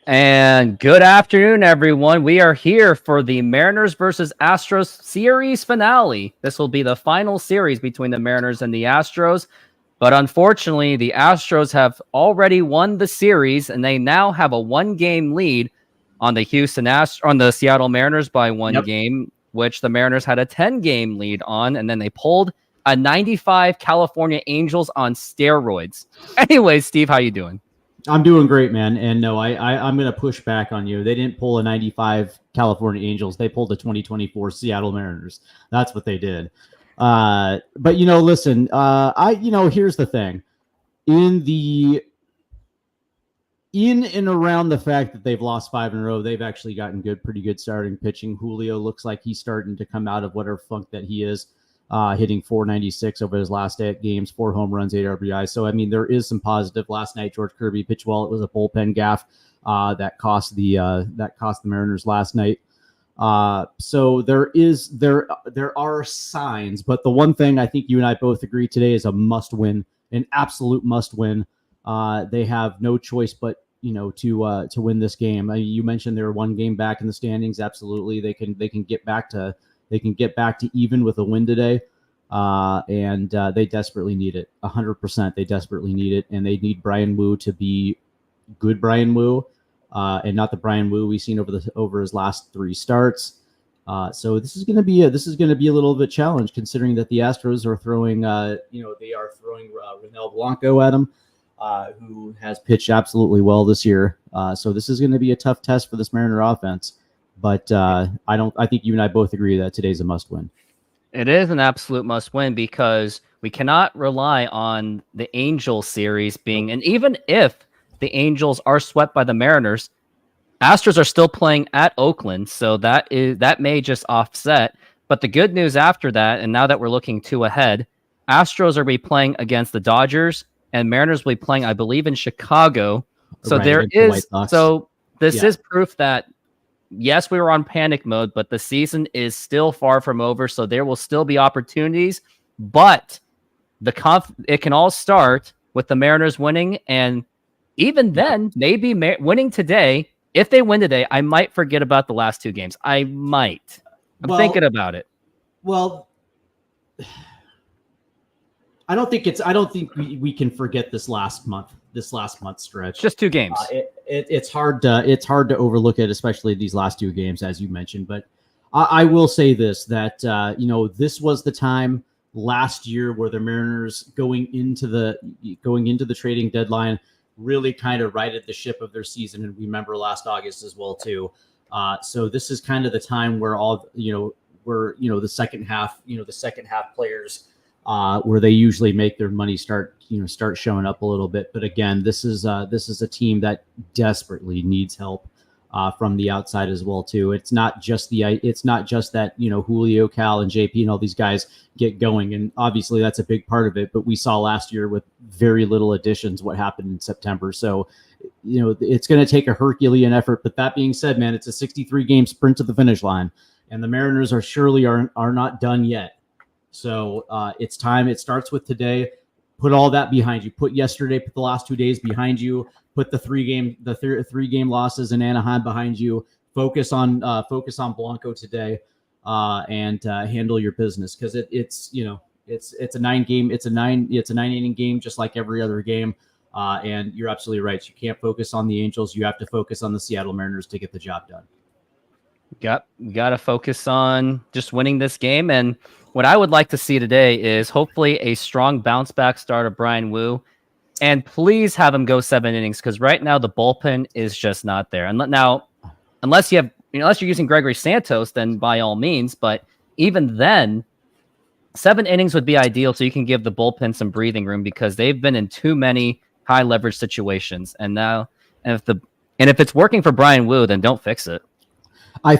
And good afternoon, everyone. We are here for the Mariners versus Astros series finale. This will be the final series between the Mariners and the Astros. But unfortunately, the Astros have already won the series, and they now have a one-game lead on the on the Seattle Mariners by one game, which the Mariners had a 10-game lead on, and then they pulled a 95 California Angels on steroids. Anyway, Steve, how you doing? I'm doing great, man. And no, I'm going to push back on you. They didn't pull a 95 California Angels. They pulled a 2024 Seattle Mariners. That's what they did. But, listen, here's the thing. In and around the fact that they've lost 5 in a row, they've actually gotten pretty good starting pitching. Julio looks like he's starting to come out of whatever funk that he is. Hitting 496 over his last 8 games, 4 home runs, 8 RBIs. So, I mean, there is some positive. Last night, George Kirby pitched well. It was a bullpen gaffe that cost the Mariners last night. So there are signs, but the one thing I think you and I both agree today is a must win, an absolute must win. They have no choice but to win this game. You mentioned they're one game back in the standings. Absolutely, they can get back to. They can get back to even with a win today, and they desperately need it. 100%, they desperately need it, and they need Brian Wu to be good Brian Wu, and not the Brian Wu we've seen over his last 3 starts. So this is going to be a little bit challenge, considering that the Astros are throwing, Ronel Blanco at him, who has pitched absolutely well this year. So this is going to be a tough test for this Mariner offense. But I think you and I both agree that today's a must win. It is an absolute must win because we cannot rely on the Angels series being, and even if the Angels are swept by the Mariners, Astros are still playing at Oakland. So that may just offset. But the good news after that, and now that we're looking 2 ahead, Astros are be playing against the Dodgers and Mariners will be playing, I believe, in Chicago. So right, this is proof that yes, we were on panic mode, but the season is still far from over, so there will still be opportunities. But it can all start with the Mariners winning, and even then, maybe winning today. If they win today, I might forget about the last 2 games. I might. I'm thinking about it. Well, I don't think we can forget this last month stretch. Just 2 games. It's hard to overlook it, especially these last 2 games, as you mentioned. But I will say this, that this was the time last year where the Mariners going into the trading deadline really kind of righted the ship of their season, and we remember last August as well too. So this is kind of the time where the second half players. Where they usually make their money start showing up a little bit. But again, this is a team that desperately needs help from the outside as well too. It's not just that Julio, Cal, and JP and all these guys get going, and obviously that's a big part of it. But we saw last year with very little additions what happened in September. So it's going to take a Herculean effort. But that being said, man, it's a 63 game sprint to the finish line, and the Mariners are not done yet. So it's time. It starts with today. Put all that behind you. Put the last 2 days behind you. Put the 3 game losses in Anaheim behind you. Focus on Blanco today, and handle your business, because it's a 9 inning game just like every other game. And you're absolutely right. You can't focus on the Angels. You have to focus on the Seattle Mariners to get the job done. We got to focus on just winning this game. And what I would like to see today is hopefully a strong bounce back start of Brian Wu, and please have him go 7 innings, because right now the bullpen is just not there. And now, unless you're using Gregory Santos, then by all means. But even then, 7 innings would be ideal, so you can give the bullpen some breathing room, because they've been in too many high leverage situations. And if it's working for Brian Wu, then don't fix it. I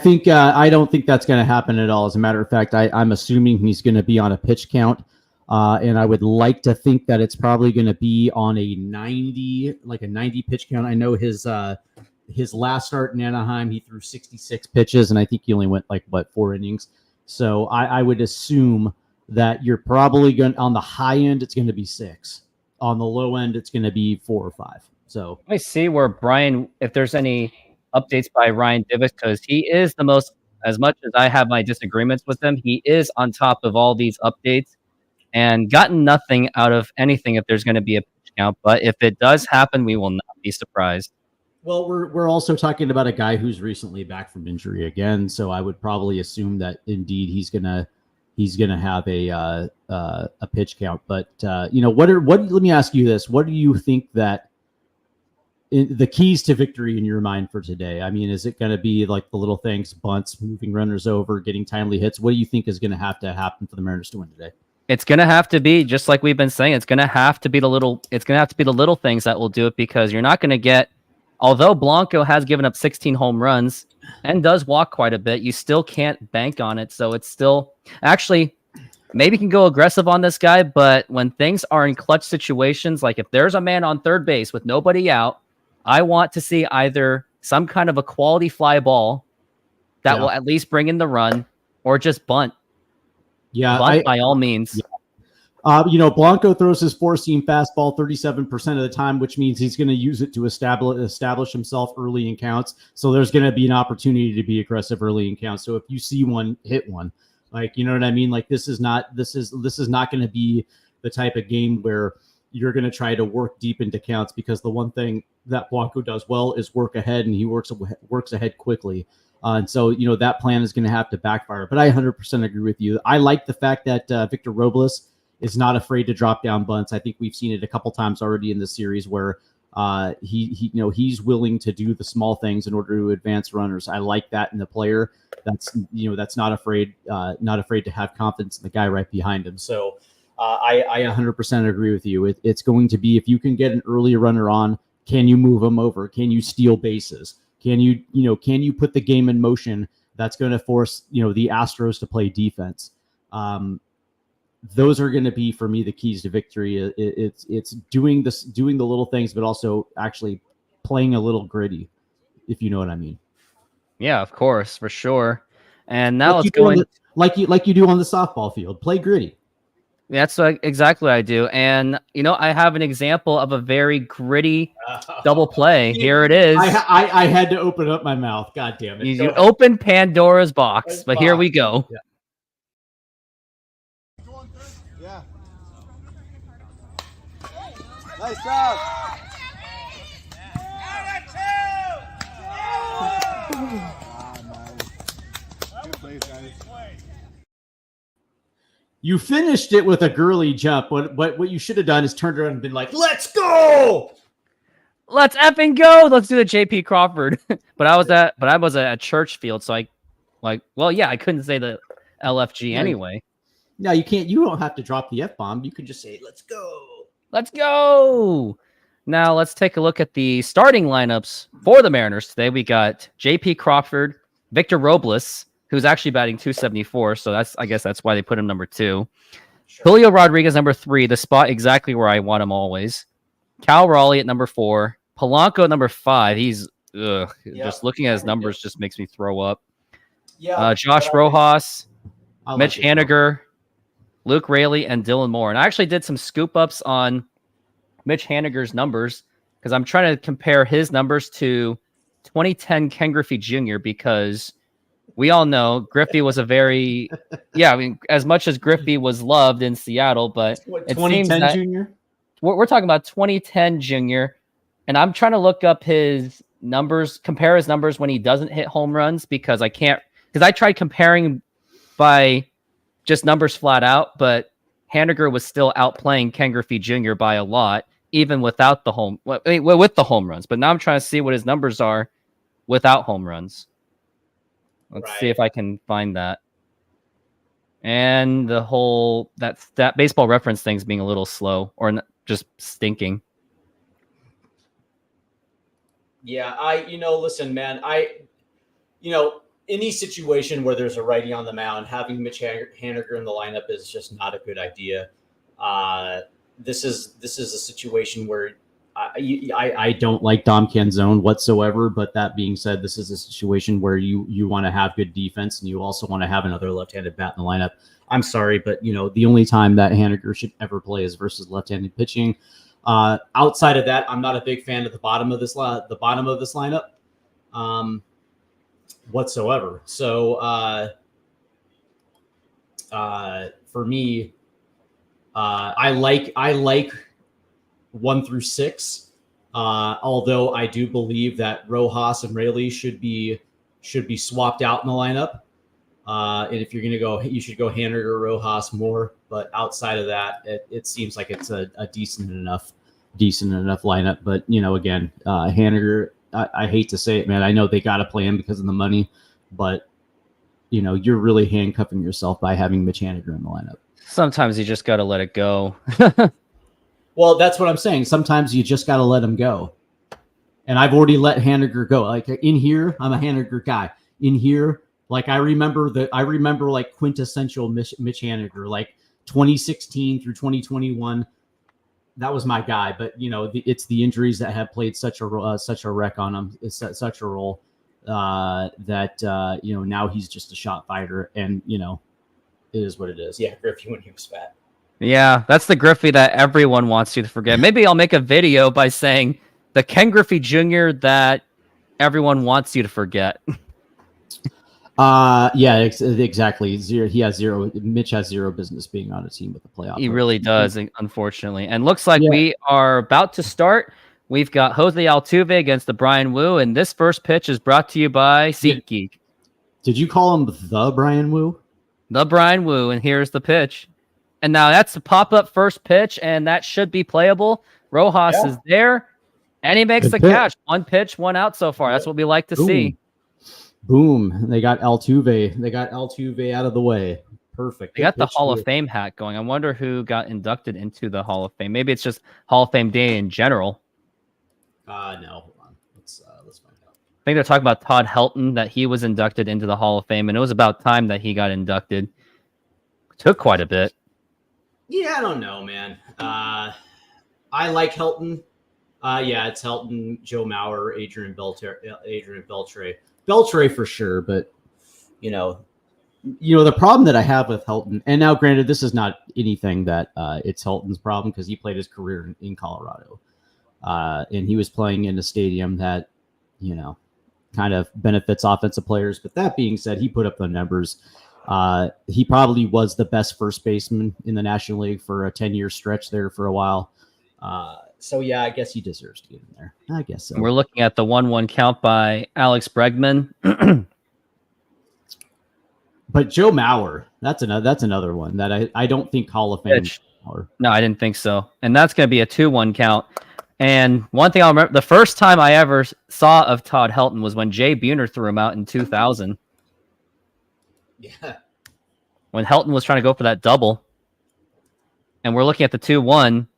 don't think that's going to happen at all. As a matter of fact, I'm assuming he's going to be on a pitch count, and I would like to think that it's probably going to be on a 90 pitch count. I know his last start in Anaheim, he threw 66 pitches, and I think he only went 4 innings. So I would assume that you're probably going on the high end, it's going to be 6. On the low end, it's going to be 4 or 5. So Let me see where Brian, if there's any updates by Ryan Divis, because he is the most, as much as I have my disagreements with him, he is on top of all these updates and gotten nothing out of anything if there's going to be a pitch count. But if it does happen, we will not be surprised. well, we're also talking about a guy who's recently back from injury again, so I would probably assume that indeed he's gonna have a pitch count. But you know, let me ask you this: what do you think that the keys to victory in your mind for today? I mean, is it going to be like the little things, bunts, moving runners over, getting timely hits? What do you think is going to have to happen for the Mariners to win today? It's going to have to be, just like we've been saying, it's going to have to be the little things that will do it, because you're not going to get, although Blanco has given up 16 home runs and does walk quite a bit, you still can't bank on it. So it's still, actually, maybe you can go aggressive on this guy, but when things are in clutch situations, like if there's a man on third base with nobody out, I want to see either some kind of a quality fly ball that will at least bring in the run, or just bunt. Yeah, bunt by all means. Yeah. You know, Blanco throws his four-seam fastball 37% of the time, which means he's going to use it to establish himself early in counts. So there's going to be an opportunity to be aggressive early in counts. So if you see one, hit one. Like, you know what I mean? Like, this is not going to be the type of game where you're going to try to work deep into counts, because the one thing that Blanco does well is work ahead, and he works ahead quickly. And so, you know, that plan is going to have to backfire. But I 100% agree with you. I like the fact that Victor Robles is not afraid to drop down bunts. I think we've seen it a couple times already in the series where he's willing to do the small things in order to advance runners. I like that in the player that's not afraid to have confidence in the guy right behind him. So I 100% agree with you. It's going to be, if you can get an early runner on, can you move him over? Can you steal bases? Can you put the game in motion that's going to force, the Astros to play defense? Those are going to be, for me, the keys to victory. It's doing the little things, but also actually playing a little gritty, if you know what I mean. Yeah, of course, for sure. And now let's go like you do on the softball field. Play gritty. That's exactly what I do. And, I have an example of a very gritty double play. Here it is. I had to open up my mouth. God damn it. You opened Pandora's box, but here we go. Yeah. Yeah. Nice job. Good plays, guys. You finished it with a girly jump. What you should have done is turned around and been like, "Let's go! Let's effing go! Let's do the JP Crawford." but I was at church field, so I couldn't say the LFG anyway. No, you can't. You don't have to drop the F-bomb. You can just say, "Let's go! Let's go!" Now let's take a look at the starting lineups for the Mariners today. We got JP Crawford, Victor Robles, who's actually batting .274, so I guess that's why they put him number 2. Sure. Julio Rodriguez, number 3, the spot exactly where I want him always. Cal Raleigh at number 4. Polanco at number 5. He's just looking at his numbers just makes me throw up. Yeah. Josh Rojas, Mitch Haniger, Luke Raley, and Dylan Moore. And I actually did some scoop ups on Mitch Haniger's numbers because I'm trying to compare his numbers to 2010 Ken Griffey Jr. because we all know Griffey was as much as Griffey was loved in Seattle, but it 2010 Junior? We're talking about 2010 Junior, and I'm trying to look up his numbers, compare his numbers when he doesn't hit home runs because I tried comparing by just numbers flat out, but Haniger was still outplaying Ken Griffey Jr. by a lot, even without with the home runs. But now I'm trying to see what his numbers are without home runs. Let's see if I can find that. And the whole that baseball reference thing's being a little slow or just stinking. Yeah, listen, man, any situation where there's a righty on the mound, having Mitch Haniger in the lineup is just not a good idea. This is a situation where I don't like Dom Canzone whatsoever, but that being said, this is a situation where you want to have good defense and you also want to have another left-handed bat in the lineup. I'm sorry, but the only time that Haniger should ever play is versus left-handed pitching. Outside of that, I'm not a big fan of the bottom of this lineup whatsoever. So for me, I like 1 through 6. Although I do believe that Rojas and Rayleigh should be swapped out in the lineup. And if you're going to go, you should go Haniger or Rojas more. But outside of that, it seems like it's a decent enough lineup. But again, Haniger, I hate to say it, man. I know they got to play him because of the money, but you're really handcuffing yourself by having Mitch Haniger in the lineup. Sometimes you just got to let it go. Well, that's what I'm saying. Sometimes you just got to let him go. And I've already let Haniger go. Like in here, I'm a Haniger guy. In here, like I remember like quintessential Mitch Haniger, like 2016 through 2021. That was my guy. But it's the injuries that have played such a wreck on him. It's such a role that now he's just a shot fighter, and it is what it is. Yeah, Griffey when he was fat. Yeah, that's the Griffey that everyone wants you to forget. Maybe I'll make a video by saying the Ken Griffey Jr. that everyone wants you to forget. Yeah, exactly. Mitch has zero business being on a team with a playoff. He really does, unfortunately. And looks like we are about to start. We've got Jose Altuve against the Brian Wu, and this first pitch is brought to you by SeatGeek. Did you call him the Brian Wu? The Brian Wu, and here's the pitch. And now that's the pop-up first pitch, and that should be playable. Rojas is there, and he makes the catch. 1 pitch, 1 out so far. That's what we like to see. Boom. They got Altuve. Out of the way. Perfect. They got the Hall of Fame hat going. I wonder who got inducted into the Hall of Fame. Maybe it's just Hall of Fame Day in general. No. Hold on. Let's find out. I think they're talking about Todd Helton, that he was inducted into the Hall of Fame, and it was about time that he got inducted. Took quite a bit. Yeah, I don't know, man. I like Helton. It's Helton, Joe Mauer, Adrian Beltre. Beltre for sure, but the problem that I have with Helton, and now granted, this is not anything that it's Helton's problem because he played his career in Colorado, and he was playing in a stadium that kind of benefits offensive players. But that being said, he put up the numbers. He probably was the best first baseman in the National League for a 10-year stretch there for a while. So yeah, I guess he deserves to get in there. I guess so. We're looking at the 1-1 count by Alex Bregman. But Joe Mauer, that's another one that I don't think Hall of Fame. No, I didn't think so. And that's going to be a 2-1 count. And one thing I'll remember, the first time I ever saw of Todd Helton was when Jay Buhner threw him out in 2000. Yeah. When Helton was trying to go for that double. And we're looking at the 2-1.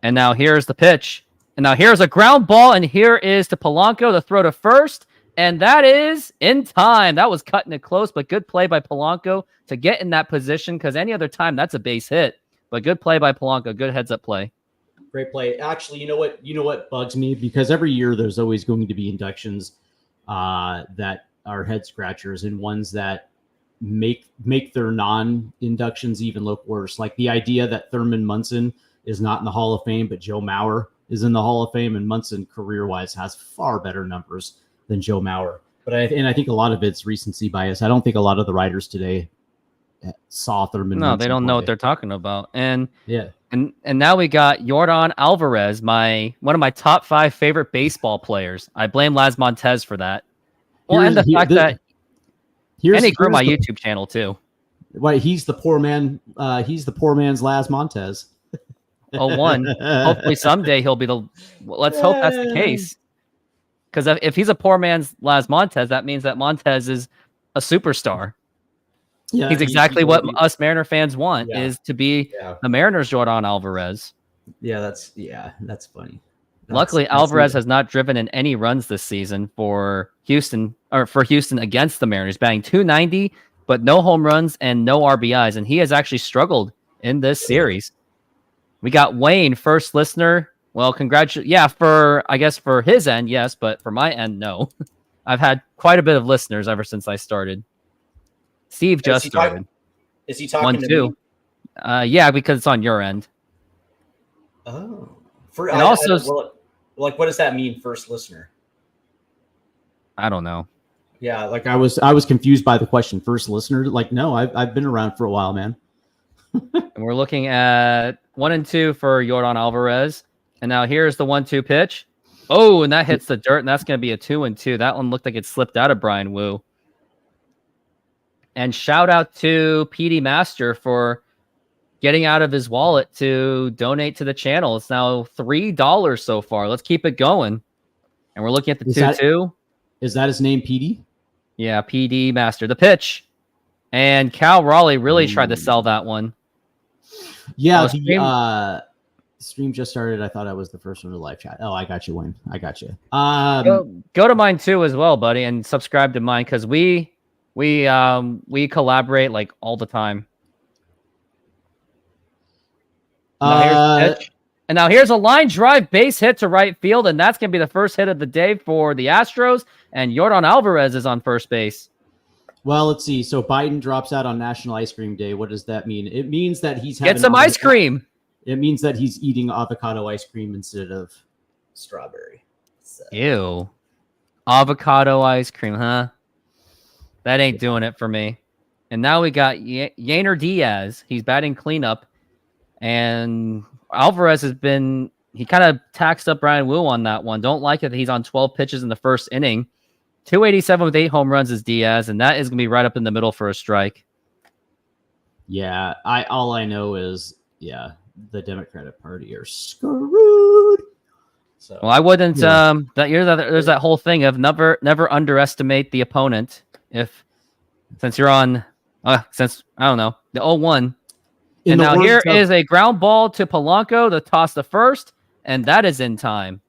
And now here's the pitch. And now here's a ground ball. And here is to Polanco, the throw to first. And that is in time. That was cutting it close, but good play by Polanco to get in that position, because any other time, that's a base hit. But good play by Polanco. Good heads-up play. Great play. Actually, you know what bugs me? Because every year there's always going to be inductions that are head-scratchers and ones that make their non-inductions even look worse. Like the idea that Thurman Munson is not in the Hall of Fame, but Joe Mauer is in the Hall of Fame, and Munson career-wise has far better numbers than Joe Mauer. But I think a lot of it's recency bias. I don't think a lot of the writers today saw Thurman. No, they don't know what they're talking about. And yeah, and now we got Yordan Alvarez, one of my top 5 favorite baseball players. I blame Laz Montez for that. Well, and the fact that he grew my YouTube channel too. Why he's the poor man? He's the poor man's Laz Montez. Hopefully someday he'll be let's hope that's the case. Because if he's a poor man's Laz Montez, that means that Montez is a superstar. Yeah, he's exactly what us Mariner fans want, is to be the Mariners' Yordan Alvarez. Yeah, that's funny. Luckily, Alvarez has not driven in any runs this season for Houston against the Mariners, batting .290, but no home runs and no RBIs, and he has actually struggled in this series. We got Wayne, first listener. Well, congratulations. Yeah, for his end, yes, but for my end, no. I've had quite a bit of listeners ever since I started. Steve just started. Is he talking to me? Yeah, because it's on your end. Oh, And also, what does that mean? First listener. I don't know. Yeah, like I was confused by the question. First listener, like no, I've been around for a while, man. And we're looking at 1 and 2 for Yordan Alvarez, and now here's the 1-2 pitch. Oh, and that hits the dirt, and that's going to be a 2 and 2. That one looked like it slipped out of Brian Wu. And shout out to PD Master for getting out of his wallet to donate to the channel. It's now $3 so far. Let's keep it going. And we're looking at the 2-2. Is that his name, PD? Yeah, PD Master. The pitch. And Cal Raleigh really tried to sell that one. Yeah, the stream just started. I thought I was the first one to live chat. Oh, I got you, Wayne. I got you. Go to mine too as well, buddy, and subscribe to mine because we collaborate like all the time. Now here's the pitch. And now here's a line drive base hit to right field, and that's going to be the first hit of the day for the Astros, and Yordan Alvarez is on first base. Well, let's see. So Biden drops out on National Ice Cream Day. What does that mean? It means that he's having Get some ice cream. It means that he's eating avocado ice cream instead of strawberry. So. Ew. Avocado ice cream, huh? That ain't doing it for me. And now we got Yainer Diaz. He's batting cleanup, and Alvarez he kind of taxed up Brian Wu on that one. Don't like it that he's on 12 pitches in the first inning. 287 with 8 home runs is Diaz, and that is going to be right up in the middle for a strike. Yeah, all I know is, the Democratic Party are screwed. So, well, I wouldn't. There's that whole thing of never underestimate the opponent. Since you're on, since I don't know the 0-1. And now here is a ground ball to Polanco to toss the first, and that is in time.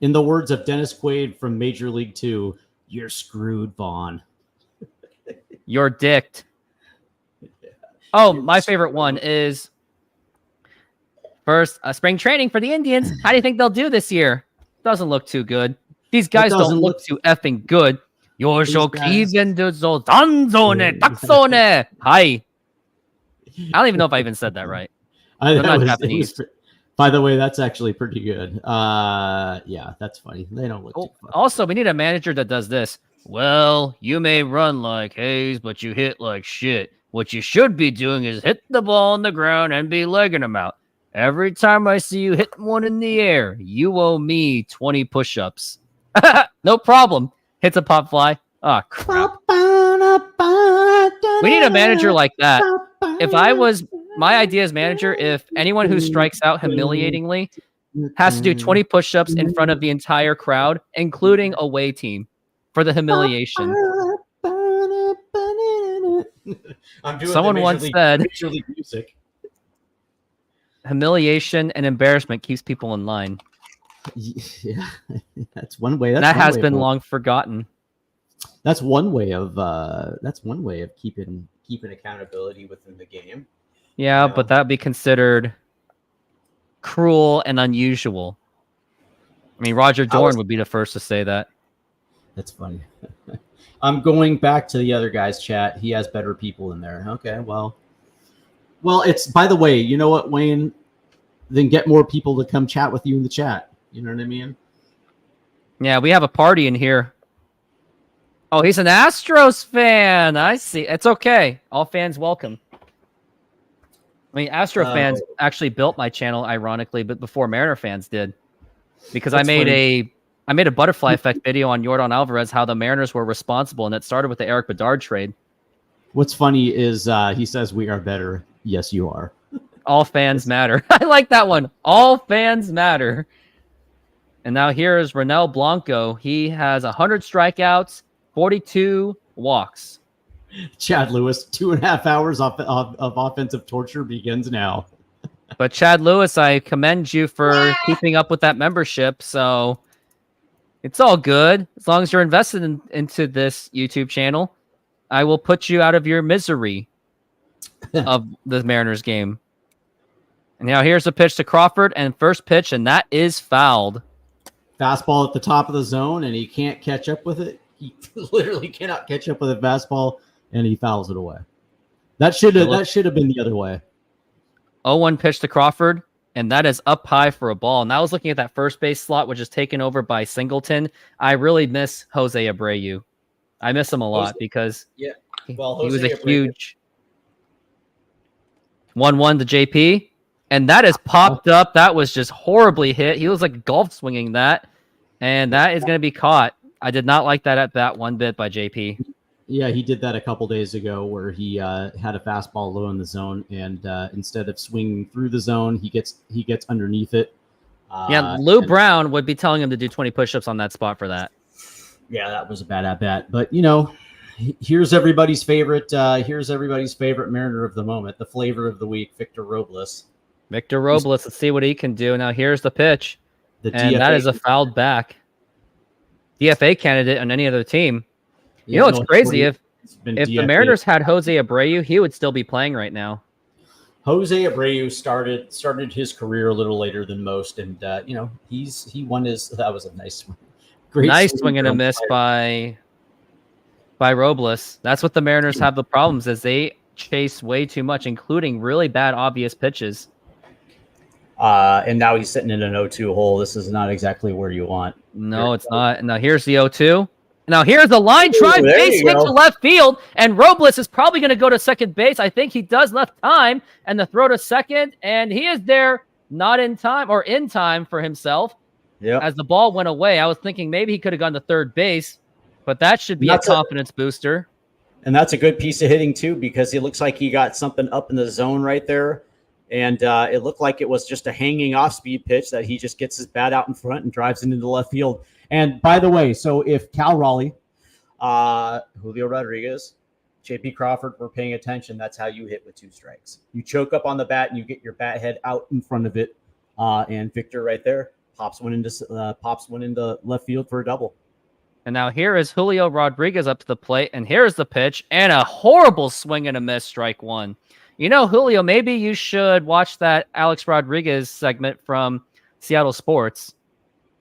In the words of Dennis Quaid from Major League 2, you're screwed, Vaughn. You're dicked. Oh, my favorite one is first spring training for the Indians. How do you think they'll do this year? Doesn't look too good. These guys don't look too effing good. Hi. I don't even know if I even said that right. I'm not Japanese. By the way, that's actually pretty good. Yeah, that's funny. They don't look too funny. Also, we need a manager that does this. Well, you may run like Hayes, but you hit like shit. What you should be doing is hit the ball on the ground and be legging them out. Every time I see you hit one in the air, you owe me 20 push-ups. No problem. Hits a pop fly. Oh, crap. We need a manager like that. If I was my idea as manager, if anyone who strikes out humiliatingly has to do 20 push-ups in front of the entire crowd, including away team, for the humiliation. Someone once said, humiliation and embarrassment keeps people in line. Yeah, that's one way. That has been long forgotten. That's one way of keeping accountability within the game. Yeah, but that'd be considered cruel and unusual. I mean, Roger Dorn would be the first to say that. That's funny. I'm going back to the other guy's chat. He has better people in there. Okay, well, it's, by the way, you know what, Wayne? Then get more people to come chat with you in the chat. You know what I mean? Yeah, we have a party in here. Oh, he's an Astros fan. I see. It's okay. All fans welcome. I mean, Astro fans actually built my channel, ironically, but before Mariner fans did, because I made a butterfly effect video on Yordan Alvarez, how the Mariners were responsible, and it started with the Eric Bedard trade. What's funny is he says we are better. Yes, you are. All fans matter. I like that one. All fans matter. And now here is Ronel Blanco. He has 100 strikeouts, 42 walks. Chad Lewis, 2.5 hours of offensive torture begins now. But Chad Lewis, I commend you for keeping up with that membership. So it's all good. As long as you're invested into this YouTube channel, I will put you out of your misery of the Mariners game. And now here's the pitch to Crawford, and first pitch, and that is fouled. Fastball at the top of the zone, and he can't catch up with it. He literally cannot catch up with a fastball, and he fouls it away. That should have been the other way. 0-1 pitch to Crawford, and that is up high for a ball. And I was looking at that first base slot, which is taken over by Singleton. I really miss Jose Abreu. I miss him a lot because yeah. he Jose was a Abreu. huge 1-1 to JP. And that is popped up. That was just horribly hit. He was like golf swinging that. And that is going to be caught. I did not like that at bat one bit by JP. Yeah, he did that a couple days ago where he had a fastball low in the zone, and instead of swinging through the zone, he gets underneath it. Lou Brown would be telling him to do 20 push-ups on that spot for that. Yeah, that was a bad at bat. But here's everybody's favorite. Here's everybody's favorite Mariner of the moment, the flavor of the week, Victor Robles. Let's see what he can do. Now here's the pitch, and DFA, that is a fouled back. DFA candidate on any other team. It's crazy. If the Mariners had Jose Abreu, he would still be playing right now. Jose Abreu started his career a little later than most, and he won his. That was a nice swing. Nice swing and a miss by Robles. That's what the Mariners have the problems is they chase way too much, including really bad obvious pitches. And now he's sitting in an 0-2 hole. This is not exactly where you want. No, it's not. Now here's the 0-2. Now here's the line drive base hit to left field, and Robles is probably going to go to second base. I think he does left time, and the throw to second, and he is there not in time or in time for himself. Yeah. As the ball went away, I was thinking maybe he could have gone to third base, but that should be a confidence booster. And that's a good piece of hitting too, because it looks like he got something up in the zone right there. And it looked like it was just a hanging off-speed pitch that he just gets his bat out in front and drives into the left field. And by the way, so if Cal Raleigh, Julio Rodriguez, JP Crawford were paying attention, that's how you hit with 2 strikes. You choke up on the bat and you get your bat head out in front of it. And Victor right there pops one into left field for a double. And now here is Julio Rodriguez up to the plate, and here's the pitch, and a horrible swing and a miss, strike one. Julio, maybe you should watch that Alex Rodriguez segment from Seattle Sports,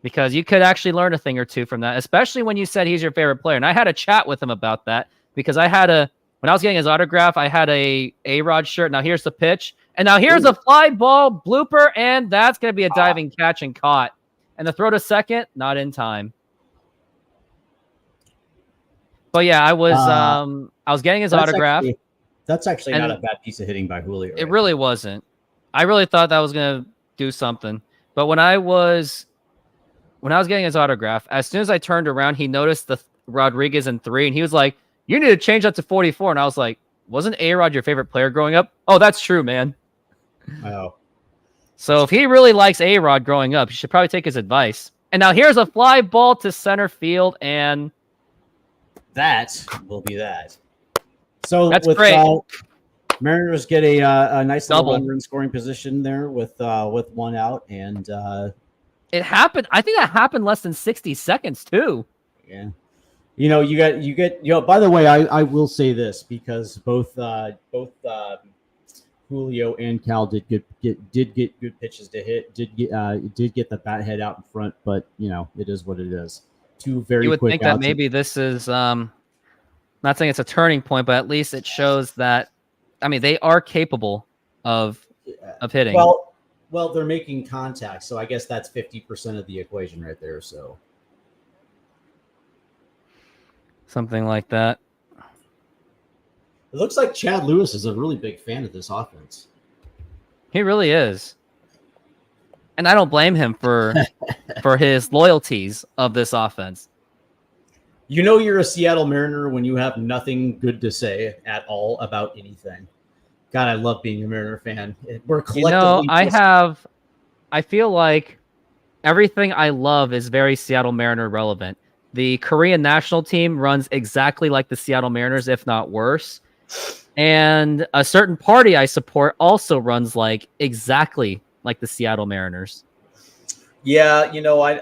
because you could actually learn a thing or two from that, especially when you said he's your favorite player. And I had a chat with him about that, because when I was getting his autograph, I had a A-Rod shirt. Now here's the pitch, and now here's a fly ball blooper, and that's going to be a diving catch and caught. And the throw to second, not in time. But yeah, I was getting his autograph. That's actually not a bad piece of hitting by Julio. It really wasn't. I really thought that was going to do something. But when I was getting his autograph, as soon as I turned around, he noticed the Rodriguez in 3, and he was like, "You need to change that to 44." And I was like, "Wasn't A-Rod your favorite player growing up?" "Oh, that's true, man." Oh. So if he really likes A-Rod growing up, you should probably take his advice. And now here's a fly ball to center field, and that will be that. So that's great. Mariners get a nice Double. little run scoring position there with 1 out, and it happened. I think that happened less than 60 seconds too. Yeah, you get. By the way, I will say this, because both Julio and Cal did get good pitches to hit. Did get the bat head out in front, but it is what it is. 2 very quick. You would think that outs. maybe this is not saying it's a turning point, but at least it shows that they are capable of hitting. Well, they're making contact, so I guess that's 50% of the equation right there. So something like that. It looks like Chad Lewis is a really big fan of this offense. He really is. And I don't blame him for his loyalties of this offense. You're a Seattle Mariner when you have nothing good to say at all about anything. God, I love being a Mariner fan. We're collectively. I feel like everything I love is very Seattle Mariner relevant. The Korean national team runs exactly like the Seattle Mariners, if not worse. And a certain party I support also runs exactly like the Seattle Mariners. Yeah,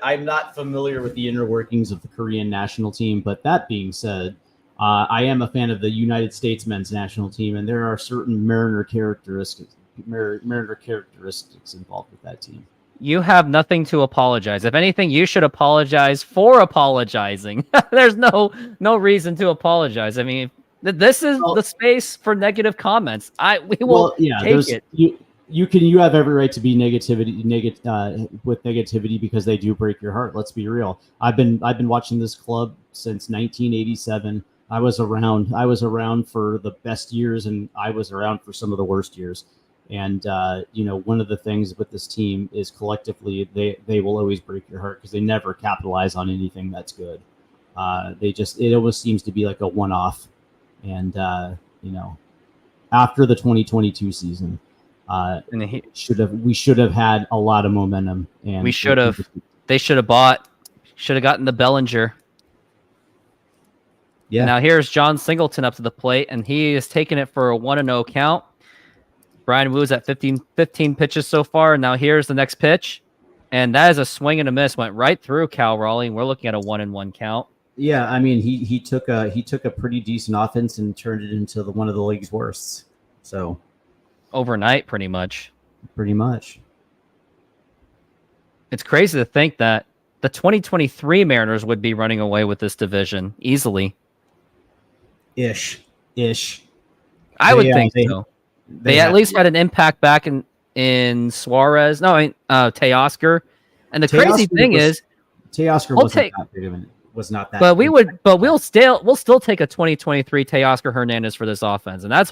I'm not familiar with the inner workings of the Korean national team, but that being said, I am a fan of the United States men's national team, and there are certain Mariner characteristics involved with that team. You have nothing to apologize. If anything, you should apologize for apologizing. There's no reason to apologize. This is the space for negative comments. We will take it. You have every right to be with negativity because they do break your heart. Let's be real. I've been watching this club since 1987. I was around for the best years, and I was around for some of the worst years. And one of the things with this team is collectively they will always break your heart because they never capitalize on anything that's good. It almost seems to be like a one-off. And after the 2022 season. We should have had a lot of momentum, and we should have. They should have gotten the Bellinger. Yeah. Now here's John Singleton up to the plate, and he is taking it for a 1-0 count. Brian Woo's at 15 pitches so far. And now here's the next pitch, and that is a swing and a miss. Went right through Cal Raleigh, and we're looking at a 1-1 count. Yeah, I mean he took a pretty decent offense and turned it into one of the league's worst. So. Overnight, pretty much. It's crazy to think that the 2023 Mariners would be running away with this division easily. Ish. I would think so. They at least had an impact back in Suarez. No, I mean Teoscar. And the crazy thing is, Teoscar wasn't that big of an. Was not that. But we'll still take a 2023 Teoscar Hernandez for this offense, and that's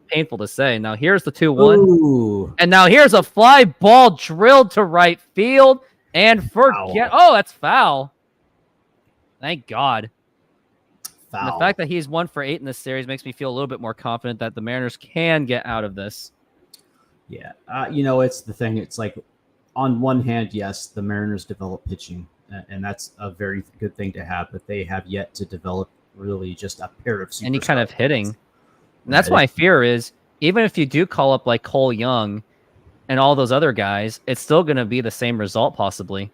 painful to say. Now here's the 2-1, and now here's a fly ball drilled to right field, and forget. Oh, that's foul. Thank God. And the fact that he's 1 for 8 in this series makes me feel a little bit more confident that the Mariners can get out of this. Yeah, it's the thing. It's like, on one hand, yes, the Mariners develop pitching. And that's a very good thing to have, but they have yet to develop really just a pair of any kind of hitting. And that's my fear is, even if you do call up like Cole Young and all those other guys, it's still going to be the same result possibly.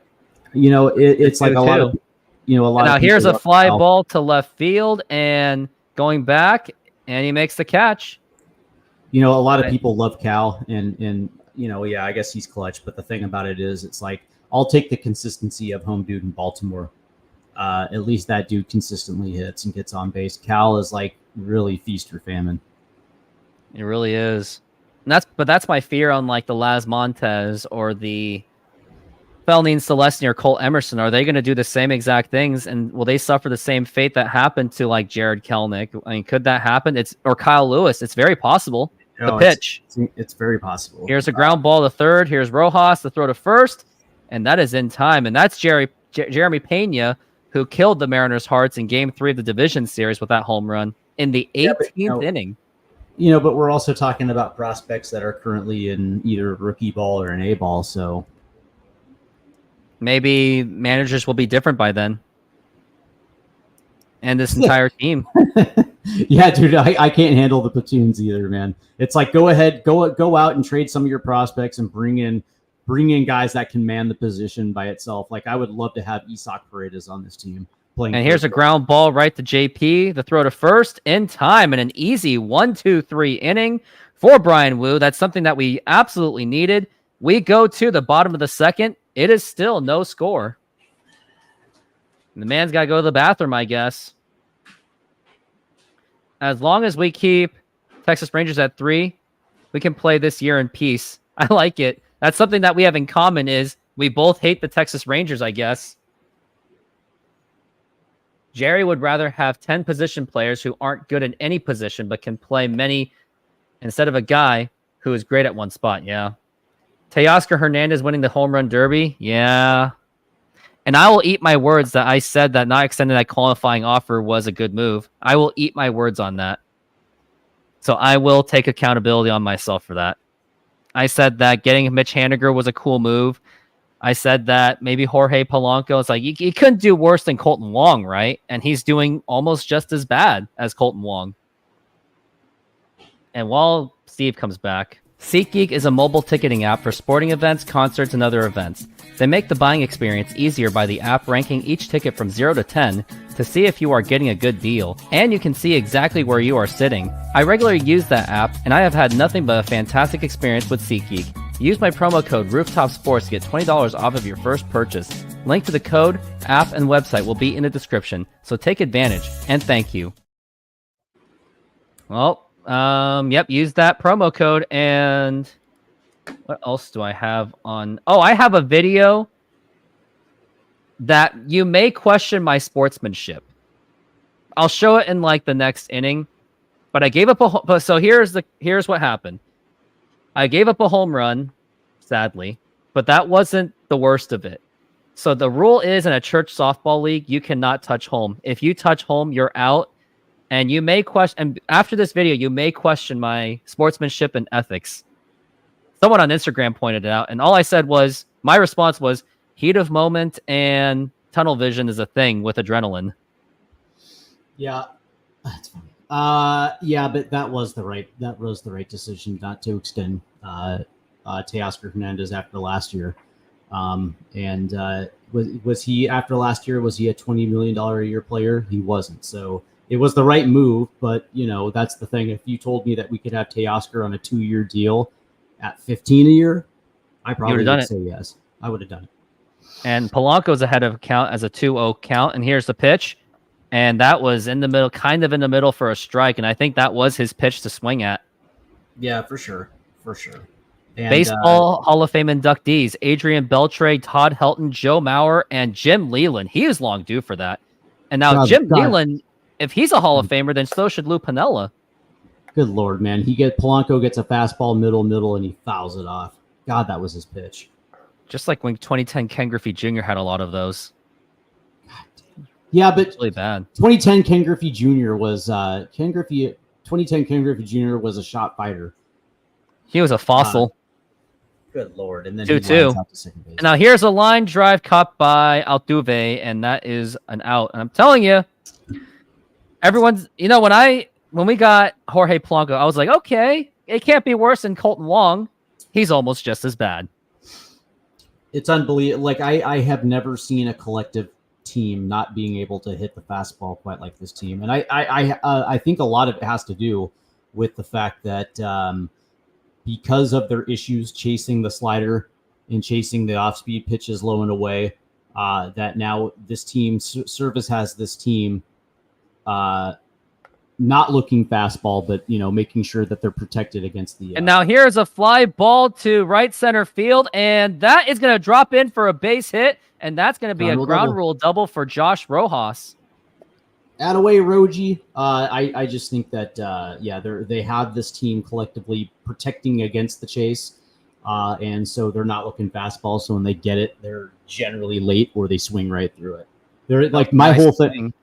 It's like a lot of now here's a fly ball to left field and going back, and he makes the catch. A lot of people love Cal, and I guess he's clutch. But the thing about it is, it's like, I'll take the consistency of home dude in Baltimore. At least that dude consistently hits and gets on base. Cal is like really feast or famine. It really is. And that's my fear on like the Laz Montez or the Felnin Celestine or Cole Emerson. Are they going to do the same exact things, and will they suffer the same fate that happened to like Jared Kelnick? I mean, could that happen? Or Kyle Lewis. It's very possible. The pitch. It's very possible. Here's a ground ball to third. Here's Rojas to throw to first. And that is in time. And that's Jeremy Pena, who killed the Mariners' hearts in Game 3 of the division series with that home run in the 18th inning. But we're also talking about prospects that are currently in either rookie ball or an A ball. So maybe managers will be different by then. And this entire team. Yeah, dude, I can't handle the platoons either, man. It's like, go ahead, go out and trade some of your prospects and bring in guys that can man the position by itself. Like, I would love to have Isaac Paredes on this team playing. And here's a ground ball right to JP. The throw to first in time, and an easy 1-2-3 inning for Brian Woo. That's something that we absolutely needed. We go to the bottom of the second. It is still no score. And the man's got to go to the bathroom, I guess. As long as we keep Texas Rangers at 3, we can play this year in peace. I like it. That's something that we have in common is we both hate the Texas Rangers, I guess. Jerry would rather have 10 position players who aren't good in any position but can play many instead of a guy who is great at one spot. Yeah. Teoscar Hernandez winning the home run derby. Yeah. And I will eat my words that I said that not extending that qualifying offer was a good move. I will eat my words on that. So I will take accountability on myself for that. I said that getting Mitch Haniger was a cool move. I said that maybe Jorge Polanco, it's like, he couldn't do worse than Colton Wong, right? And he's doing almost just as bad as Colton Wong. And while Steve comes back, SeatGeek is a mobile ticketing app for sporting events, concerts, and other events. They make the buying experience easier by the app ranking each ticket from 0 to 10 to see if you are getting a good deal, and you can see exactly where you are sitting. I regularly use that app, and I have had nothing but a fantastic experience with SeatGeek. Use my promo code ROOFTOPSPORTS to get $20 off of your first purchase. Link to the code, app, and website will be in the description, so take advantage, and thank you. Well, use that promo code, and What else do I have on? Oh, I have a video that you may question my sportsmanship. I'll show it in like the next inning, but I gave up so here's what happened. I gave up a home run, sadly, but that wasn't the worst of it. So the rule is in a church softball league, you cannot touch home. If you touch home, you're out. And you may question, and after this video, you may question my sportsmanship and ethics. Someone on Instagram pointed it out, and all I said was, my response was, heat of moment and tunnel vision is a thing with adrenaline. Yeah, that's funny. Yeah, but that was the right decision not to extend Teoscar Hernandez after last year. Was he after last year? Was he a $20 million a year player? He wasn't. So it was the right move. But that's the thing. If you told me that we could have Teoscar on a 2-year deal at 15 a year, I probably would say yes. I would have done it. And Polanco's ahead of count as a 2-0 count. And here's the pitch. And that was in the middle, kind of in the middle for a strike. And I think that was his pitch to swing at. Yeah, for sure. And, Baseball Hall of Fame inductees, Adrian Beltre, Todd Helton, Joe Mauer, and Jim Leland. He is long due for that. And now Jim Leland, if he's a Hall of Famer, then so should Lou Piniella. Good Lord, man. Polanco gets a fastball middle, and he fouls it off. God, that was his pitch. Just like when 2010 Ken Griffey Jr. had a lot of those. Yeah, but it's really bad. 2010 Ken Griffey Jr. was 2010 Ken Griffey Jr. was a shot fighter. He was a fossil. Good Lord. And then 2-2. And now here's a line drive caught by Altuve, and that is an out. And I'm telling you, everyone's, when we got Jorge Polanco, I was like, okay, it can't be worse than Colton Wong. He's almost just as bad. It's unbelievable. Like I have never seen a collective team not being able to hit the fastball quite like this team. And I think a lot of it has to do with the fact that because of their issues chasing the slider and chasing the off-speed pitches low and away, that now this team, Service has this team not looking fastball, but making sure that they're protected against the. And now here's a fly ball to right center field, and that is going to drop in for a base hit, and that's going to be a ground rule double for Josh Rojas. Attaway, Roji. I just think that they have this team collectively protecting against the chase, and so they're not looking fastball. So when they get it, they're generally late or they swing right through it. They're like my whole thing.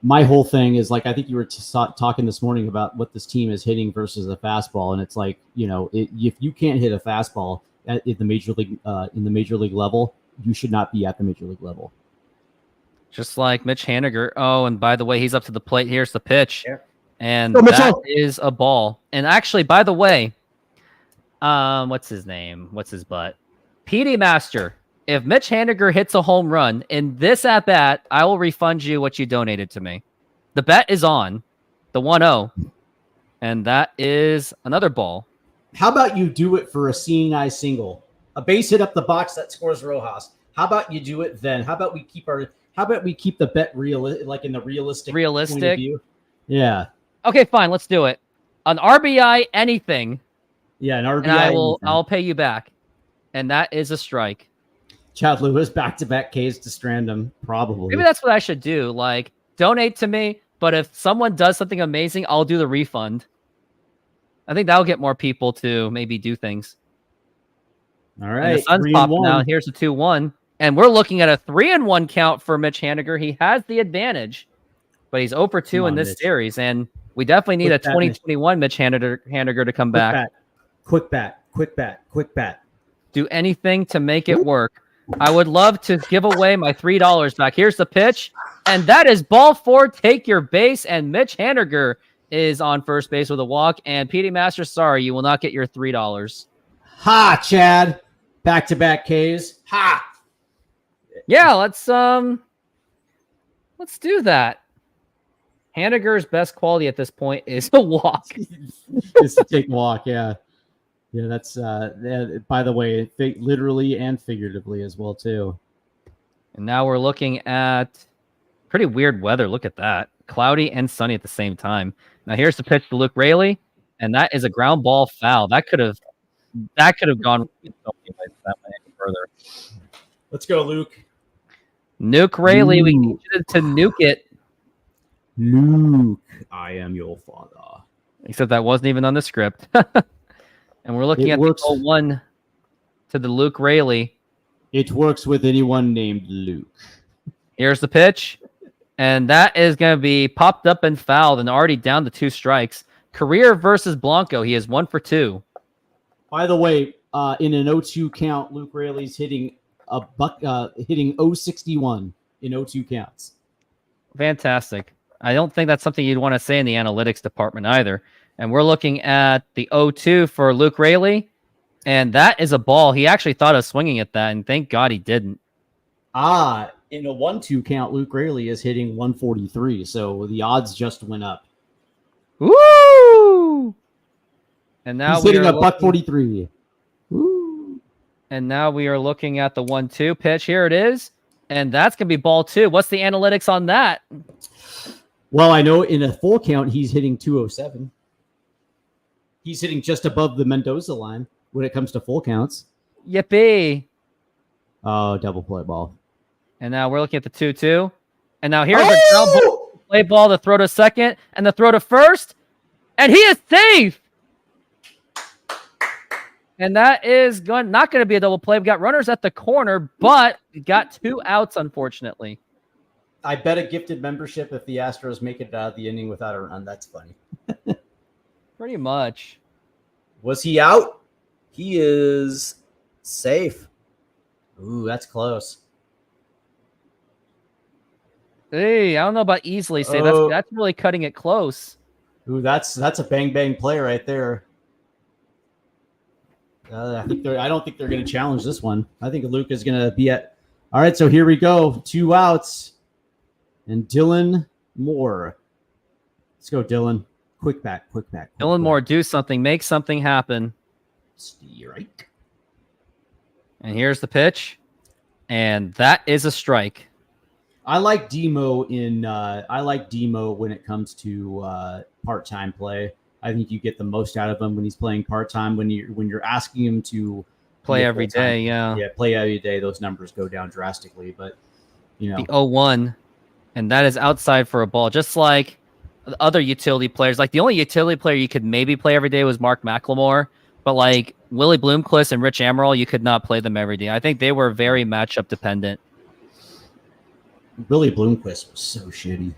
My whole thing is like I think you were talking this morning about what this team is hitting versus a fastball, and it's like if you can't hit a fastball at the major league in the major league level, you should not be at the major league level. Just like Mitch Haniger. Oh, and by the way, he's up to the plate. Here's the pitch, and that is a ball. And actually, by the way, what's his name? What's his butt? PD Master. If Mitch Haniger hits a home run in this at bat, I will refund you what you donated to me. The bet is on the 1-0, and that is another ball. How about you do it for a seeing eye single, a base hit up the box that scores Rojas? How about you do it then? How about we keep the bet like in the realistic point of view? Yeah. Okay, fine. Let's do it. An RBI anything. Yeah, an RBI. And I'll pay you back, and that is a strike. Chad Lewis back-to-back Ks to strand him, probably. Maybe that's what I should do. Like, donate to me, but if someone does something amazing, I'll do the refund. I think that'll get more people to maybe do things. All right. And the sun's popping now. Here's a 2-1. And we're looking at a 3-1 count for Mitch Haniger. He has the advantage, but he's 0 for 2 in this series. And we definitely need a 2021 Mitch Haniger to come back. Quick bat. Do anything to make it work. I would love to give away my $3 back. Here's the pitch, and that is ball 4. Take your base, and Mitch Haniger is on first base with a walk. And PD Master, sorry, you will not get your $3. Ha, Chad! Back-to-back Ks. Ha! Yeah, let's do that. Haniger's best quality at this point is a walk. Is to take a walk, yeah. Yeah, that's by the way, literally and figuratively as well too. And now we're looking at pretty weird weather. Look at that. Cloudy and sunny at the same time. Now here's the pitch to Luke Raley, and that is a ground ball foul. That could have that could have gone in so many ways if that went any further. Let's go, Luke. Nuke Rayleigh, we Ooh. need you to nuke it. Luke, I am your father. Except that wasn't even on the script. And we're looking It at works. the 0-1 to the Luke Rayleigh. It works with anyone named Luke. Here's the pitch. And that is going to be popped up and fouled and already down to 2 strikes. Career versus Blanco. He is 1 for 2. By the way, in an 0-2 count, Luke Rayleigh's hitting hitting 061 in 0-2 counts. Fantastic. I don't think that's something you'd want to say in the analytics department either. And we're looking at the 0-2 for Luke Rayleigh. And that is a ball. He actually thought of swinging at that, and thank God he didn't. In a 1-2 count, Luke Rayleigh is hitting 143, so the odds just went up. Woo! And now He's hitting a $143. Woo! And now we are looking at the 1-2 pitch. Here it is. And that's going to be ball 2. What's the analytics on that? Well, I know in a full count, he's hitting 207. He's hitting just above the Mendoza line when it comes to full counts. Yippee. Oh, double play ball. And now we're looking at the 2-2. And now here's a ground ball, play ball, the throw to second, and the throw to first. And he is safe. And that is not going to be a double play. We've got runners at the corner, but we got 2 outs, unfortunately. I bet a gifted membership if the Astros make it out of the inning without a run. That's funny. Pretty much. Was he out? He is safe. Ooh, that's close. Hey, I don't know about easily safe. That's really cutting it close. Ooh, that's a bang bang play right there. I don't think they're going to challenge this one. I think Luke is going to be at. All right, so here we go. 2 outs, and Dylan Moore. Let's go, Dylan. Quick back. Dylan Moore, do something, make something happen. Strike. And here's the pitch, and that is a strike. I like Demo when it comes to part-time play. I think you get the most out of him when he's playing part-time. When you're asking him to play every day, yeah, play every day, those numbers go down drastically. But the 0-1, and that is outside for a ball, just like the other utility players. Like the only utility player you could maybe play every day was Mark McLemore, but like Willie Bloomquist and Rich Amaral, you could not play them every day. I think they were very matchup dependent. Billy Bloomquist was so shitty.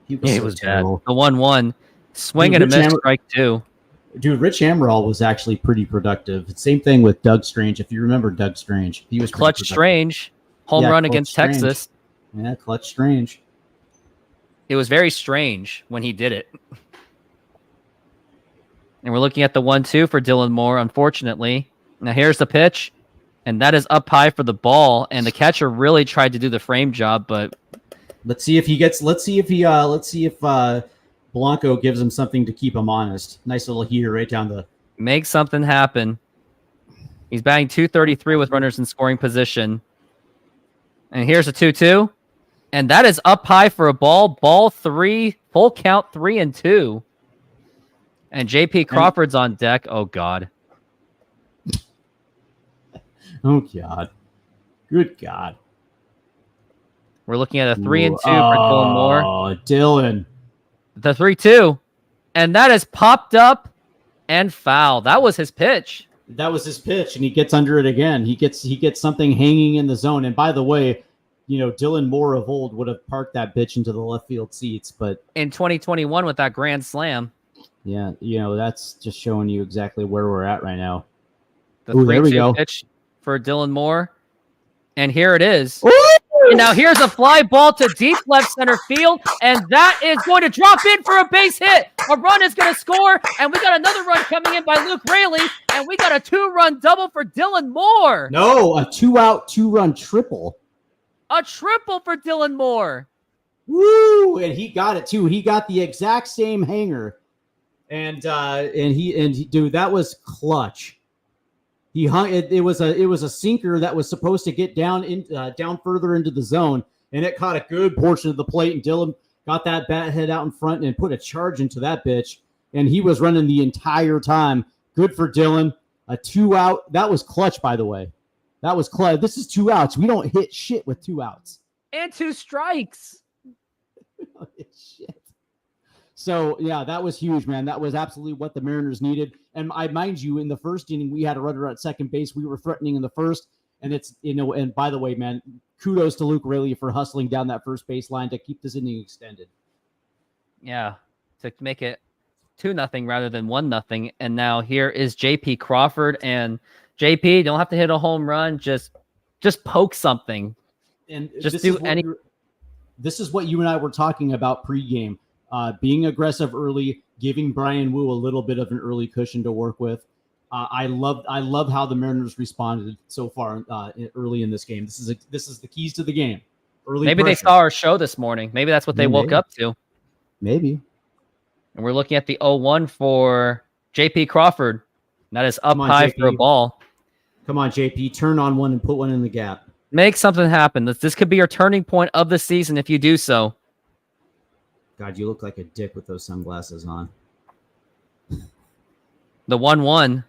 He was terrible. Bad. The 1-1, swing and a miss, strike 2. Dude, Rich Amaral was actually pretty productive. Same thing with Doug Strange. If you remember Doug Strange, he was Clutch Strange, home run against Texas. Yeah, Clutch Strange. It was very strange when he did it. And we're looking at the 1-2 for Dylan Moore, unfortunately. Now here's the pitch, and that is up high for the ball. And the catcher really tried to do the frame job, but let's see if Blanco gives him something to keep him honest. Nice little heater right down the. Make something happen. He's batting .233 with runners in scoring position. And here's a 2-2. And that is up high for a ball. Ball 3, full count 3-2. And JP Crawford's on deck. Oh, God. Oh, God. Good God. We're looking at a 3-2 for Dylan Moore. Oh, Dylan. The 3-2. And that is popped up and foul. That was his pitch. That was his pitch, and he gets under it again. He gets something hanging in the zone. And by the way, Dylan Moore of old would have parked that bitch into the left field seats. But in 2021 with that grand slam. Yeah, that's just showing you exactly where we're at right now. The 3-2 pitch for Dylan Moore. And here it is. And now here's a fly ball to deep left center field, and that is going to drop in for a base hit. A run is going to score, and we got another run coming in by Luke Rayleigh, and we got a 2-run double for Dylan Moore. No, a 2-out, 2-run triple. A triple for Dylan Moore. Woo! And he got it too. He got the exact same hanger, and dude, that was clutch. He hung it. It was a sinker that was supposed to get down further into the zone, and it caught a good portion of the plate. And Dylan got that bat head out in front and put a charge into that bitch, and he was running the entire time. Good for Dylan. A 2-out. That was clutch, by the way. That was clutch. This is 2 outs. We don't hit shit with 2 outs. And 2 strikes. We don't hit shit. So, yeah, that was huge, man. That was absolutely what the Mariners needed. And I mind you, in the first inning, we had a runner at second base. We were threatening in the first. And it's, and by the way, man, kudos to Luke Raley for hustling down that first base line to keep this inning extended. Yeah, to make it 2-0 rather than 1-0. And now here is JP Crawford. And JP, don't have to hit a home run. Just poke something. And just do any. This is what you and I were talking about pregame. Being aggressive early, giving Brian Wu a little bit of an early cushion to work with. I love how the Mariners responded so far early in this game. This is the keys to the game. Maybe pressure. They saw our show this morning. Maybe that's what they woke up to. Maybe. And we're looking at the 0-1 for JP Crawford. That is up high JP. For a ball. Come on, JP. Turn on one and put one in the gap. Make something happen. This could be your turning point of the season if you do so. God, you look like a dick with those sunglasses on. The 1-1.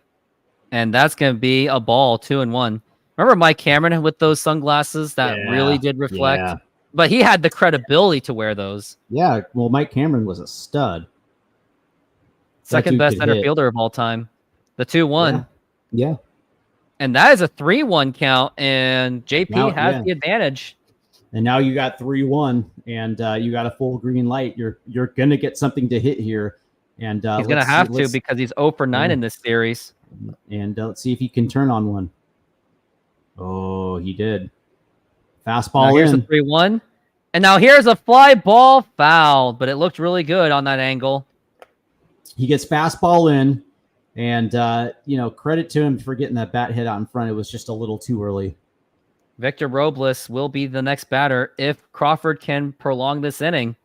And that's going to be a ball, 2-1. Remember Mike Cameron with those sunglasses that really did reflect? Yeah. But he had the credibility to wear those. Yeah, well, Mike Cameron was a stud. Second best center fielder of all time. The 2-1. Yeah. And that is a 3-1 count, and JP has the advantage. And now you got 3-1, and you got a full green light. You're going to get something to hit here. And he's going to have to because he's 0 for 9 in this series. And let's see if he can turn on one. Oh, he did. Fastball now here's a 3-1. And now here's a fly ball foul, but it looked really good on that angle. He gets fastball in, and, credit to him for getting that bat hit out in front. It was just a little too early. Victor Robles will be the next batter if Crawford can prolong this inning.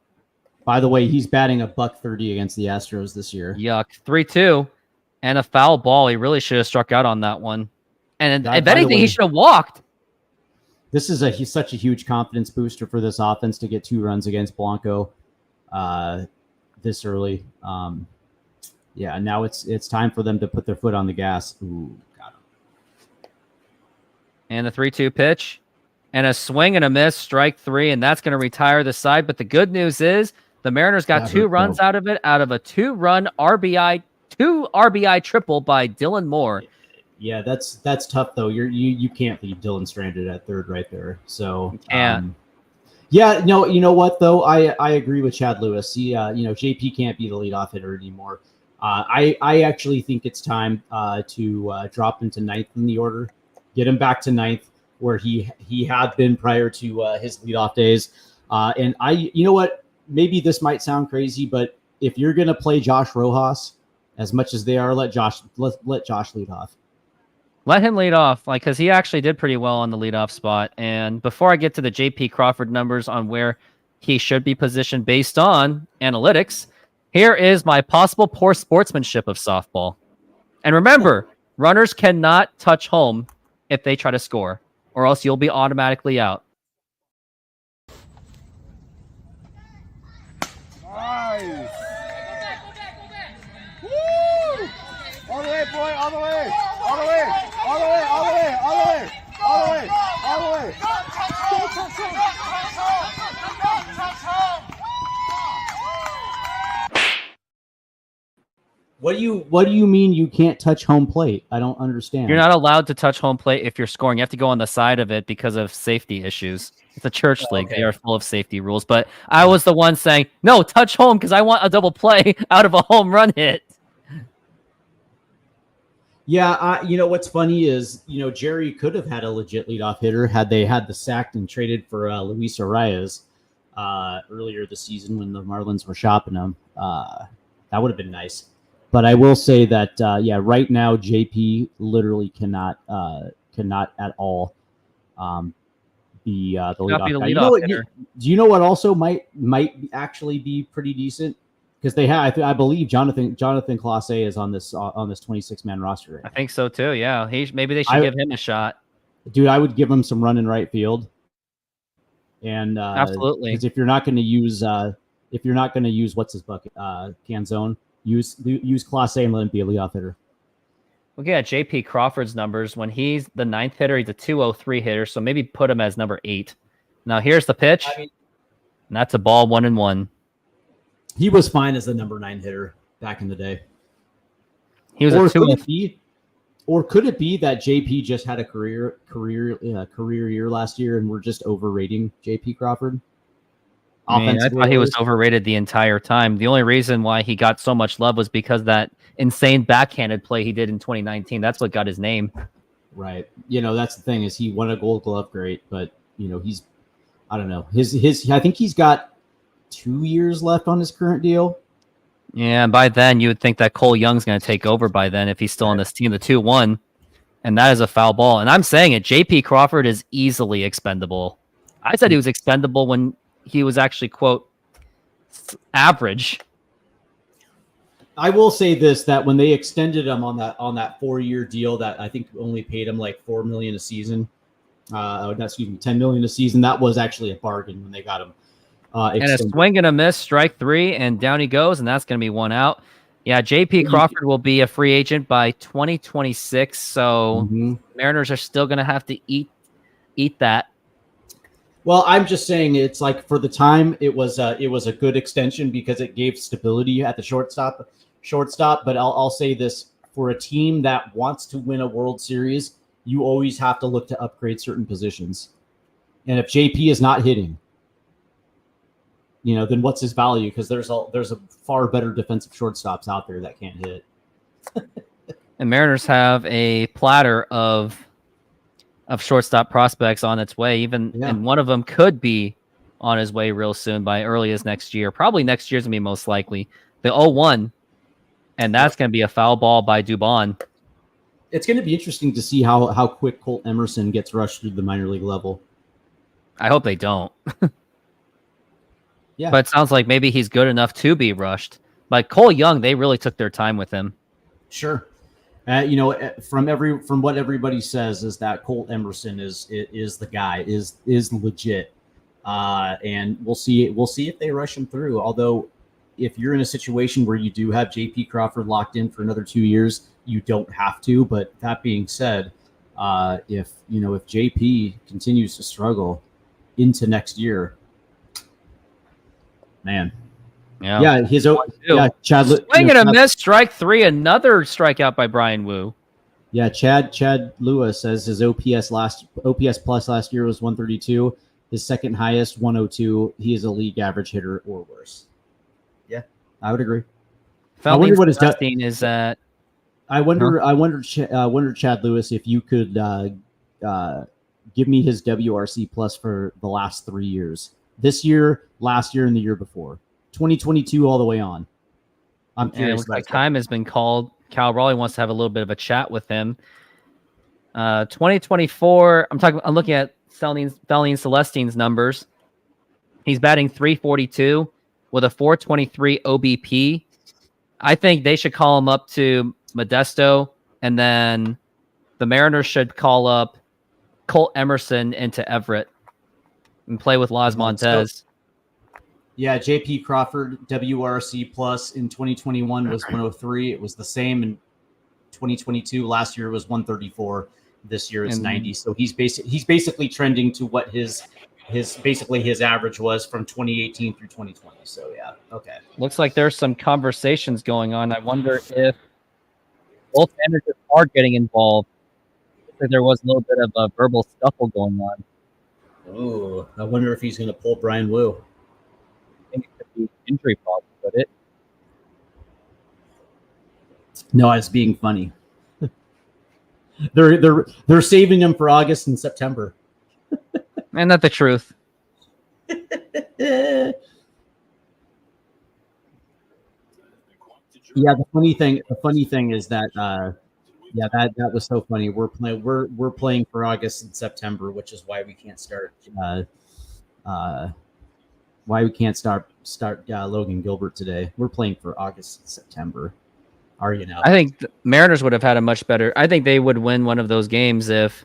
By the way, he's batting $130 against the Astros this year. Yuck. 3-2. And a foul ball. He really should have struck out on that one. And if anything, he should have walked. This is he's such a huge confidence booster for this offense to get 2 runs against Blanco this early. Now it's time for them to put their foot on the gas. Ooh, got him. And the 3-2 pitch. And a swing and a miss, strike 3, and that's going to retire the side. But the good news is the Mariners got 2 runs out of it, out of a 2-run RBI, 2 RBI triple by Dylan Moore. Yeah, that's tough though. You can't leave Dylan stranded at third right there. So you know what though? I agree with Chad Lewis. JP can't be the leadoff hitter anymore. I actually think it's time to drop him to 9th in the order, get him back to 9th where he had been prior to his leadoff days. And you know what? Maybe this might sound crazy, but if you're gonna play Josh Rojas as much as they are, let Josh lead off. Let him lead off, because he actually did pretty well on the leadoff spot. And before I get to the JP Crawford numbers on where he should be positioned based on analytics, here is my possible poor sportsmanship of softball. And remember, runners cannot touch home if they try to score, or else you'll be automatically out. Nice. Woo! All the way, boy, all the way. All the way, all the way, all the way, all the way, all the way, all the way. What do you mean you can't touch home plate? I don't understand. You're not allowed to touch home plate if you're scoring. You have to go on the side of it because of safety issues. It's a church league. They are full of safety rules. But I was the one saying, no, touch home because I want a double play out of a home run hit. Yeah, what's funny is, Jerry could have had a legit leadoff hitter had they had the sacked and traded for Luis Arias earlier this season when the Marlins were shopping him. That would have been nice. But I will say that, right now JP literally cannot at all be the leadoff guy. Do you know what also might actually be pretty decent? Because they have, I believe Jonathan Clase is on this 26-man roster right now. I think so too. Yeah, maybe they should give him a shot. Dude, I would give him some run in right field. And absolutely, because if you're not going to use what's his bucket Canzone, use Clase and let him be a leadoff hitter. Looking at JP Crawford's numbers, when he's the 9th hitter, he's a 203 hitter, so maybe put him as number 8. Now here's the pitch. And that's a ball 1-1. He was fine as the number 9 hitter back in the day. He was or could it be that JP just had a career year last year and we're just overrating JP Crawford? I thought he was overrated the entire time. The only reason why he got so much love was because that insane backhanded play he did in 2019. That's what got his name. Right. That's the thing is he won a Gold Glove, great, but he's, I don't know. His I think he's got 2 years left on his current deal. Yeah, and by then you would think that Cole Young's going to take over by then if he's still on this team, the 2-1, and that is a foul ball. And I'm saying it, JP Crawford is easily expendable. I said he was expendable when he was actually, quote, average. I will say this, that when they extended him on that 4-year deal that I think only paid him like $4 million a season, $10 million a season, that was actually a bargain when they got him. And a swing and a miss, strike 3, and down he goes, and that's going to be 1 out. Yeah, JP Crawford will be a free agent by 2026, so Mariners are still going to have to eat that. Well, I'm just saying it's like for the time it was a good extension because it gave stability at the shortstop. But I'll say this, for a team that wants to win a World Series, you always have to look to upgrade certain positions. And if JP is not hitting, then what's his value? Because there's a far better defensive shortstops out there that can't hit. And Mariners have a platter of shortstop prospects on its way, and one of them could be on his way real soon by early as next year. Probably next year's going to be most likely. The 0-1, and that's going to be a foul ball by Dubon. It's going to be interesting to see how quick Colt Emerson gets rushed through the minor league level. I hope they don't. Yeah. But it sounds like maybe he's good enough to be rushed. But Cole Young, they really took their time with him. Sure. From what everybody says is that Colt Emerson is the guy, is legit. And we'll see if they rush him through. Although if you're in a situation where you do have JP Crawford locked in for another 2 years, you don't have to. But that being said, if JP continues to struggle into next year, man. Yeah, Chad. Swing and a miss, strike 3, another strikeout by Brian Wu. Yeah, Chad Lewis says his OPS plus last year was 132. His second highest 102. He is a league average hitter or worse. Yeah, I would agree. I wonder what his testing is at. I wonder, Chad Lewis, if you could give me his WRC plus for the last 3 years. This year, last year, and the year before. 2022 all the way on. I'm curious. It looks like time has been called. Cal Raleigh wants to have a little bit of a chat with him. 2024. I'm looking at Celine Celestine's numbers. He's batting .342 with a .423 OBP. I think they should call him up to Modesto, and then the Mariners should call up Colt Emerson into Everett and play with Las Montez. Yeah, JP Crawford WRC plus in 2021 was 103. It was the same in 2022. Last year was 134. This year is 90. So he's basically trending to what his average was from 2018 through 2020. So yeah, okay. Looks like there's some conversations going on. I wonder if both managers are getting involved. There was a little bit of a verbal scuffle going on. Oh, I wonder if he's going to pull Brian Wu. I think it could be injury problem, but it. No, I was being funny. They're saving him for August and September. And that's the truth. Yeah, the funny thing is that that was so funny. We're playing for August and September, which is why we can't start Logan Gilbert today. We're playing for August and September. Are you now? I think the Mariners would have had a much better. I think they would win one of those games if.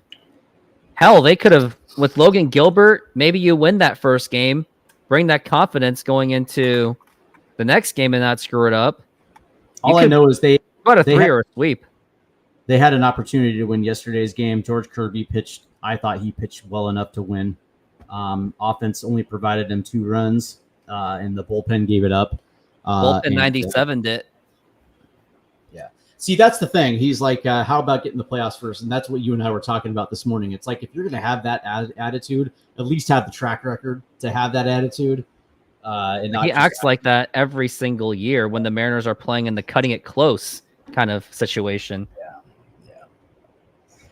Hell, they could have with Logan Gilbert. Maybe you win that first game, bring that confidence going into the next game, and not screw it up. All I know is they got a 3 or a sweep. they had an opportunity to win yesterday's game. George Kirby pitched. I thought he pitched well enough to win. Offense only provided him 2 runs, and the bullpen gave it up. Bullpen 97 did. Yeah. See, that's the thing. He's like, how about getting the playoffs first? And that's what you and I were talking about this morning. It's like, if you're going to have that attitude, at least have the track record to have that attitude. And He acts like that every single year when the Mariners are playing in the cutting it close kind of situation.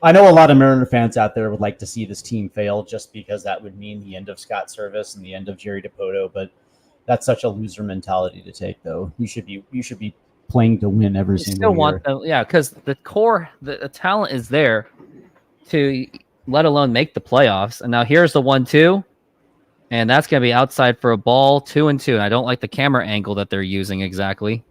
I know a lot of Mariner fans out there would like to see this team fail just because that would mean the end of Scott Service and the end of Jerry DiPoto, but that's such a loser mentality to take, though. You should be playing to win every single year. Because the core, the talent is there to let alone make the playoffs. And now here's the 1-2, and that's going to be outside for a ball, 2-2. And I don't like the camera angle that they're using exactly.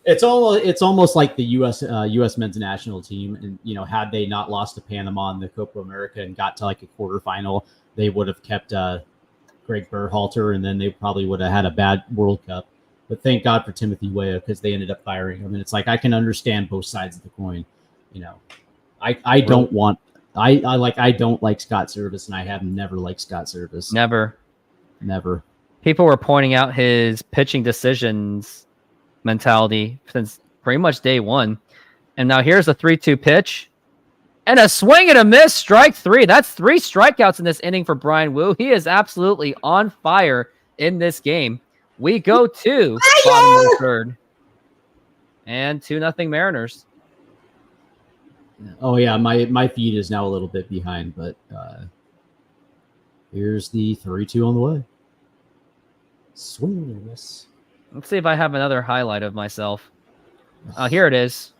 It's almost like the U.S. men's national team, and had they not lost to Panama in the Copa America and got to like a quarterfinal, they would have kept Greg Berhalter, and then they probably would have had a bad World Cup. But thank God for Timothy Weah, because they ended up firing him. And it's like, I can understand both sides of the coin. I don't like Scott Service, and I have never liked Scott Service. Never. People were pointing out his pitching decisions mentality since pretty much day one. And now here's a 3-2 pitch and a swing and a miss, strike 3. That's 3 strikeouts in this inning for Brian Wu. He is absolutely on fire in this game. We go to bottom of the 3rd and 2-0 Mariners. Oh yeah, my feed is now a little bit behind, but here's the 3-2 on the way. Swing and a miss. Let's see if I have another highlight of myself. Here it is.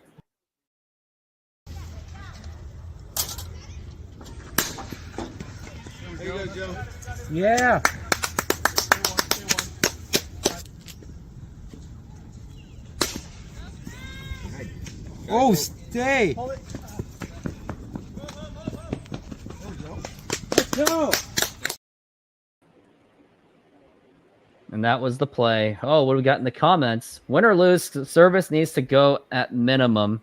There you go, Joe. Yeah. Oh, stay. Let's go. And that was the play. Oh, what do we got in the comments? Win or lose, Service needs to go at minimum.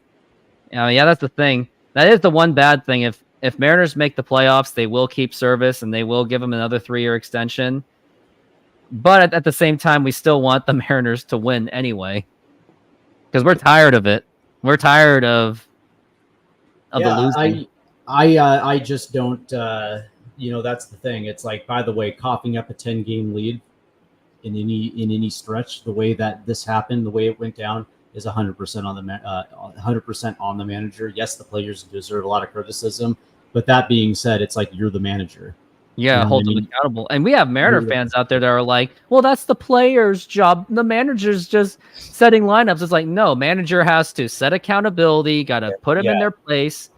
Yeah, that's the thing. That is the one bad thing. If Mariners make the playoffs, they will keep Service, and they will give him another 3-year extension. But at the same time, we still want the Mariners to win anyway. Because we're tired of it. We're tired of the losing. I just don't, that's the thing. It's like, by the way, coughing up a 10-game lead in any stretch, the way that this happened, the way it went down, is 100% on the 100% on the manager. Yes, the players deserve a lot of criticism, but that being said, it's like, you're the manager. Yeah, hold them accountable. And we have Mariner fans out there that are like, well, that's the player's job. The manager's just setting lineups. It's like, no, manager has to set accountability, got to put them in their place.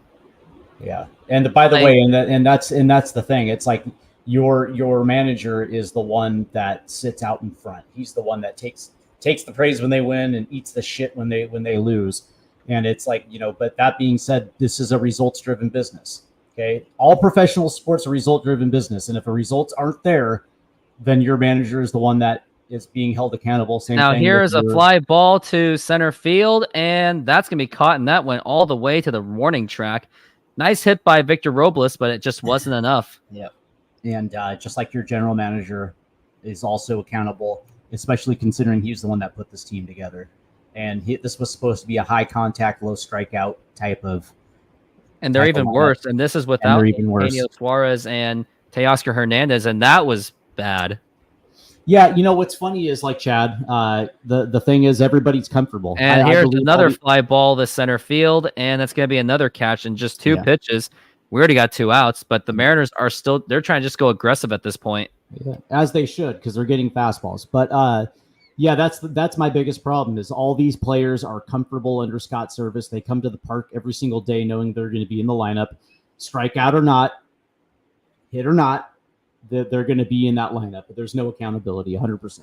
Yeah. And by the way, and that's the thing. It's like your manager is the one that sits out in front. He's the one that takes the praise when they win and eats the shit when they lose. And it's like, but that being said, this is a results-driven business. Okay, all professional sports are result-driven business, and if the results aren't there, then your manager is the one that is being held accountable. Now here's a fly ball to center field, and that's gonna be caught, and that went all the way to the warning track. Nice hit by Victor Robles, but it just wasn't enough. Yep, and just like your general manager is also accountable, especially considering he's the one that put this team together, and this was supposed to be a high contact, low strikeout type of. And they're even worse. And this is without Daniel Suarez and Teoscar Hernandez, and that was bad. Yeah, what's funny is, like, Chad, the thing is, everybody's comfortable. And here's another fly ball to center field, and that's going to be another catch in just 2 pitches. We already got 2 outs, but the Mariners are they're trying to just go aggressive at this point. Yeah, as they should, because they're getting fastballs. But yeah, that's my biggest problem is all these players are comfortable under Scott Service. They come to the park every single day knowing they're going to be in the lineup, strike out or not, hit or not, they're going to be in that lineup. But there's no accountability, 100%.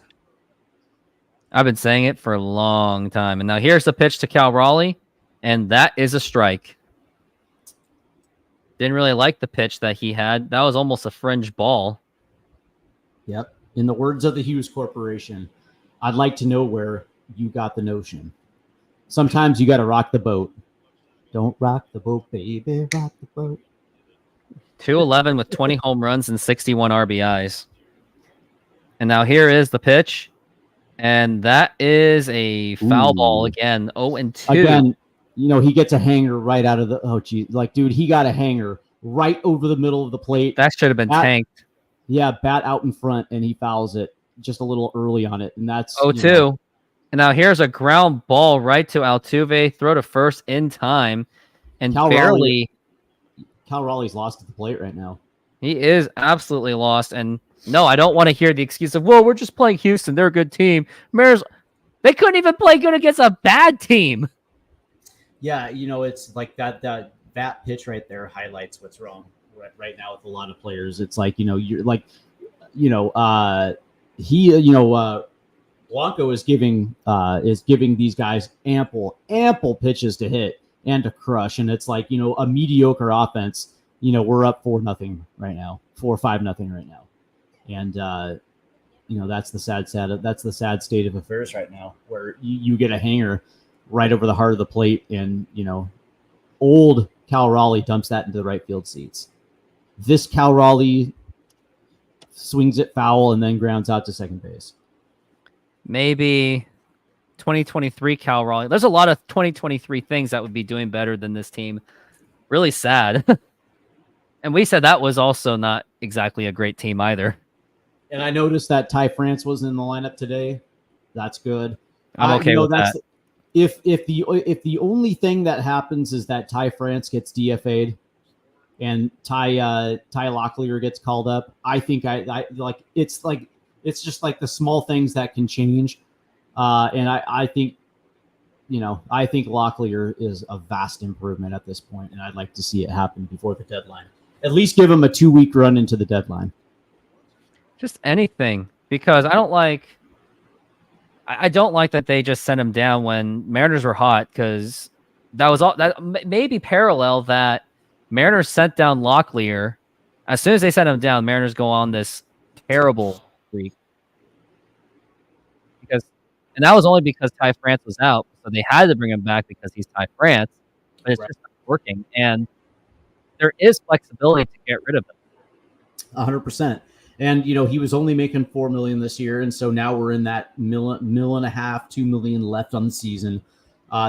I've been saying it for a long time. And now here's the pitch to Cal Raleigh, and that is a strike. Didn't really like the pitch that he had. That was almost a fringe ball. Yep. In the words of the Hughes Corporation, I'd like to know where you got the notion. Sometimes you got to rock the boat. Don't rock the boat, baby, rock the boat. 211 with 20 home runs and 61 RBIs. And now here is the pitch. And that is a foul ball again. 0-2. Again, he gets a hanger right out of the. Oh, geez. Like, dude, he got a hanger right over the middle of the plate. That should have been tanked. Yeah, bat out in front, and he fouls it just a little early on it. And that's 0-2. And now here's a ground ball right to Altuve. Throw to first in time. And Cal Raleigh's lost at the plate right now. He is absolutely lost. And no, I don't want to hear the excuse of, well, we're just playing Houston. They're a good team. Mariners, they couldn't even play good against a bad team. Yeah, it's like that pitch right there highlights what's wrong right now with a lot of players. It's like, you're like, Blanco is giving these guys ample pitches to hit and to crush. And it's like, a mediocre offense, we're up 4-0 right now, 4-5-0 right now. And, that's the sad state of affairs right now, where you get a hanger right over the heart of the plate, and, old Cal Raleigh dumps that into the right field seats. This Cal Raleigh swings it foul and then grounds out to second base. Maybe 2023 Cal Raleigh. There's a lot of 2023 things that would be doing better than this team. Really sad. And we said that was also not exactly a great team either. And I noticed that Ty France was in the lineup today. That's good. I'm okay with that. If the only thing that happens is that Ty France gets DFA'd and Ty Locklear gets called up, I think it's just like the small things that can change. And I think Locklear is a vast improvement at this point, and I'd like to see it happen before the deadline. At least give him a 2-week run into the deadline. Just anything, because I don't like that they just sent him down when Mariners were hot, because that was all that maybe parallel that Mariners sent down Locklear. As soon as they sent him down, Mariners go on this terrible streak. And that was only because Ty France was out, so they had to bring him back because he's Ty France, but it's just not working. And there is flexibility to get rid of him. 100%. And, he was only making $4 million this year. And so now we're in that $1.5 million, $2 million left on the season.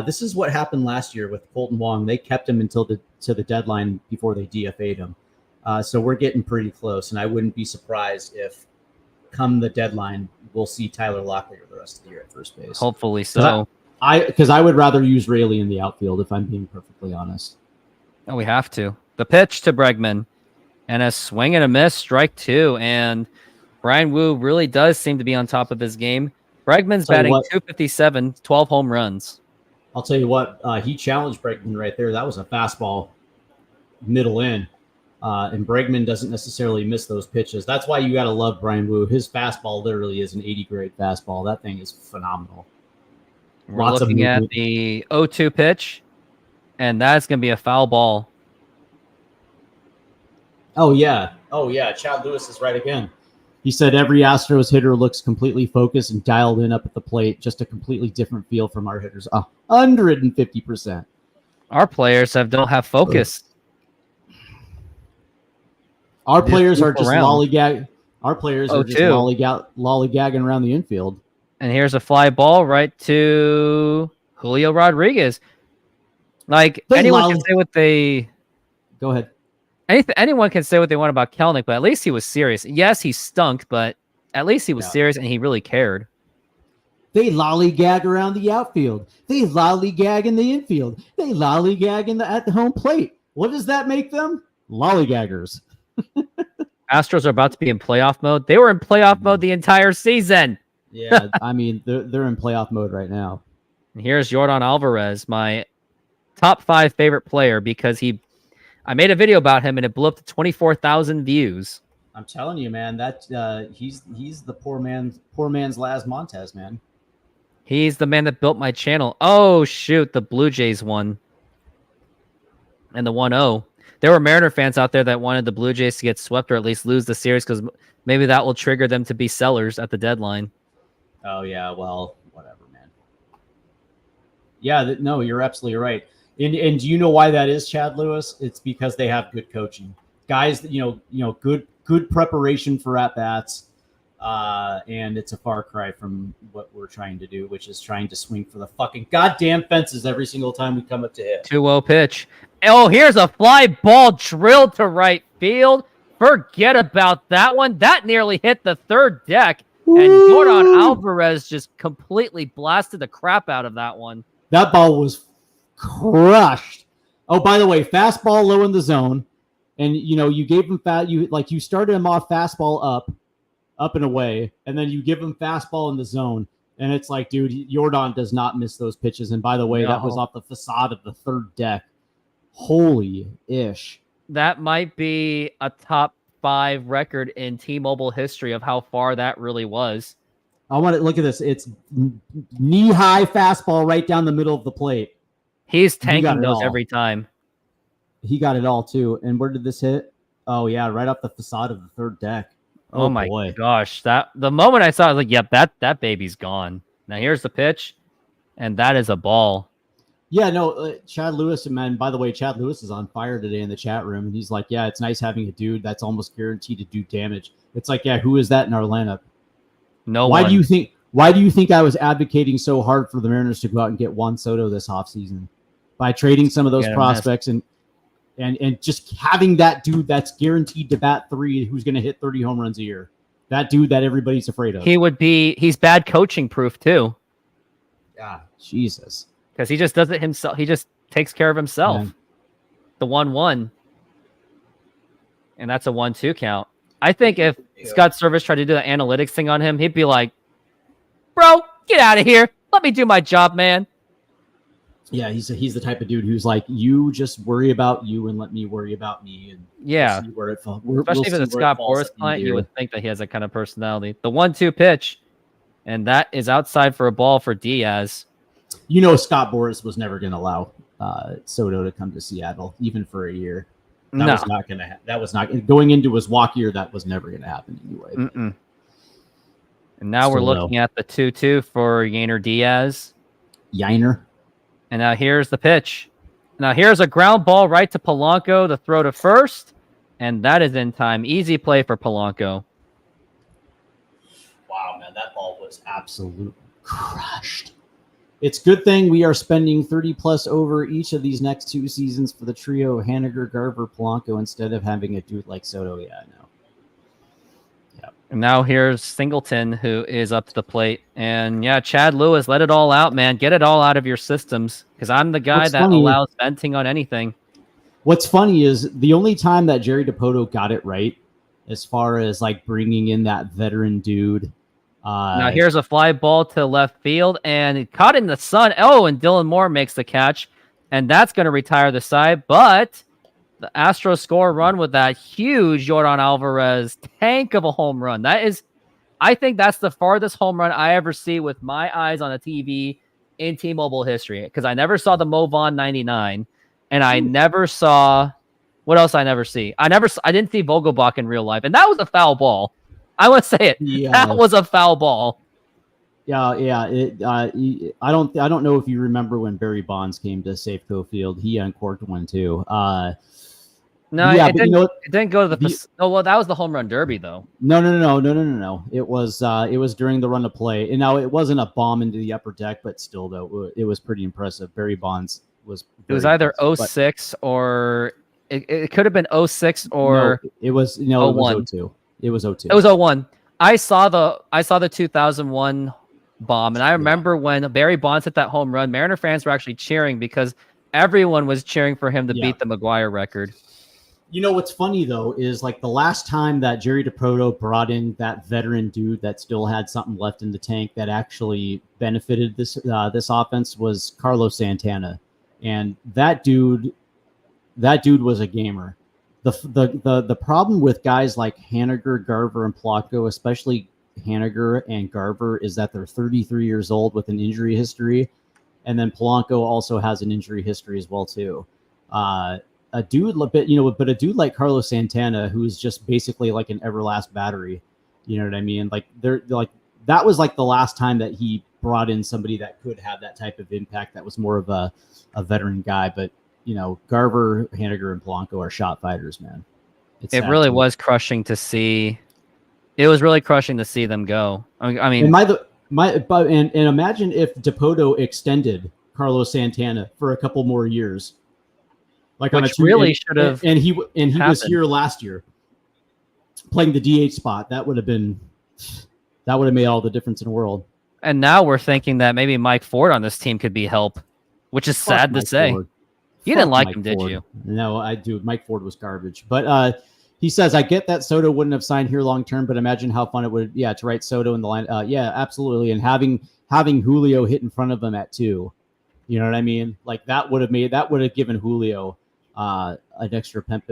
This is what happened last year with Colton Wong. They kept him until the deadline before they DFA'd him. So we're getting pretty close. And I wouldn't be surprised if come the deadline, we'll see Tyler Locklear the rest of the year at first base. Hopefully so. Because I would rather use Raley in the outfield, if I'm being perfectly honest. No, we have to. The pitch to Bregman. And a swing and a miss, strike 2. And Brian Wu really does seem to be on top of his game. Bregman's batting .257, 12 home runs. I'll tell you what, he challenged Bregman right there. That was a fastball middle in. And Bregman doesn't necessarily miss those pitches. That's why you got to love Brian Wu. His fastball literally is an 80-grade fastball. That thing is phenomenal. We're looking at the 0-2 pitch, and that's going to be a foul ball. Oh, yeah. Chad Lewis is right again. He said every Astros hitter looks completely focused and dialed in up at the plate. Just a completely different feel from our hitters. 150%. Our players don't have focus. Our players are just lollygag. Our players are just lollygagging around the infield. And here's a fly ball right to Julio Rodriguez. Like, anyone can say what they... Go ahead. Anyone can say what they want about Kelnick, but at least he was serious. Yes, he stunk, but at least he was serious and he really cared. They lollygag around the outfield. They lollygag in the infield. They lollygag at the home plate. What does that make them? Lollygaggers. Astros are about to be in playoff mode. They were in playoff mode the entire season. Yeah, I mean, they're in playoff mode right now. And here's Yordan Alvarez, my top 5 favorite player, because I made a video about him and it blew up to 24,000 views. I'm telling you, man, that he's the poor man's Laz Montez, man. He's the man that built my channel. Oh shoot, the Blue Jays won. And the 1-0. There were Mariner fans out there that wanted the Blue Jays to get swept or at least lose the series because maybe that will trigger them to be sellers at the deadline. Oh yeah, well, whatever, man. Yeah, no, you're absolutely right. And do you know why that is, Chad Lewis? It's because they have good coaching. Guys that good preparation for at bats. And it's a far cry from what we're trying to do, which is trying to swing for the fucking goddamn fences every single time we come up to hit. 2-0 pitch. Oh, here's a fly ball drilled to right field. Forget about that one. That nearly hit the third deck. And Jordan Alvarez just completely blasted the crap out of that one. That ball was crushed. Oh, by the way, fastball low in the zone. And, you gave him you started him off fastball up and away, and then you give him fastball in the zone. And it's like, dude, Jordan does not miss those pitches. And by the way, that was off the facade of the third deck. Holy ish. That might be a top 5 record in T-Mobile history of how far that really was. I want to look at this. It's knee-high fastball right down the middle of the plate. He's tanking those every time. He got it all, too. And where did this hit? Oh, yeah, right off the facade of the third deck. Oh my gosh. The moment I saw it, I was like, yep, that baby's gone. Now here's the pitch, and that is a ball. Yeah, no, Chad Lewis, man, by the way, Chad Lewis is on fire today in the chat room, and he's like, yeah, it's nice having a dude that's almost guaranteed to do damage. It's like, yeah, who is that in our lineup? No one. Why do you think I was advocating so hard for the Mariners to go out and get Juan Soto this offseason? By trading some of those prospects and just having that dude that's guaranteed to bat 3 who's going to hit 30 home runs a year. That dude that everybody's afraid of. He's bad coaching proof too. Yeah, Jesus. Because he just does it himself. He just takes care of himself. Man. The 1-1. And that's a 1-2 count. I think if Scott Service tried to do the analytics thing on him, he'd be like, bro, get out of here. Let me do my job, man. Yeah, he's the type of dude who's like, you just worry about you and let me worry about me. And yeah, we'll see where it falls. Especially if it's a Scott Boras client, you would think that he has that kind of personality. The 1-2 pitch, and that is outside for a ball for Diaz. Scott Boras was never going to allow Soto to come to Seattle, even for a year. That was not going to. That was not going into his walk year. That was never going to happen anyway. Mm-mm. And now we're looking at the 2-2 for Yainer Diaz. Yainer. And now here's the pitch. Now here's a ground ball right to Polanco, the throw to first, and that is in time. Easy play for Polanco. Wow, man, that ball was absolutely crushed. It's a good thing we are spending 30 plus over each of these next 2 seasons for the trio Haniger, Garver, Polanco instead of having a dude like Soto. Yeah, I know. Yeah. And now here's Singleton, who is up to the plate. And yeah, Chad Lewis, let it all out, man. Get it all out of your systems, because I'm the guy that allows venting on anything. What's funny is the only time that Jerry DiPoto got it right, as far as like bringing in that veteran dude. Now here's a fly ball to left field, and it caught in the sun. Oh, and Dylan Moore makes the catch, and that's going to retire the side. But the Astros score a run with that huge Jordan Alvarez tank of a home run. I think that's the farthest home run I ever see with my eyes on a TV in T-Mobile history, because I never saw the Mo Vaughn 99, and I never saw what else I never see. I didn't see Vogelbach in real life, and that was a foul ball. I want to say it. Yeah. That was a foul ball. Yeah. I don't know if you remember when Barry Bonds came to Safeco Field. He uncorked one too. No, yeah, it didn't go to the. Oh well, that was the home run derby though. No. It was during the run of play, and now it wasn't a bomb into the upper deck, but still though it was pretty impressive. Barry Bonds was. It was either 06 or it could have been 06 or it was 02. It was 02. It was 01. I saw the 2001 bomb, and I remember when Barry Bonds hit that home run, Mariner fans were actually cheering because everyone was cheering for him to beat the McGwire record. What's funny though is like the last time that Jerry DiProto brought in that veteran dude that still had something left in the tank that actually benefited this offense was Carlos Santana, and that dude was a gamer. The problem with guys like Haniger, Garver, and Polanco, especially Haniger and Garver, is that they're 33 years old with an injury history, and then Polanco also has an injury history as well too. But a dude like Carlos Santana, who is just basically like an everlast battery, you know what I mean? Like that was like the last time that he brought in somebody that could have that type of impact. That was more of a veteran guy, but Garver, Haniger, and Polanco are shot fighters, man. It really was crushing to see. It was really crushing to see them go. I mean, and imagine if Dipoto extended Carlos Santana for a couple more years, like which really should have. And he was here last year, playing the DH spot. That would have made all the difference in the world. And now we're thinking that maybe Mike Ford on this team could be help, which is sad to say. You didn't like him, did you? No, I do. Mike Ford was garbage. But he says, I get that Soto wouldn't have signed here long term, but imagine how fun it would, to write Soto in the line. Yeah, absolutely. And having Julio hit in front of him at 2, you know what I mean? Like that would have given Julio an extra pep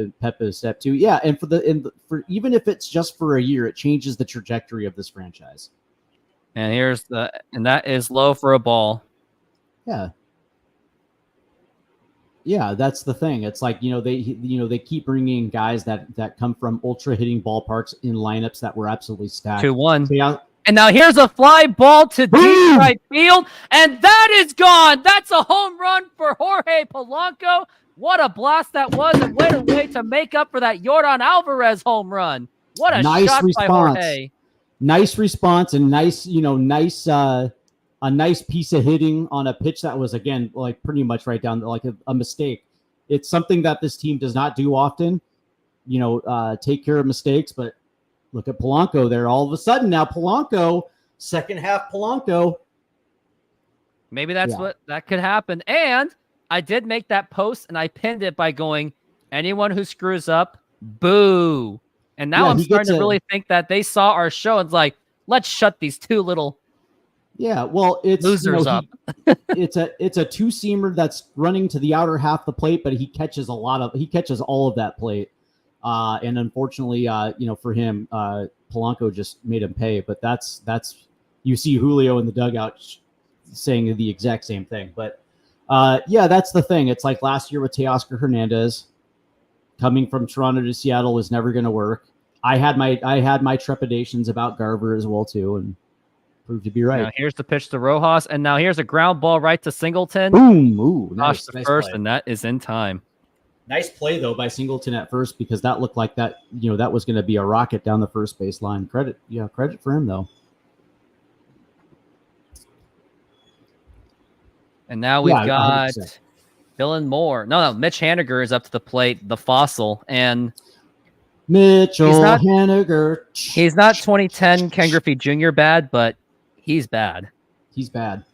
step too. Yeah, and for even if it's just for a year, it changes the trajectory of this franchise. And that is low for a ball. Yeah. Yeah, that's the thing. It's like, they keep bringing guys that come from ultra hitting ballparks in lineups that were absolutely stacked. 2-1. Yeah. And now here's a fly ball to deep right field, and that is gone. That's a home run for Jorge Polanco. What a blast that was, and what a way to make up for that Yordan Alvarez home run. What a nice shot response. by Jorge. Nice response and nice a nice piece of hitting on a pitch that was, again, like pretty much right down, like a mistake. It's something that this team does not do often, take care of mistakes. But look at Polanco there. All of a sudden now Polanco, second half Polanco. Maybe that's what that could happen. And I did make that post and I pinned it by going, anyone who screws up, boo. And now I'm starting to really think that they saw our show and it's like, let's shut these two little it's losers up. it's a two-seamer that's running to the outer half of the plate, but he catches all of that plate. And unfortunately, for him, Polanco just made him pay. But that's you see Julio in the dugout saying the exact same thing. But that's the thing. It's like last year with Teoscar Hernandez. Coming from Toronto to Seattle was never going to work. I had my trepidations about Garver as well too, and proved to be right. Now here's the pitch to Rojas, and now here's a ground ball right to Singleton. Boom! Ooh, nice first, play. And that is in time. Nice play though by Singleton at first, because that looked like that was going to be a rocket down the first base line. Credit for him though. And now we've got 100%. Dylan Moore. No, Mitch Haniger is up to the plate, the fossil. And Haniger. He's not 2010 Ken Griffey Jr. bad, but he's bad. He's bad.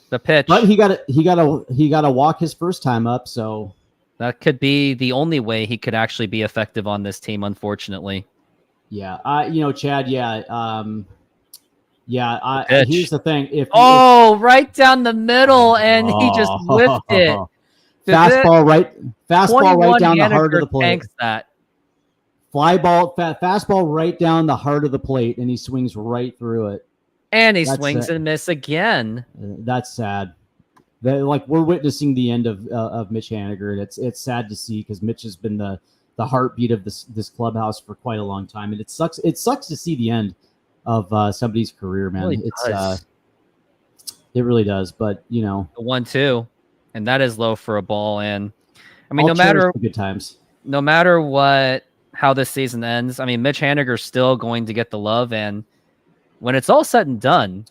The pitch. But he got to walk his first time up, so that could be the only way he could actually be effective on this team, unfortunately. Yeah. Chad, here's the thing. Right down the middle, and he just whiffed it. Fastball right down the heart of the plate. Thanks that. Fly ball, fastball right down the heart of the plate, and he swings right through it. And he swings and miss again. That's sad. We're witnessing the end of Mitch Haniger, and it's sad to see because Mitch has been the heartbeat of this clubhouse for quite a long time, and it sucks. It sucks to see the end of somebody's career, man. It really does. But the 1-2, and that is low for a ball. And I mean, no matter good times, no matter how this season ends, I mean, Mitch Haniger's still going to get the love. And when it's all said and done,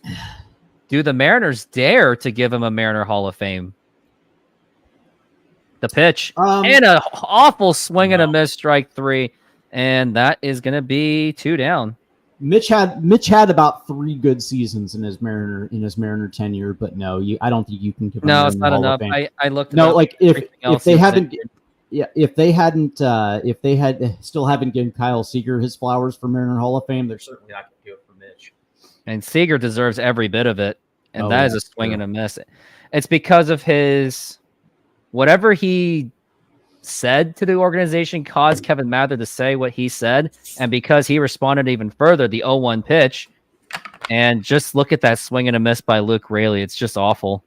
do the Mariners dare to give him a Mariner Hall of Fame? The pitch and an awful swing and a miss, strike 3, and that is going to be 2 down. Mitch had about 3 good seasons in his Mariner tenure, but no, I don't think you can give him it's not enough. I looked. If they had still haven't given Kyle Seager his flowers for Mariner Hall of Fame, they're certainly not going to do it for Mitch. And Seager deserves every bit of it, and that is a swing and a miss. It's because of whatever he said to the organization caused Kevin Mather to say what he said, and because he responded even further, the 0-1 pitch, and just look at that swing and a miss by Luke Raley. It's just awful.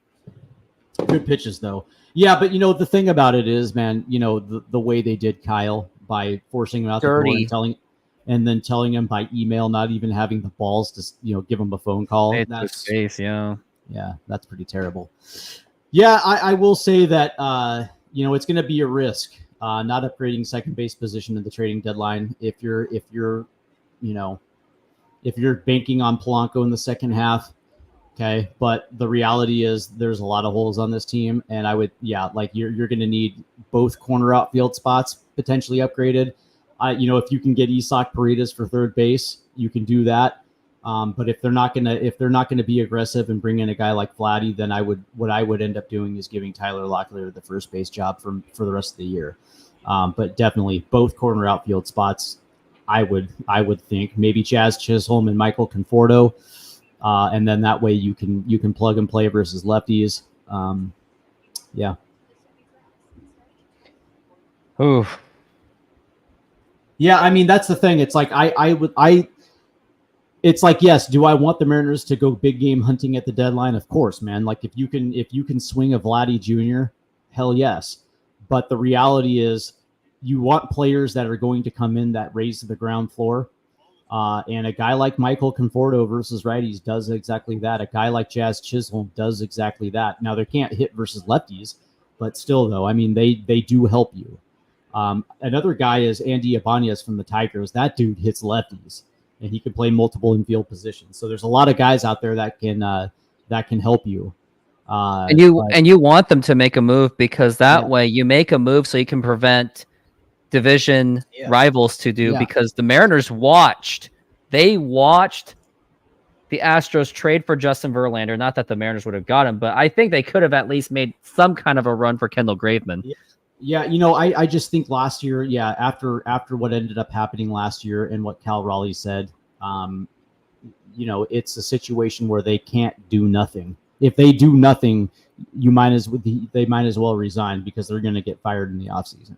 Good pitches though. Yeah, but the thing about it is, man, the way they did Kyle by forcing him out the door and telling him by email, not even having the balls to give him a phone call. That's face, yeah. Yeah, that's pretty terrible. Yeah, I will say that it's going to be a risk not upgrading second base position in the trading deadline if you're banking on Polanco in the second half. Okay, but the reality is there's a lot of holes on this team, and you're going to need both corner outfield spots potentially upgraded. If you can get Isak Paredes for third base, you can do that. But if they're not gonna be aggressive and bring in a guy like Vladdy, then what I would end up doing is giving Tyler Locklear the first base job for the rest of the year. But definitely both corner outfield spots. I would think maybe Jazz Chisholm and Michael Conforto. And then that way you can plug and play versus lefties. Yeah. Ooh. Yeah, I mean that's the thing. It's like it's like, yes, do I want the Mariners to go big game hunting at the deadline? Of course, man. Like if you can swing a Vladdy Jr., hell yes. But the reality is you want players that are going to come in that raise the ground floor. And a guy like Michael Conforto versus righties does exactly that. A guy like Jazz Chisholm does exactly that. Now, they can't hit versus lefties, but still, though, I mean, they do help you. Another guy is Andy Ibanez from the Tigers. That dude hits lefties, and he can play multiple infield positions. So there's a lot of guys out there that can help you. And you want them to make a move because that way you make a move so you can prevent division rivals to do, because the Mariners watched the Astros trade for Justin Verlander. Not that the Mariners would have got him, but I think they could have at least made some kind of a run for Kendall Graveman. Yeah, I just think last year, after what ended up happening last year and what Cal Raleigh said, it's a situation where they can't do nothing. If they do nothing, they might as well resign because they're going to get fired in the offseason.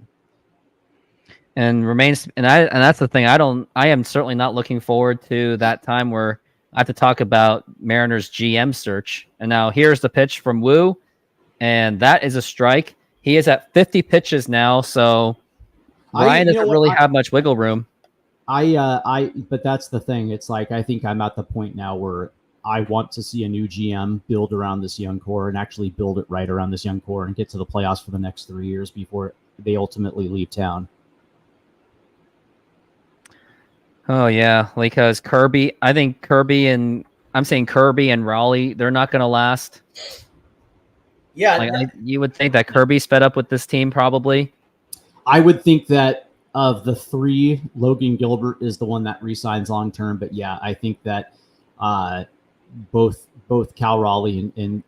And that's the thing. I am certainly not looking forward to that time where I have to talk about Mariners GM search. And now here's the pitch from Wu, and that is a strike. He is at 50 pitches now, so Ryan doesn't really have much wiggle room. But that's the thing. It's like I think I'm at the point now where I want to see a new GM build around this young core and actually build it right around this young core and get to the playoffs for the next 3 years before they ultimately leave town. Oh yeah, because I'm saying Kirby and Raleigh, they're not going to last. Yeah, you would think that Kirby's fed up with this team, probably. I would think that of the three, Logan Gilbert is the one that re-signs long term. But yeah, I think that both Cal Raleigh and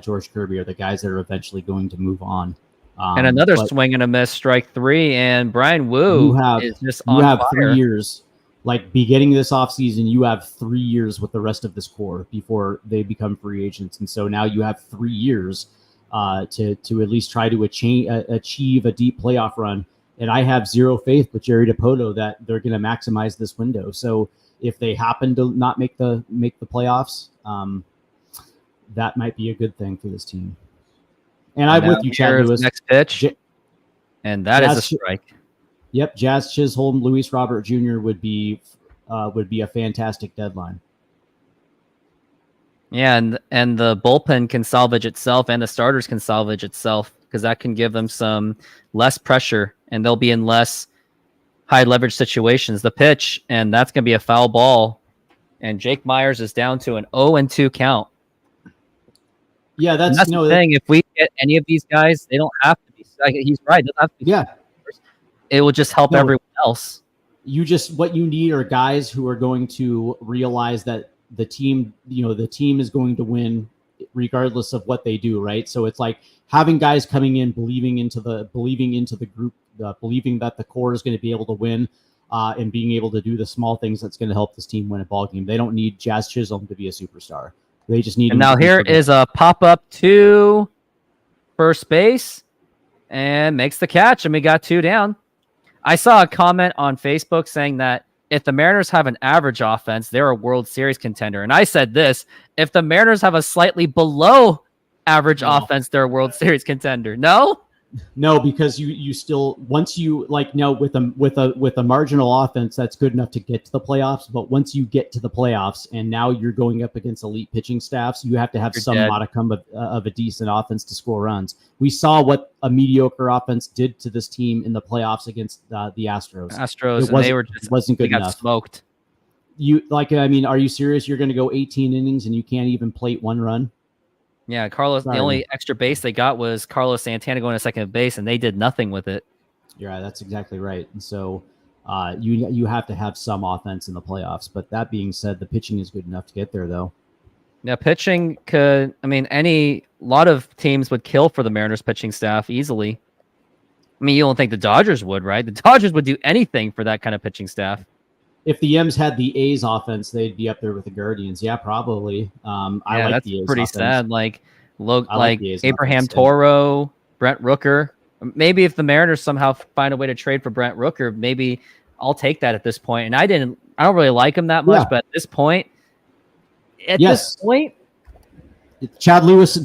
George Kirby are the guys that are eventually going to move on. And another swing and a miss, strike three, and Brian Wu is just on fire. You have 3 years. Like beginning this offseason, you have 3 years with the rest of this core before they become free agents. And so now you have 3 years to at least try to achieve a deep playoff run. And I have zero faith with Jerry DiPoto that they're going to maximize this window. So if they happen to not make the playoffs, that might be a good thing for this team. And I'm with you, Chad Lewis. Next pitch, and that is a strike. Yep, Jazz Chisholm, Luis Robert Jr. would be a fantastic deadline. Yeah, and the bullpen can salvage itself, and the starters can salvage itself because that can give them some less pressure, and they'll be in less high leverage situations. The pitch, and that's going to be a foul ball, and Jake Myers is down to an 0-2 count. Yeah, that's the thing. If we get any of these guys, they don't have to be. He's right. They don't have to be it will just help everyone else. What you need are guys who are going to realize that the team is going to win regardless of what they do, right? So it's like having guys coming in, believing into the group, believing that the core is going to be able to win, and being able to do the small things that's going to help this team win a ball game. They don't need Jazz Chisholm to be a superstar. They just need. And now here is a pop up to first base, and makes the catch, and we got 2 down. I saw a comment on Facebook saying that if the Mariners have an average offense, they're a World Series contender. And I said this: if the Mariners have a slightly below average offense, they're a World Series contender. No, No, because you still once you like no with a marginal offense that's good enough to get to the playoffs, but once you get to the playoffs and now you're going up against elite pitching staffs, you have to have some modicum of a decent offense to score runs. We saw what a mediocre offense did to this team in the playoffs against the Astros. Wasn't good enough. Smoked. Are you serious? You're going to go 18 innings and you can't even plate one run? Yeah, Carlos. The only extra base they got was Carlos Santana going to second base, and they did nothing with it. Yeah, that's exactly right. And so you have to have some offense in the playoffs. But that being said, the pitching is good enough to get there, though. Yeah, pitching could. I mean, a lot of teams would kill for the Mariners pitching staff easily. I mean, you don't think the Dodgers would, right? The Dodgers would do anything for that kind of pitching staff. If the M's had the A's offense, they'd be up there with the Guardians. Yeah, probably. I like the A's pretty offense. Sad. Like Abraham Toro, Brent Rooker. Maybe if the Mariners somehow find a way to trade for Brent Rooker, maybe I'll take that at this point. And I don't really like him that much, but at this point, Chad Lewis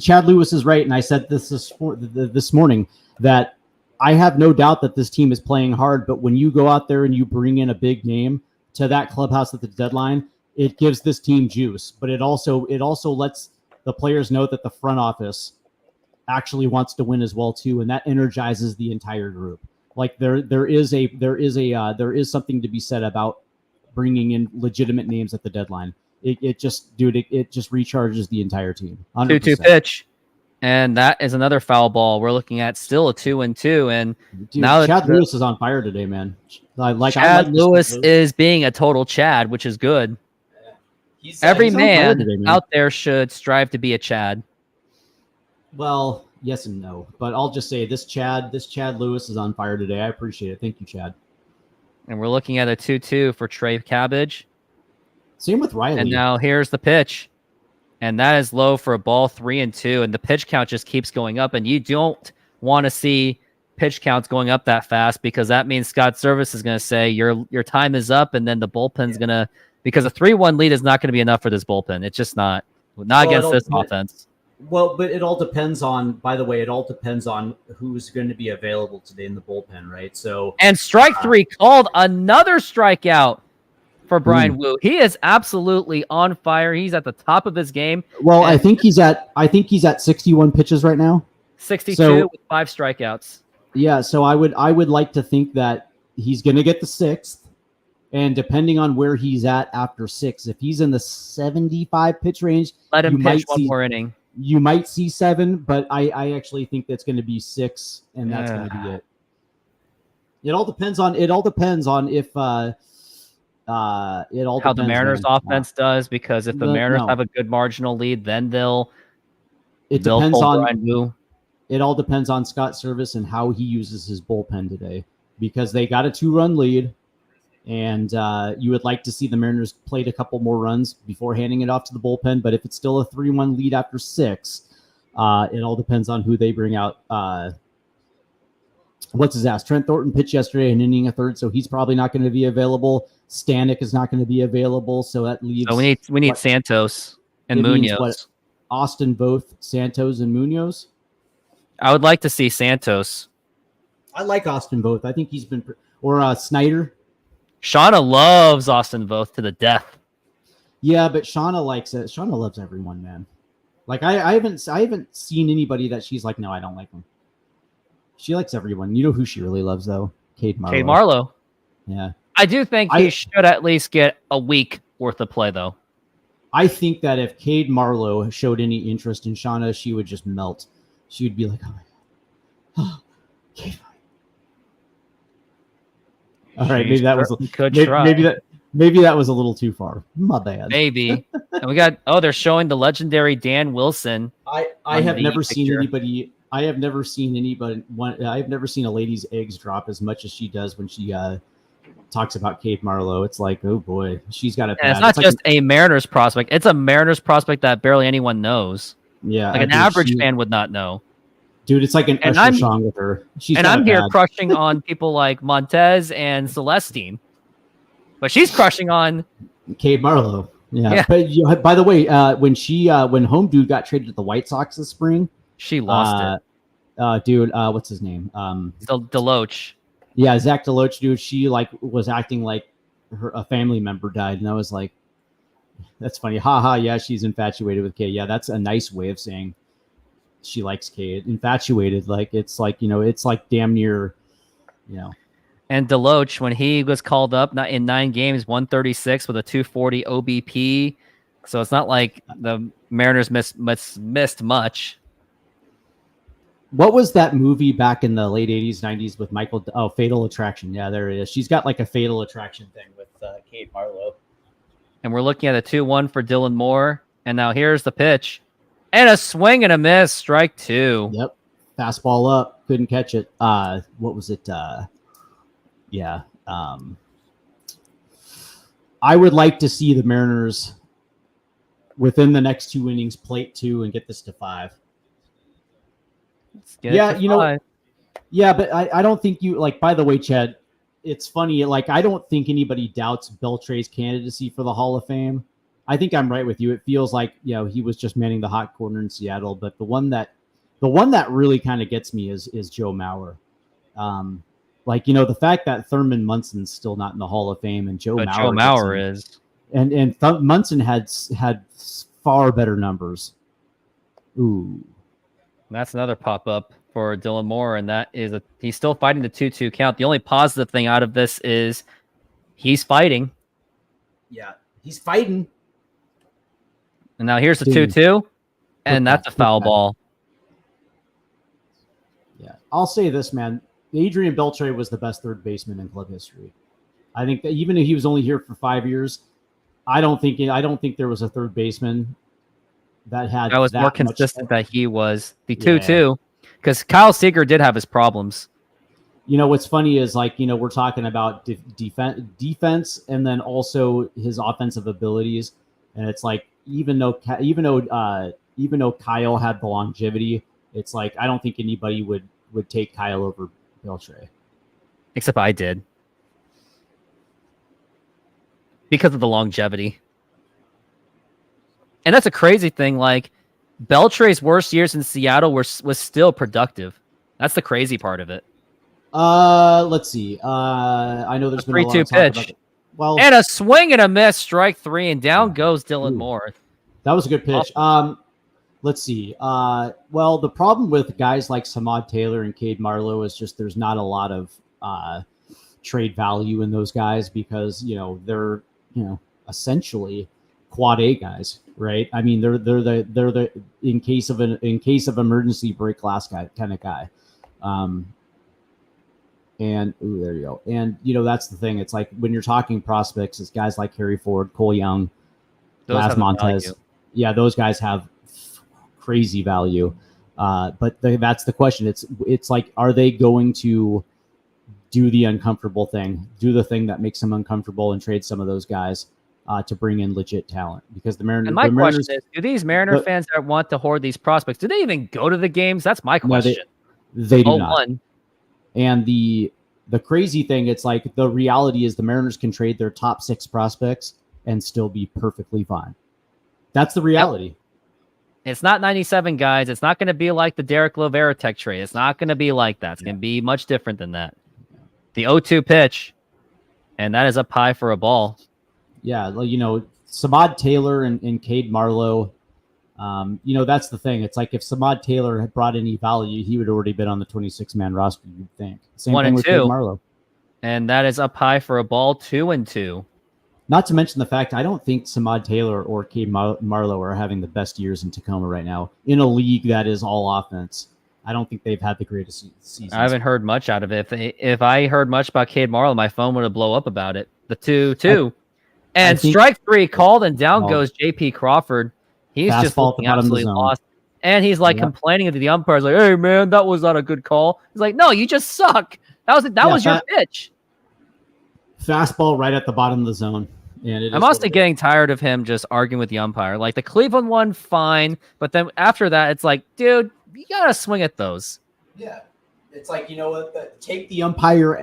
is right, and I said this morning that I have no doubt that this team is playing hard. But when you go out there and you bring in a big name to that clubhouse at the deadline, it gives this team juice, but it also lets the players know that the front office actually wants to win as well too, and that energizes the entire group. Like there is something to be said about bringing in legitimate names at the deadline. It just recharges the entire team. 2-2 pitch, and that is another foul ball. We're looking at still a 2-2, and now Chad Lewis is on fire today, man. Chad Lewis is being a total Chad, which is good. Every man today, out there should strive to be a Chad. Well, yes and no, but I'll just say this Chad Lewis is on fire today. I appreciate it. Thank you, Chad. And we're looking at a 2-2 for Trey Cabbage. Same with Riley. And now here's the pitch. And that is low for a ball, 3-2. And the pitch count just keeps going up. And you don't want to see pitch counts going up that fast, because that means Scott Service is going to say your time is up, and then the bullpen's going to, because a 3-1 lead is not going to be enough for this bullpen. It's just not against this offense. Well, but it all depends on, by the way, who's going to be available today in the bullpen, right? So, and strike three called, another strikeout for Brian Wu. He is absolutely on fire. He's at the top of his game. Well, I think he's at 61 pitches right now. 62 with 5 strikeouts. Yeah, so I would like to think that he's going to get the 6th, and depending on where he's at after 6, if he's in the 75 pitch range, let him pitch one more inning. You might see 7, but I actually think that's going to be 6, and that's going to be it. It all depends on if how the Mariners offense does, because if the Mariners have a good marginal lead, then they'll pull Brian Wu. It all depends on Scott Service and how he uses his bullpen today, because they got a 2-run lead, and you would like to see the Mariners play a couple more runs before handing it off to the bullpen. But if it's still a 3-1 lead after 6, it all depends on who they bring out. What's his ass? Trent Thornton pitched yesterday, an inning, a third, so he's probably not going to be available. Stanek is not going to be available, so that leaves. So we need Santos and Munoz. Austin Voth, Santos, and Munoz. I would like to see Santos. I like Austin Voth. I think he's been, or Snyder. Shauna loves Austin Voth to the death. Yeah, but Shauna likes it. Shauna loves everyone, man. Like I haven't seen anybody that she's like, no, I don't like him. She likes everyone. You know who she really loves though? Cade Marlowe. Cade Marlowe. Yeah. I do think he should at least get a week worth of play though. I think that if Cade Marlowe showed any interest in Shauna, she would just melt. She would be like, oh my God. Cade. All right, maybe that was maybe that was a little too far. My bad. Maybe. And we got they're showing the legendary Dan Wilson. I have never seen anybody. I have never seen a lady's eggs drop as much as she does when she talks about Cade Marlowe. It's like, oh boy, she's got it. It's not just a Mariners prospect. It's a Mariners prospect that barely anyone knows. Yeah, like an average fan would not know. Dude, it's like an Usher song with her. I'm here crushing on people like Montez and Celestine, but she's crushing on Cade Marlowe. Yeah. But by the way, when Home Dude got traded to the White Sox this spring, she lost dude, what's his name? Deloach. Yeah, Zach Deloach, dude. She like was acting like a family member died, and I was like, that's funny. Haha, yeah, she's infatuated with Cade. Yeah, that's a nice way of saying she likes Cade. Infatuated, like it's like, it's like damn near, And Deloach, when he was called up in 9 games, 136 with a 240 OBP. So it's not like the Mariners missed much. What was that movie back in the late 80s, 90s with Michael? Oh, Fatal Attraction. Yeah, there it is. She's got like a Fatal Attraction thing with Cade Marlowe. And we're looking at a 2-1 for Dylan Moore. And now here's the pitch. And a swing and a miss. Strike 2. Yep. Fastball up. Couldn't catch it. What was it? Yeah. I would like to see the Mariners within the next 2 innings plate 2 and get this to 5. Yeah, yeah, but I don't think by the way, Chad, it's funny. Like, I don't think anybody doubts Beltre's candidacy for the Hall of Fame. I think I'm right with you. It feels like, he was just manning the hot corner in Seattle, but the one that really kind of gets me is Joe Mauer. The fact that Thurman Munson's still not in the Hall of Fame and Joe Mauer is. And Munson had far better numbers. Ooh. That's another pop-up for Dylan Moore, and that is he's still fighting the 2-2 count. The only positive thing out of this is he's fighting. Yeah, he's fighting. And now here's the 2-2, and that's a foul ball. Yeah, I'll say this, man. Adrian Beltre was the best third baseman in club history. I think that even if he was only here for 5 years, I don't think there was a third baseman that was more consistent that he was. The 2-2, because Kyle Seager did have his problems. What's funny is we're talking about defense and then also his offensive abilities, and it's like even though Kyle had the longevity, it's like I don't think anybody would take Kyle over Beltre. Except I did. Because of the longevity. And that's a crazy thing. Like, Beltre's worst years in Seattle was still productive. That's the crazy part of it. Let's see. I know there's been a lot of talk about it. Well, and a swing and a miss, strike 3, and down goes Dylan Moore. That was a good pitch. Let's see. Well, the problem with guys like Samad Taylor and Cade Marlowe is just there's not a lot of trade value in those guys because they're essentially quad A guys, right? I mean, they're the in case of emergency break glass guy kind of guy. And there you go. And that's the thing. It's like when you're talking prospects, it's guys like Harry Ford, Cole Young, Laz Montez. Value. Yeah, those guys have crazy value. But that's the question. It's like, are they going to do the uncomfortable thing, do the thing that makes them uncomfortable, and trade some of those guys to bring in legit talent? Because the Mariners. And my question is, do these Mariner fans that want to hoard these prospects, do they even go to the games? That's my question. No, they do not. And the crazy thing, it's like the reality is the Mariners can trade their top 6 prospects and still be perfectly fine. That's the reality. Yep. It's not 97 guys. It's not going to be like the Derek Lovera-Tech trade. It's not going to be like that. It's going to be much different than that. The 0-2 pitch, and that is up high for a ball. Yeah, Samad Taylor and Cade Marlowe, that's the thing. It's like if Samad Taylor had brought any value, he would already been on the 26-man roster, you'd think. Same 1 thing and with 2. Cade Marlowe. And that is up high for a ball, 2-2. Not to mention the fact I don't think Samad Taylor or Cade Marlowe are having the best years in Tacoma right now in a league that is all offense. I don't think they've had the greatest season. I haven't heard much out of it. If I heard much about Cade Marlowe, my phone would have blown up about it. The 2-2. And strike 3 called, and down goes J.P. Crawford. He's just looking absolutely lost. And he's complaining to the umpires, like, hey, man, that was not a good call. He's like, no, you just suck. That was your pitch. Fastball right at the bottom of the zone. And I'm also getting tired of him just arguing with the umpire. Like, the Cleveland one, fine. But then after that, it's like, dude, you got to swing at those. Yeah. It's like, take the umpire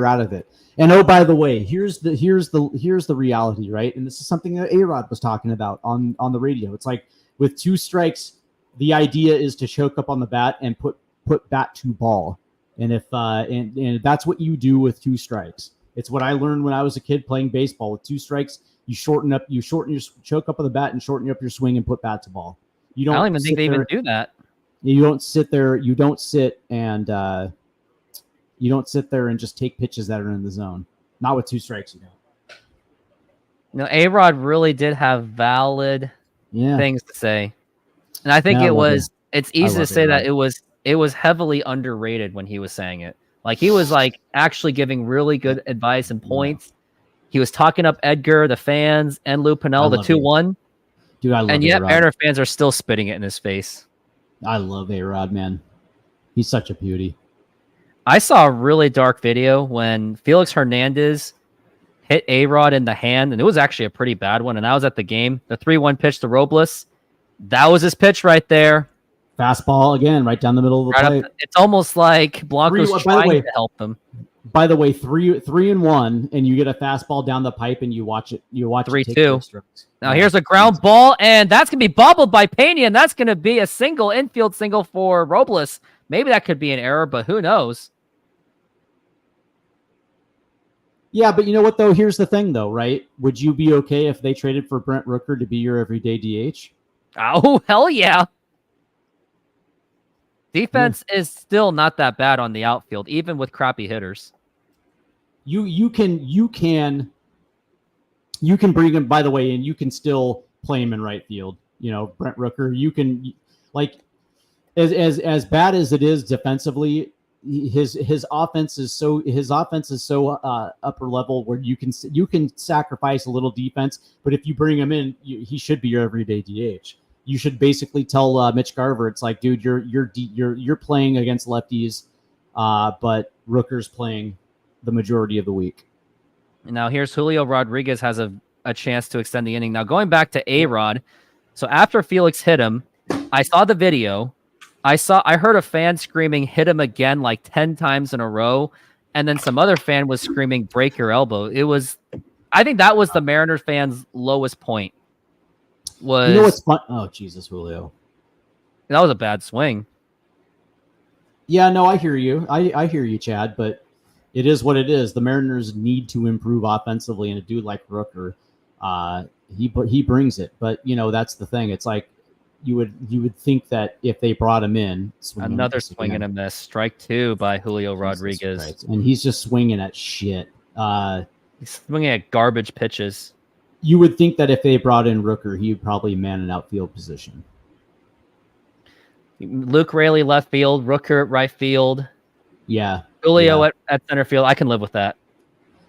out of it. And oh, by the way, here's the reality, right? And this is something that A-Rod was talking about on the radio. It's like with 2 strikes, the idea is to choke up on the bat and put put bat to ball. And if and that's what you do with 2 strikes. It's what I learned when I was a kid playing baseball. With 2 strikes, you shorten your choke up of the bat and shorten up your swing and put bat to ball. You don't. I don't even think they even do that. You don't sit there. You don't sit and you don't sit there and just take pitches that are in the zone. Not with 2 strikes, you don't. No, A-Rod really did have valid things to say, and I think it's easy to say that it was heavily underrated when he was saying it. Like he was like actually giving really good advice and points. Yeah. He was talking up Edgar, the fans, and Lou Pennell, the 2-1. Dude, I love and yet A-Rod. Mariner fans are still spitting it in his face. I love A-Rod, man. He's such a beauty. I saw a really dark video when Felix Hernandez hit A-Rod in the hand, and it was actually a pretty bad one, and I was at the game. The 3-1 pitch to Robles, that was his pitch right there. Fastball again, right down the middle of the plate. It's almost like Blanco's trying to help him. By the way, 3-1, and you get a fastball down the pipe, and you watch it. You watch 3-2. Now here's a ground ball, and that's gonna be bobbled by Pena, and that's gonna be a single infield single for Robles. Maybe that could be an error, but who knows? Yeah, but you know what though? Here's the thing, though, right? Would you be okay if they traded for Brent Rooker to be your everyday DH? Oh hell yeah! Defense is still not that bad on the outfield, even with crappy hitters. You can bring him, by the way, and you can still play him in right field. You know, Brent Rooker. You can, like, as bad as it is defensively, his offense is so upper level where you can sacrifice a little defense, but if you bring him in, he should be your everyday DH. You should basically tell Mitch Garver, it's like, dude, you're playing against lefties, but Rooker's playing the majority of the week. Now here's Julio Rodriguez has a chance to extend the inning. Now going back to A-Rod, so after Felix hit him, I saw the video. I heard a fan screaming, "Hit him again," like 10 times in a row, and then some other fan was screaming, "Break your elbow." I think that was the Mariners fans' lowest point. You know what's fun? Oh, Jesus, Julio. That was a bad swing. Yeah, no, I hear you. I hear you, Chad, but it is what it is. The Mariners need to improve offensively, and a dude like Rooker, he brings it. But, you know, that's the thing. It's like you would think that if they brought him in. Another swing and a miss. Strike 2 by Julio Rodriguez. Christ. And he's just swinging at shit. He's swinging at garbage pitches. You would think that if they brought in Rooker, he would probably man an outfield position. Luke Raley left field, Rooker at right field. Yeah. Julio at center field. I can live with that.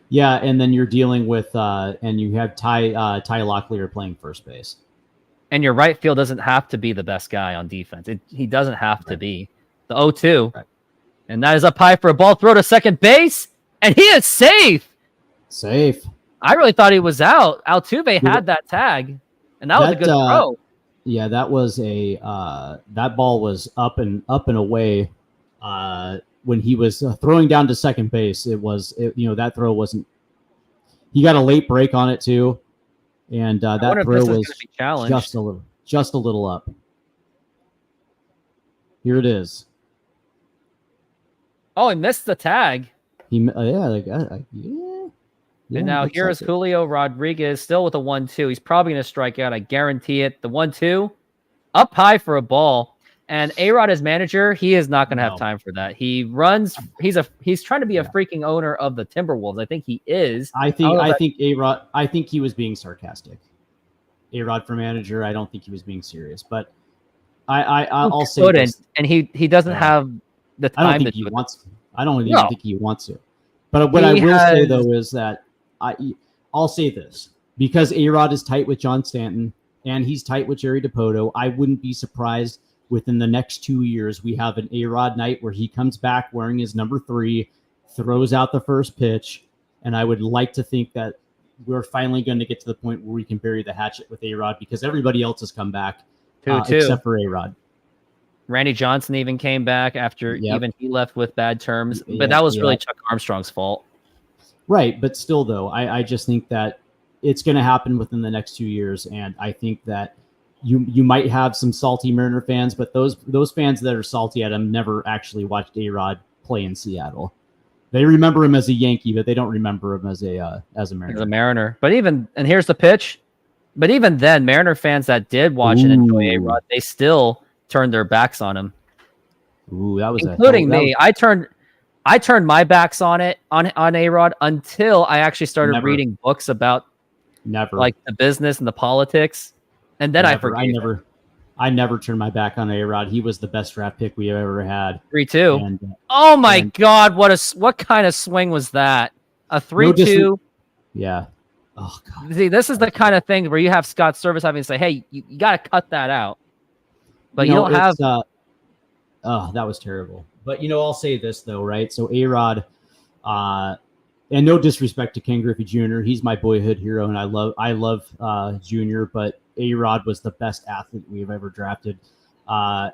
Yeah, and then you're dealing with and you have Ty Locklear playing first base. And your right field doesn't have to be the best guy on defense. He doesn't have to be. The 0-2. Right. And that is up high for a ball throw to second base. And he is safe. Safe. I really thought he was out. Altuve had that tag, and that was a good throw. Yeah, that was that ball was up and away. When he was throwing down to second base, that throw wasn't. He got a late break on it too, and that throw was just a little up. Here it is. Oh, he missed the tag. Yeah, and now here's Julio Rodriguez still with a 1-2. He's probably going to strike out. I guarantee it. The 1-2 up high for a ball. And A-Rod as manager, he is not going to have time for that. He runs. He's trying to be a freaking owner of the Timberwolves. I think he is. I think A-Rod. I think he was being sarcastic. A-Rod for manager. I don't think he was being serious. But I'll say this. And he doesn't have the time. I don't think he wants. I don't even think he wants to. But what I will say though is that I'll say this, because A-Rod is tight with John Stanton and he's tight with Jerry DiPoto. I wouldn't be surprised within the next 2 years we have an A-Rod night where he comes back wearing his number 3, throws out the first pitch, and I would like to think that we're finally going to get to the point where we can bury the hatchet with A-Rod, because everybody else has come back except for A-Rod. Randy Johnson even came back after even he left with bad terms, but that was really Chuck Armstrong's fault. Right, but still, though, I just think that it's going to happen within the next 2 years, and I think that you might have some salty Mariner fans, but those fans that are salty at him never actually watched A-Rod play in Seattle. They remember him as a Yankee, but they don't remember him as a Mariner. As a Mariner. But here's the pitch. But even then, Mariner fans that did watch and enjoy A-Rod, they still turned their backs on him. Ooh, that was including me. I turned my backs on A-Rod until I actually started reading books about like the business and the politics, and then I never turned my back on A-Rod. He was the best draft pick we ever had. 3-2. Oh my God! What kind of swing was that? A 3-2. Yeah. Oh God. See, this is the kind of thing where you have Scott Service having to say, "Hey, you got to cut that out." But you don't have. Oh, that was terrible. But I'll say this though, right? So A-Rod, and no disrespect to Ken Griffey Jr., he's my boyhood hero, and I love Jr., but A-Rod was the best athlete we've ever drafted. I'll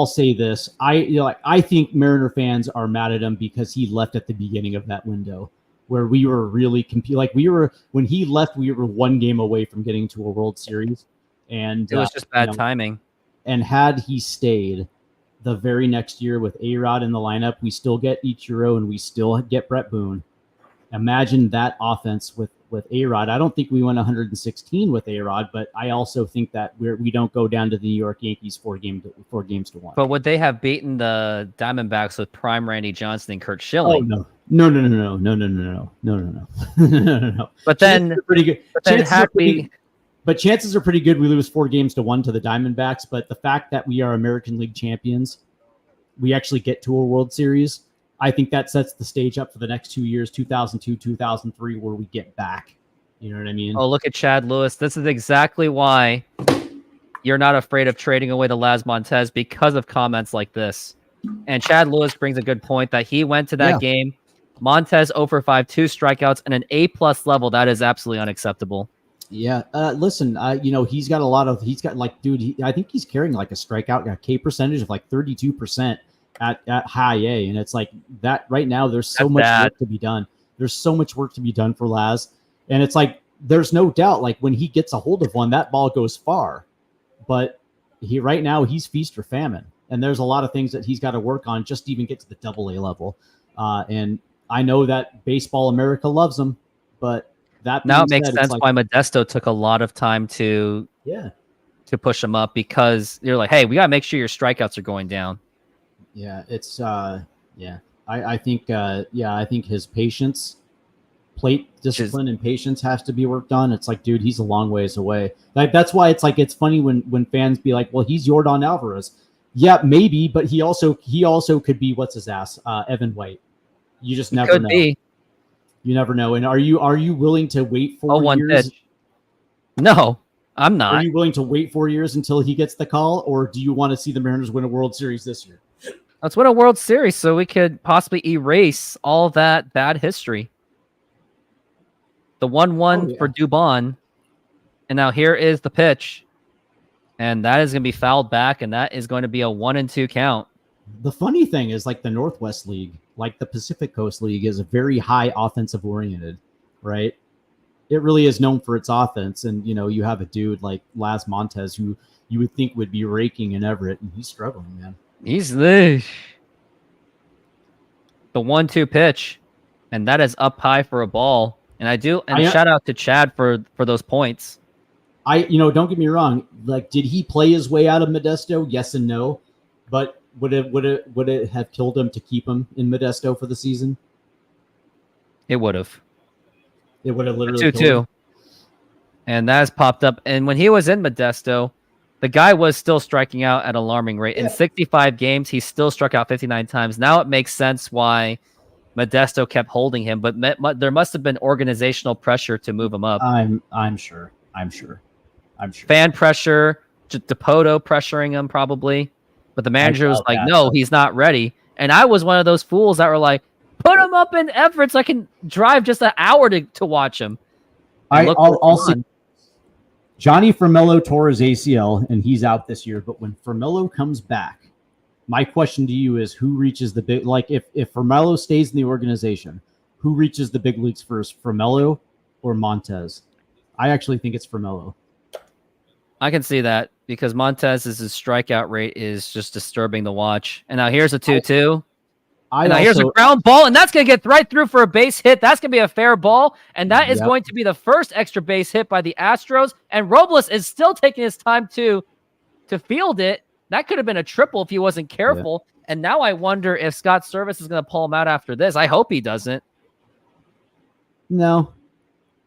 say this: I think Mariner fans are mad at him because he left at the beginning of that window, where we were really when he left, we were one game away from getting to a World Series, and it was just bad timing. And had he stayed the very next year with A-Rod in the lineup, we still get Ichiro and we still get Brett Boone. Imagine that offense with A-Rod. I don't think we went 116 with A-Rod, but I also think that we don't go down to the New York Yankees 4 games to 1. But would they have beaten the Diamondbacks with prime Randy Johnson and Kurt Schilling? Oh no. But then pretty good. But chances are pretty good we lose 4 games to 1 to the Diamondbacks. But the fact that we are American League champions, we actually get to a World Series, I think that sets the stage up for the next 2 years, 2002, 2003, where we get back. You know what I mean? Oh, look at Chad Lewis. This is exactly why you're not afraid of trading away the Laz Montez, because of comments like this. And Chad Lewis brings a good point that he went to that game. Montez 0 for 5, 2 strikeouts, and an A+ level. That is absolutely unacceptable. Yeah. Listen, he's got I think he's carrying like a strikeout, a K percentage of like 32% at high A. And it's like that right now, there's so much work to be done. There's so much work to be done for Laz. And it's like, there's no doubt, like when he gets a hold of one, that ball goes far, but right now he's feast or famine. And there's a lot of things that he's got to work on just to even get to the AA level. And I know that Baseball America loves him, but that now it makes sense why Modesto took a lot of time to push him up, because you're like, hey, we got to make sure your strikeouts are going down. Yeah, it's I think his patience, plate discipline and patience has to be worked on. It's like, dude, he's a long ways away. Like that's why it's like, it's funny when fans be like, well, he's Yordan Alvarez. Yeah, maybe, but he also could be Evan White. You just never know. You never know. And are you willing to wait 4 years? Pitch. No, I'm not. Are you willing to wait 4 years until he gets the call, or do you want to see the Mariners win a World Series this year? Let's win a World Series so we could possibly erase all that bad history. The 1-1 for Dubon, and now here is the pitch, and that is going to be fouled back, and that is going to be a 1-2 count. The funny thing is, like the Northwest League, like the Pacific Coast League, is a very high offensive oriented, right? It really is known for its offense. And, you have a dude like Laz Montez who you would think would be raking in Everett, and he's struggling, man. He's the 1-2 pitch, and that is up high for a ball. And shout out to Chad for those points. Don't get me wrong. Like, did he play his way out of Modesto? Yes and no. But would it have killed him to keep him in Modesto for the season? It would have. It would have literally 2-2. And that has popped up. And when he was in Modesto, the guy was still striking out at an alarming rate. In 65 games, he still struck out 59 times. Now it makes sense why Modesto kept holding him, but there must have been organizational pressure to move him up. I'm sure. Fan pressure, Dipoto pressuring him probably. But the manager was like, no, he's not ready. And I was one of those fools that were like, put him up in Everett so I can drive just an hour to watch him. I'll see. Johnny Formello tore his ACL, and he's out this year. But when Formello comes back, my question to you is, who reaches the big? Like, if Formello stays in the organization, who reaches the big leagues first, Formello or Montez? I actually think it's Formello. I can see that because Montez's strikeout rate is just disturbing to watch. And now here's a 2-2. And now here's a ground ball, and that's going to get right through for a base hit. That's going to be a fair ball, and that is going to be the first extra base hit by the Astros. And Robles is still taking his time to field it. That could have been a triple if he wasn't careful. Yeah. And now I wonder if Scott Service is going to pull him out after this. I hope he doesn't. No,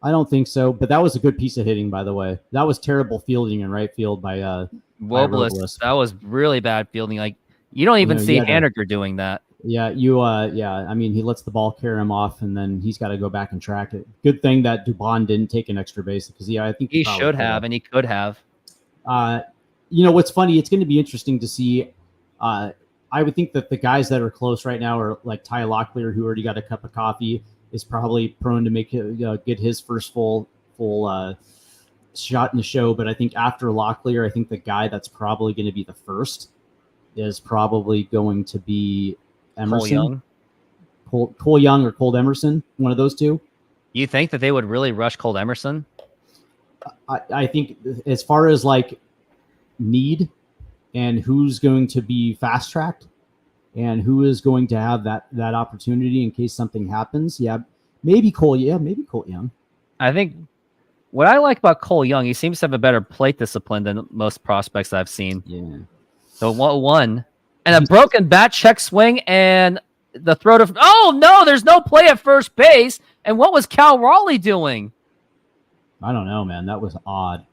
I don't think so. But that was a good piece of hitting, by the way. That was terrible fielding in right field by Robles. That was really bad fielding. Like, you don't even see Haniger doing that. Yeah, I mean, he lets the ball carry him off, and then he's got to go back and track it. Good thing that Dubon didn't take an extra base because, I think he should have, and he could have. What's funny? It's going to be interesting to see. I would think that the guys that are close right now are like Ty Locklear, who already got a cup of coffee, is probably prone to make get his first full shot in the show. But I think after Locklear, I think the guy that's probably going to be the first is probably going to be Emerson, Cole Young or Cold Emerson, one of those two. You think that they would really rush Cold Emerson? I think as far as like need and who's going to be fast tracked and who is going to have that opportunity in case something happens. Yeah, maybe Cole. Yeah, maybe Cole Young. I think what I like about Cole Young, he seems to have a better plate discipline than most prospects I've seen. Yeah. So 1-1. And a broken bat check swing and the throw to... Oh, no, there's no play at first base. And what was Cal Raleigh doing? I don't know, man. That was odd.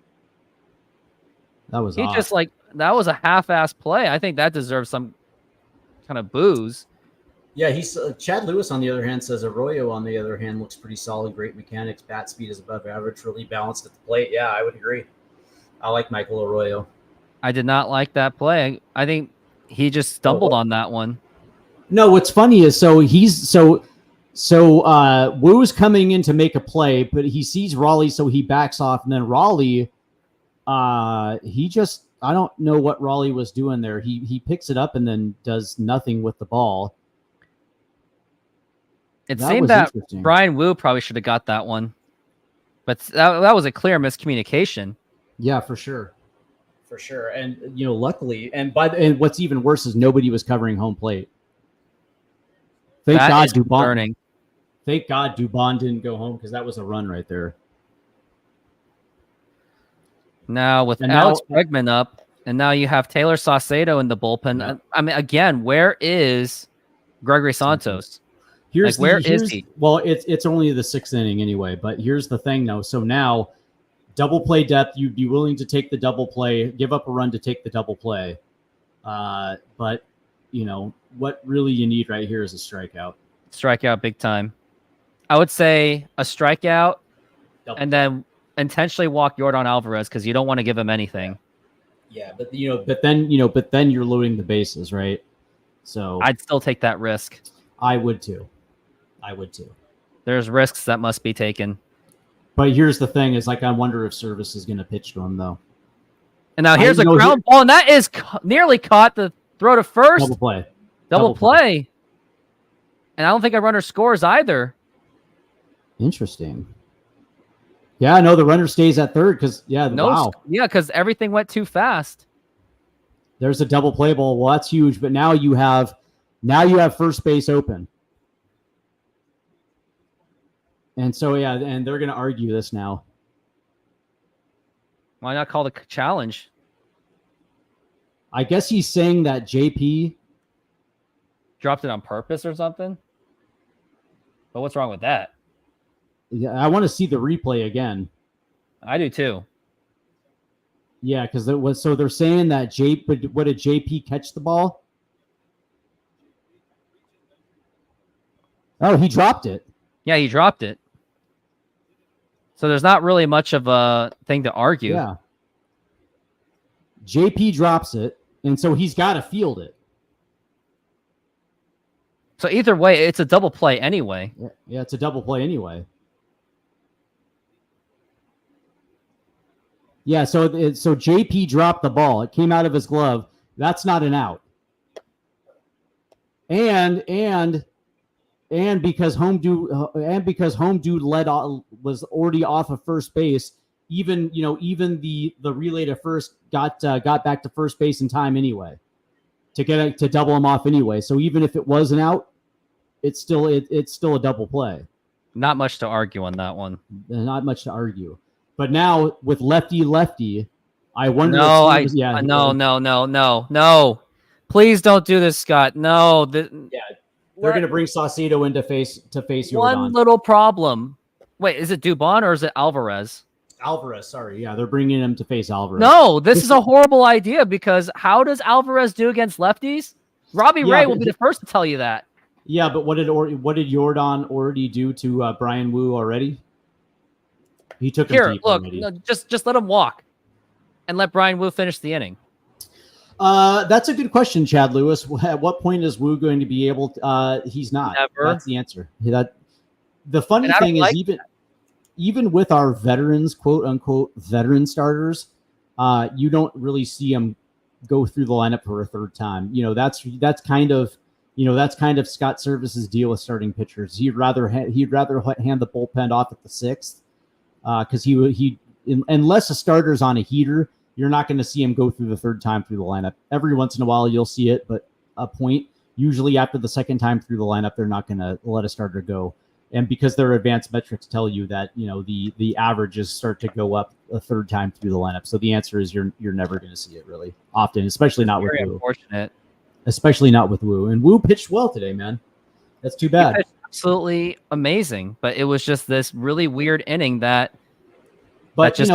That was odd. That was a half-ass play. I think that deserves some kind of booze. Yeah, he's Chad Lewis, on the other hand, says Arroyo, on the other hand, looks pretty solid. Great mechanics. Bat speed is above average. Really balanced at the plate. Yeah, I would agree. I like Michael Arroyo. I did not like that play. I think he just stumbled on that one. No, what's funny is Woo's coming in to make a play, but he sees Raleigh, so he backs off, and then Raleigh, I don't know what Raleigh was doing there. He picks it up and then does nothing with the ball. It seemed that Brian Wu probably should have got that one, but that was a clear miscommunication. Yeah, for sure. For sure. And, luckily, and what's even worse is nobody was covering home plate. Thank God Dubon didn't go home because that was a run right there. Now with Alex Bregman up, and now you have Taylor Saucedo in the bullpen. Yeah. I mean, again, where is Gregory Santos? Where is he? Well, it's only the 6th inning anyway, but here's the thing, though. So now, double play depth, you'd be willing to take the double play, give up a run to take the double play. But, what really you need right here is a strikeout. Strikeout big time. I would say a strikeout and then intentionally walk Yordan Alvarez because you don't want to give him anything. Yeah, but then you're loading the bases, right? So I'd still take that risk. I would too. There's risks that must be taken. But here's the thing: is I wonder if Service is going to pitch to him though. And now here's a ground ball, and that is nearly caught. The throw to first. Double play. And I don't think a runner scores either. Interesting. Yeah, no, the runner stays at third because wow. Yeah, because everything went too fast. There's a double play ball. Well, that's huge. But now you have first base open. And so, and they're going to argue this now. Why not call the challenge? I guess he's saying that JP dropped it on purpose or something. But what's wrong with that? Yeah, I want to see the replay again. I do too. Yeah, because they're saying that what did JP catch the ball? Oh, he dropped it. Yeah, he dropped it. So there's not really much of a thing to argue. Yeah. JP drops it, and so he's got to field it. So either way, it's a double play anyway. Yeah, it's a double play anyway. Yeah, so JP dropped the ball. It came out of his glove. That's not an out. And because home dude was already off of first base, even the relay to first got back to first base in time anyway to double him off anyway. So even if it was an out, it's still a double play. Not much to argue on that one. Not much to argue. But now with lefty, I wonder. No, no. Please don't do this, Scott. No. They're going to bring Saucedo in to face Yordan. One little problem. Wait, is it Dubon or is it Alvarez? Alvarez, sorry. Yeah, they're bringing him to face Alvarez. No, this is a horrible idea because how does Alvarez do against lefties? Robbie Ray will be the first to tell you that. Yeah, but what did Yordan already do to Brian Wu already? He took him deep already. No, just let him walk and let Brian Wu finish the inning. That's a good question, Chad Lewis. At what point is Wu going to be able to, he's not. Never. That's the answer. The funny thing is even with our veterans, quote unquote, veteran starters, you don't really see them go through the lineup for a third time. That's kind of Scott Service's deal with starting pitchers. He'd rather hand the bullpen off at the sixth because unless a starter's on a heater, you're not going to see him go through the third time through the lineup. Every once in a while, you'll see it, but a point. Usually after the second time through the lineup, they're not going to let a starter go. And because their advanced metrics tell you that, the averages start to go up a third time through the lineup. So the answer is you're never going to see it really often, especially not with Wu. Unfortunate. Especially not with Wu. And Wu pitched well today, man. That's too bad. He pitched absolutely amazing, but it was just this really weird inning that just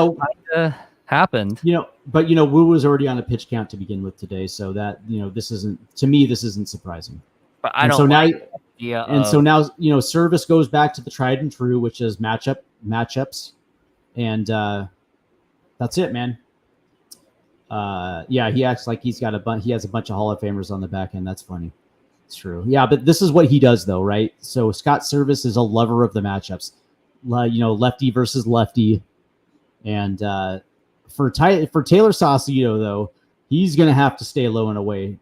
happened. But Wu was already on a pitch count to begin with today, so that this isn't surprising. But I don't. So now Service goes back to the tried and true, which is matchups, and that's it, man. He acts like he has a bunch of Hall of Famers on the back end. That's funny. It's true. Yeah, but this is what he does, though, right? So Scott Service is a lover of the matchups. Lefty versus lefty, and for Taylor Saucedo, though, he's gonna have to stay low and away.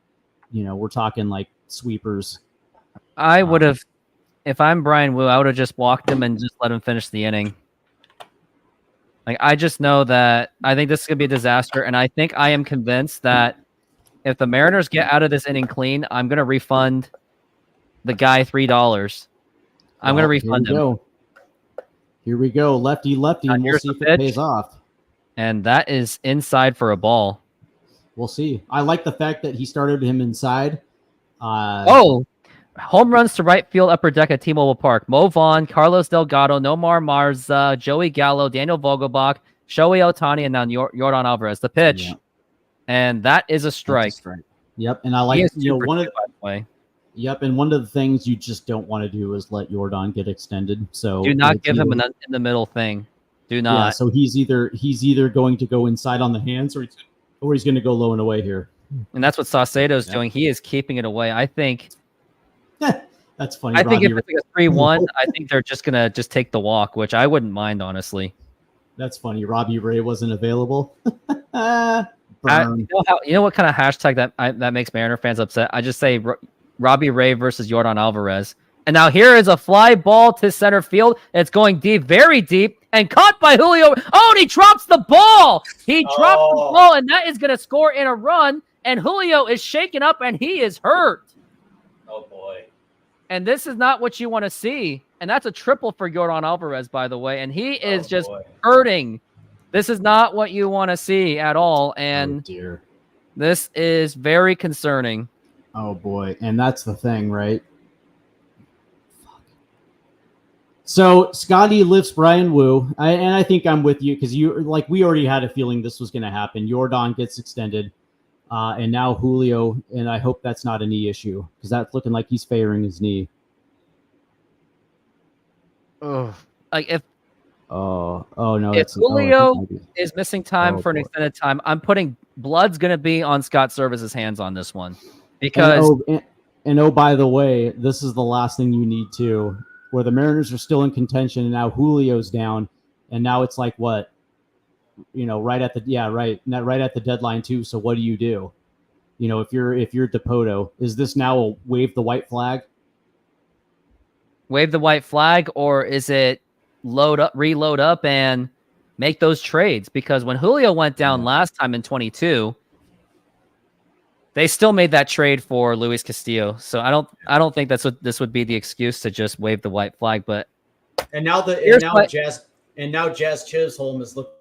We're talking like sweepers. I would have, if I'm Brian Wu, I would have just walked him and just let him finish the inning. Like, I just know that I think this is going to be a disaster, and I think I am convinced that if the Mariners get out of this inning clean, I'm going to refund the guy $3. I'm going to refund him. Here we go. Lefty, and we'll see if it pays off. And that is inside for a ball. We'll see. I like the fact that he started him inside. Home runs to right field upper deck at T-Mobile Park. Mo Vaughn, Carlos Delgado, Nomar Marza, Joey Gallo, Daniel Vogelbach, Shohei Ohtani, and now Yordan Alvarez. The pitch. Yeah. And that is a strike. Yep. And I like one of the Yep, and one of the things you just don't want to do is let Yordan get extended. So do not give him an in the middle thing. Do not. Yeah, so he's either going to go inside on the hands or he's going to go low and away here. And that's what Saucedo's doing. He is keeping it away. I think that's funny. I think if it's like a 3-1, I think they're just gonna take the walk, which I wouldn't mind, honestly. That's funny. Robbie Ray wasn't available. You know what kind of hashtag that makes Mariner fans upset? I just say Robbie Ray versus Yordan Alvarez. And now here is a fly ball to center field. It's going deep, very deep, and caught by Julio. Oh, and he drops the ball. He drops the ball, and that is going to score in a run. And Julio is shaken up, and he is hurt. Oh, boy. And this is not what you want to see. And that's a triple for Yordan Alvarez, by the way. And he is hurting. This is not what you want to see at all. And this is very concerning. Oh, boy. And that's the thing, right? So Scotty lifts Brian Wu. And I think I'm with you because we already had a feeling this was going to happen. Yordan gets extended. And now Julio, and I hope that's not a knee issue because that's looking like he's favoring his knee. Oh, like if no, if Julio is missing time for an extended time, I'm putting blood's going to be on Scott Service's hands on this one because. And by the way, this is the last thing you need to, where the Mariners are still in contention, and now Julio's down, and now it's like what. Right at the deadline too. So what do you do? If you're Dipoto, is this now a wave the white flag? Wave the white flag, or is it reload up and make those trades, because when Julio went down last time in 22, they still made that trade for Luis Castillo. So I don't think that's what this would be the excuse to just wave the white flag. But now Jazz Chisholm is looking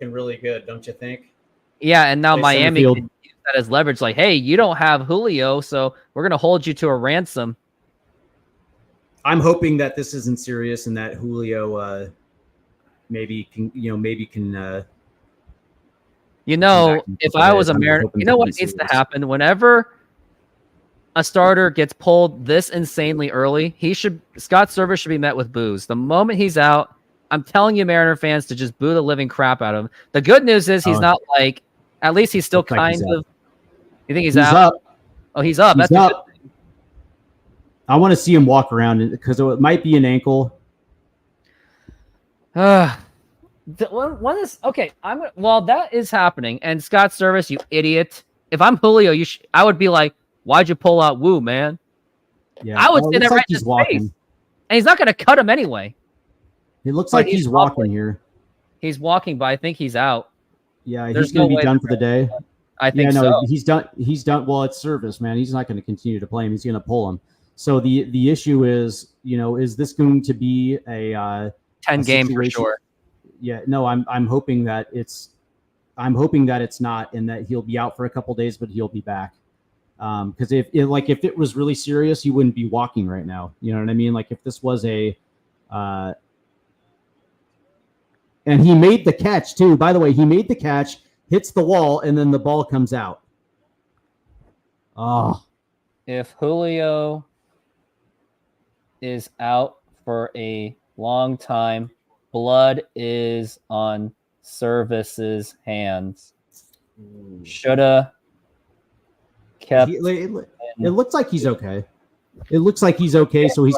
really good, don't you think? Yeah, and now Play Miami center can use that as leverage. Like, hey, you don't have Julio, so we're gonna hold you to a ransom. I'm hoping that this isn't serious and that Julio maybe can. If I was a Mariner, you know what needs to happen? Whenever a starter gets pulled this insanely early, Scott Servais should be met with boos. The moment he's out, I'm telling you, Mariner fans, to just boo the living crap out of him. The good news is he's not like, at least he's still kind of. You think he's out? Up. Oh, he's up. That's up. I want to see him walk around because it might be an ankle. One is okay. That is happening. And Scott Servais, you idiot. If I'm Julio, I would be like, why'd you pull out Woo, man? Yeah, I would say that right in his walking. face. And he's not going to cut him anyway. It looks like he's walking here. He's walking, but I think he's out. Yeah, he's going to be done for the day. I think so. He's done. He's done. Well, it's Servais, man. He's not going to continue to play him. He's going to pull him. So the issue is, is this going to be a 10 game for sure? Yeah, no, I'm hoping that it's not, and that he'll be out for a couple days, but he'll be back. Because if it was really serious, he wouldn't be walking right now. You know what I mean? Like if this was and he made the catch too. By the way, he made the catch, hits the wall, and then the ball comes out. Oh, if Julio is out for a long time, blood is on Servais's hands. Shoulda kept. It looks like he's okay. It looks like he's okay. So he's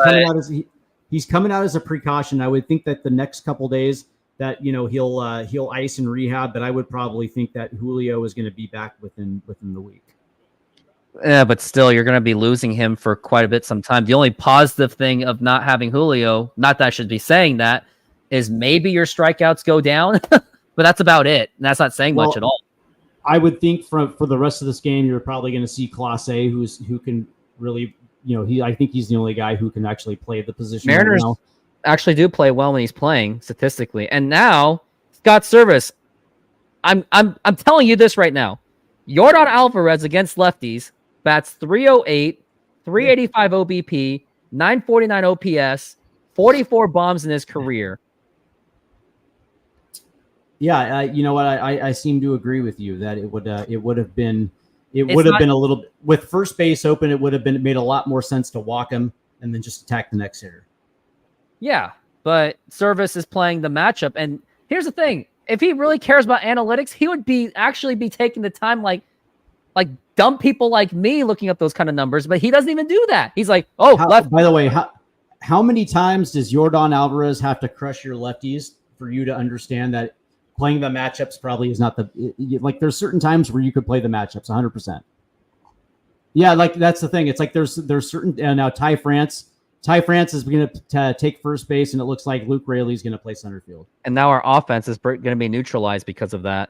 coming out as a precaution. I would think that the next couple days that he'll ice and rehab, but I would probably think that Julio is going to be back within the week. Yeah, but still, you're going to be losing him for quite a bit some time. The only positive thing of not having Julio, not that I should be saying that, is maybe your strikeouts go down, but that's about it. And that's not saying much at all. I would think for the rest of this game, you're probably going to see Clase, who can really, I think he's the only guy who can actually play the position. Mariners right now actually do play well when he's playing statistically. And now Scott Servais, I'm telling you this right now. Yordan Alvarez against lefties bats 308, 385 OBP, 949 OPS, 44 bombs in his career. Yeah, you know what? I seem to agree with you that it would have been a little, with first base open. It would have made a lot more sense to walk him and then just attack the next hitter. Yeah, but Servais is playing the matchup, and here's the thing: if he really cares about analytics, he would actually be taking the time, like dumb people like me looking up those kind of numbers. But he doesn't even do that. He's like, left. By the way, how many times does Yordan Alvarez have to crush your lefties for you to understand that playing the matchups probably is not there's certain times where you could play the matchups 100%. Yeah, like that's the thing. It's like there's certain now Ty France is going to take first base, and it looks like Luke Raley's going to play center field. And now our offense is going to be neutralized because of that.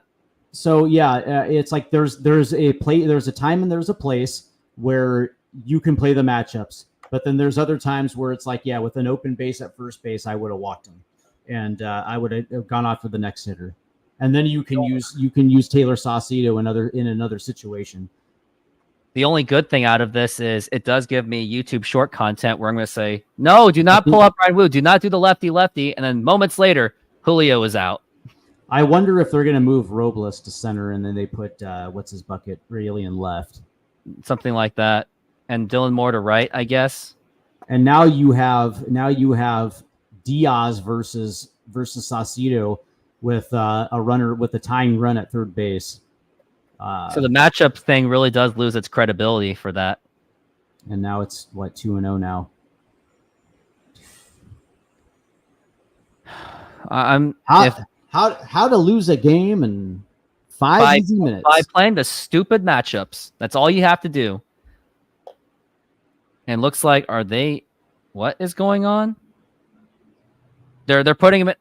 So yeah, it's like there's a time and there's a place where you can play the matchups, but then there's other times where it's like, yeah, with an open base at first base, I would have walked him, and I would have gone off for the next hitter, and then you can use Taylor Saucedo in another situation. The only good thing out of this is it does give me YouTube short content where I'm going to say, no, do not pull up Brian Wu, do not do the lefty, and then moments later, Julio is out. I wonder if they're going to move Robles to center, and then they put what's his bucket Raley in left, something like that, and Dylan Moore to right, I guess. And now you have Diaz versus Saucedo with a runner with a tying run at third base. So the matchup thing really does lose its credibility for that. And now it's 2-0 now. How to lose a game in 5 easy minutes by playing the stupid matchups. That's all you have to do. And looks like what is going on? They're putting him in.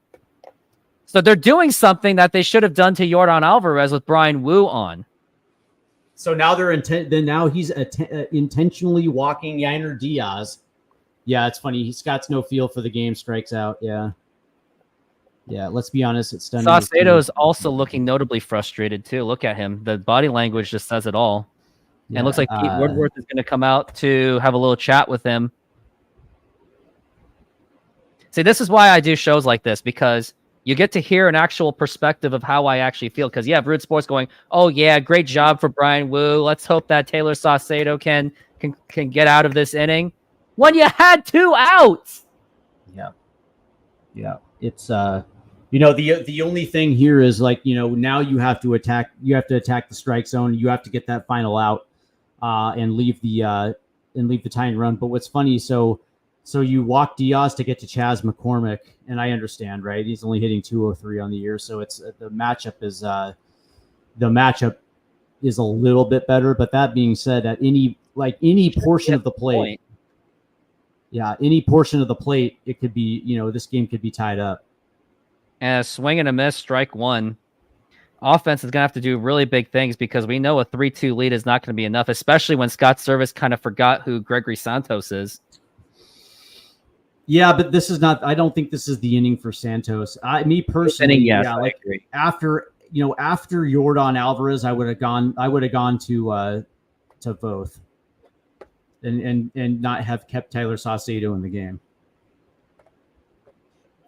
So they're doing something that they should have done to Yordan Alvarez with Brian Wu on. So now now he's intentionally walking Yainer Diaz. Yeah, it's funny. Scott's no feel for the game, strikes out. Yeah. Yeah, let's be honest. It's stunning. Saucedo is also looking notably frustrated too. Look at him. The body language just says it all. Yeah, and it looks like Pete Woodworth is going to come out to have a little chat with him. See, this is why I do shows like this, because you get to hear an actual perspective of how I actually feel. Because you have Root Sports going, "Oh yeah, great job for Brian Wu. Let's hope that Taylor Saucedo can get out of this inning." When you had 2 outs. Yeah. It's the only thing here is like, now you have to attack the strike zone. You have to get that final out and leave the tying run. But what's funny, so you walk Diaz to get to Chas McCormick, and I understand, right? He's only hitting 203 on the year, so it's the matchup is a little bit better. But that being said, at any portion of the plate, any portion of the plate, it could be, this game could be tied up. And a swing and a miss, strike 1. Offense is going to have to do really big things, because we know a 3-2 lead is not going to be enough, especially when Scott Service kind of forgot who Gregory Santos is. Yeah, but this is not. I don't think this is the inning for Santos. Me personally, yes, yeah, I agree. after Yordan Alvarez, I would have gone to Voth, and not have kept Tyler Saucedo in the game.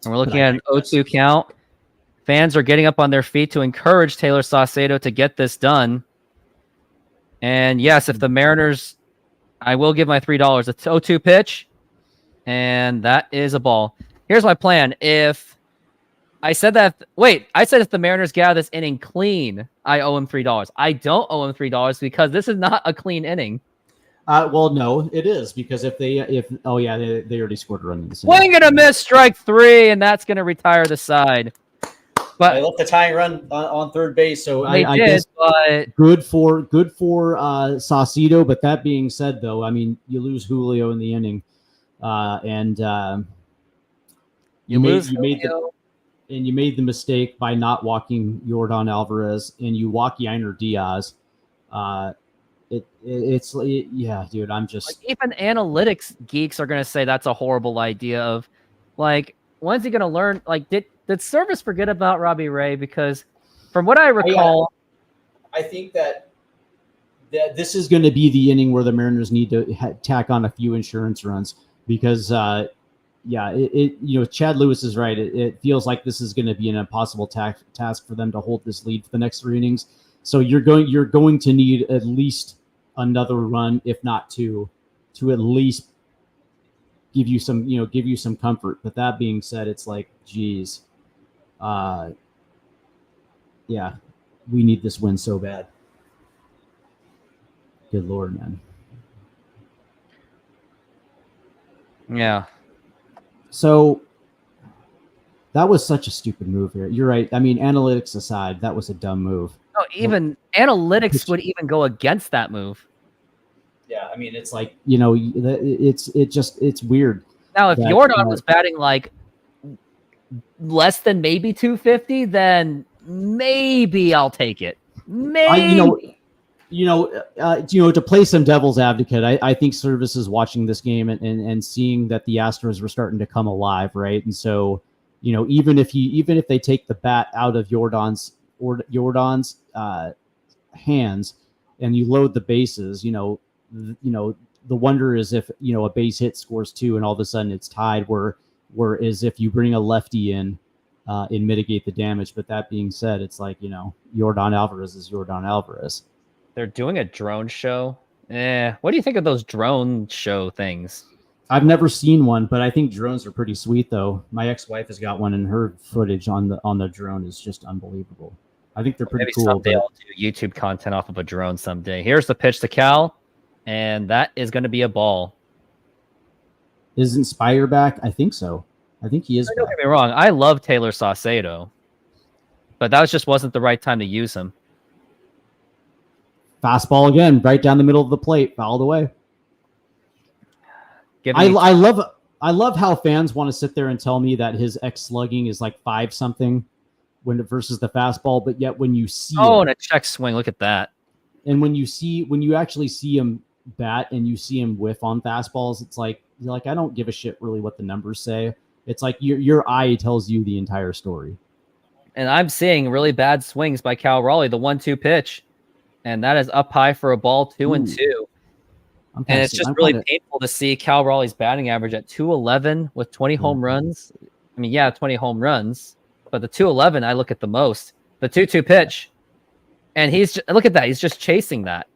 And we're looking at an 0-2 count. Fans are getting up on their feet to encourage Taylor Saucedo to get this done. And yes, if the Mariners, I will give my $3. It's 0-2 pitch, and that is a ball. Here's my plan. If if the Mariners get out of this inning clean, I owe him $3. I don't owe him $3 because this is not a clean inning. Well, no, it is, because they already scored a run in the Swing and a miss, strike 3, and that's going to retire the side. But they left the tying run on third base, so I guess good for Saucedo. But that being said, though, I mean, you lose Julio in the inning, and you made the mistake by not walking Yordan Alvarez, and you walk Yainer Diaz. Dude, I'm just even analytics geeks are going to say that's a horrible idea. Of like, when's he going to learn? Like, did Service forget about Robbie Ray? Because from what I recall, I think that this is going to be the inning where the Mariners need to tack on a few insurance runs, because Chad Lewis is right. It feels like this is going to be an impossible task for them to hold this lead for the next 3 innings. So you're going to need at least another run, if not 2, to at least give you some comfort. But that being said, it's like, geez, we need this win so bad. Good Lord, man. Yeah. So that was such a stupid move here. You're right. I mean, analytics aside, that was a dumb move. No, even analytics would even go against that move. Yeah, I mean, it's like, it's weird. Now, if Yordan was batting like less than maybe 250, then maybe I'll take it. Maybe. To play some devil's advocate, I think Service is watching this game and seeing that the Astros were starting to come alive, right? And so, even if they take the bat out of Yordan's hands and you load the bases, the wonder is if a base hit scores 2 and all of a sudden it's tied. Whereas if you bring a lefty in and mitigate the damage. But that being said, it's like Yordan Alvarez is Yordan Alvarez. They're doing a drone show. What do you think of those drone show things? I've never seen one, but I think drones are pretty sweet, though. My ex-wife has got one, and her footage on the drone is just unbelievable. I think they're pretty cool. Someday I'll do YouTube content off of a drone someday. Here's the pitch to Cal, and that is going to be a ball. Isn't Spire back? I think so. I think he is. Don't get me wrong. I love Taylor Saucedo, but that just wasn't the right time to use him. Fastball again, right down the middle of the plate, fouled away. I love how fans want to sit there and tell me that his X slugging is like 5 something. when it versus the fastball, but yet when you see and a check swing. Look at that. and when you actually see him bat and you see him whiff on fastballs, it's like you're like, I don't give a shit really what the numbers say. It's like your eye tells you the entire story. And I'm seeing really bad swings by Cal Raleigh, the 1-2 pitch. And that is up high for a ball, 2-2. And it's just really painful to see Cal Raleigh's batting average at 211 with 20 home runs. I mean, 20 home runs, but the 211 I look at the most. The 2-2 pitch, and look at that. He's just chasing that.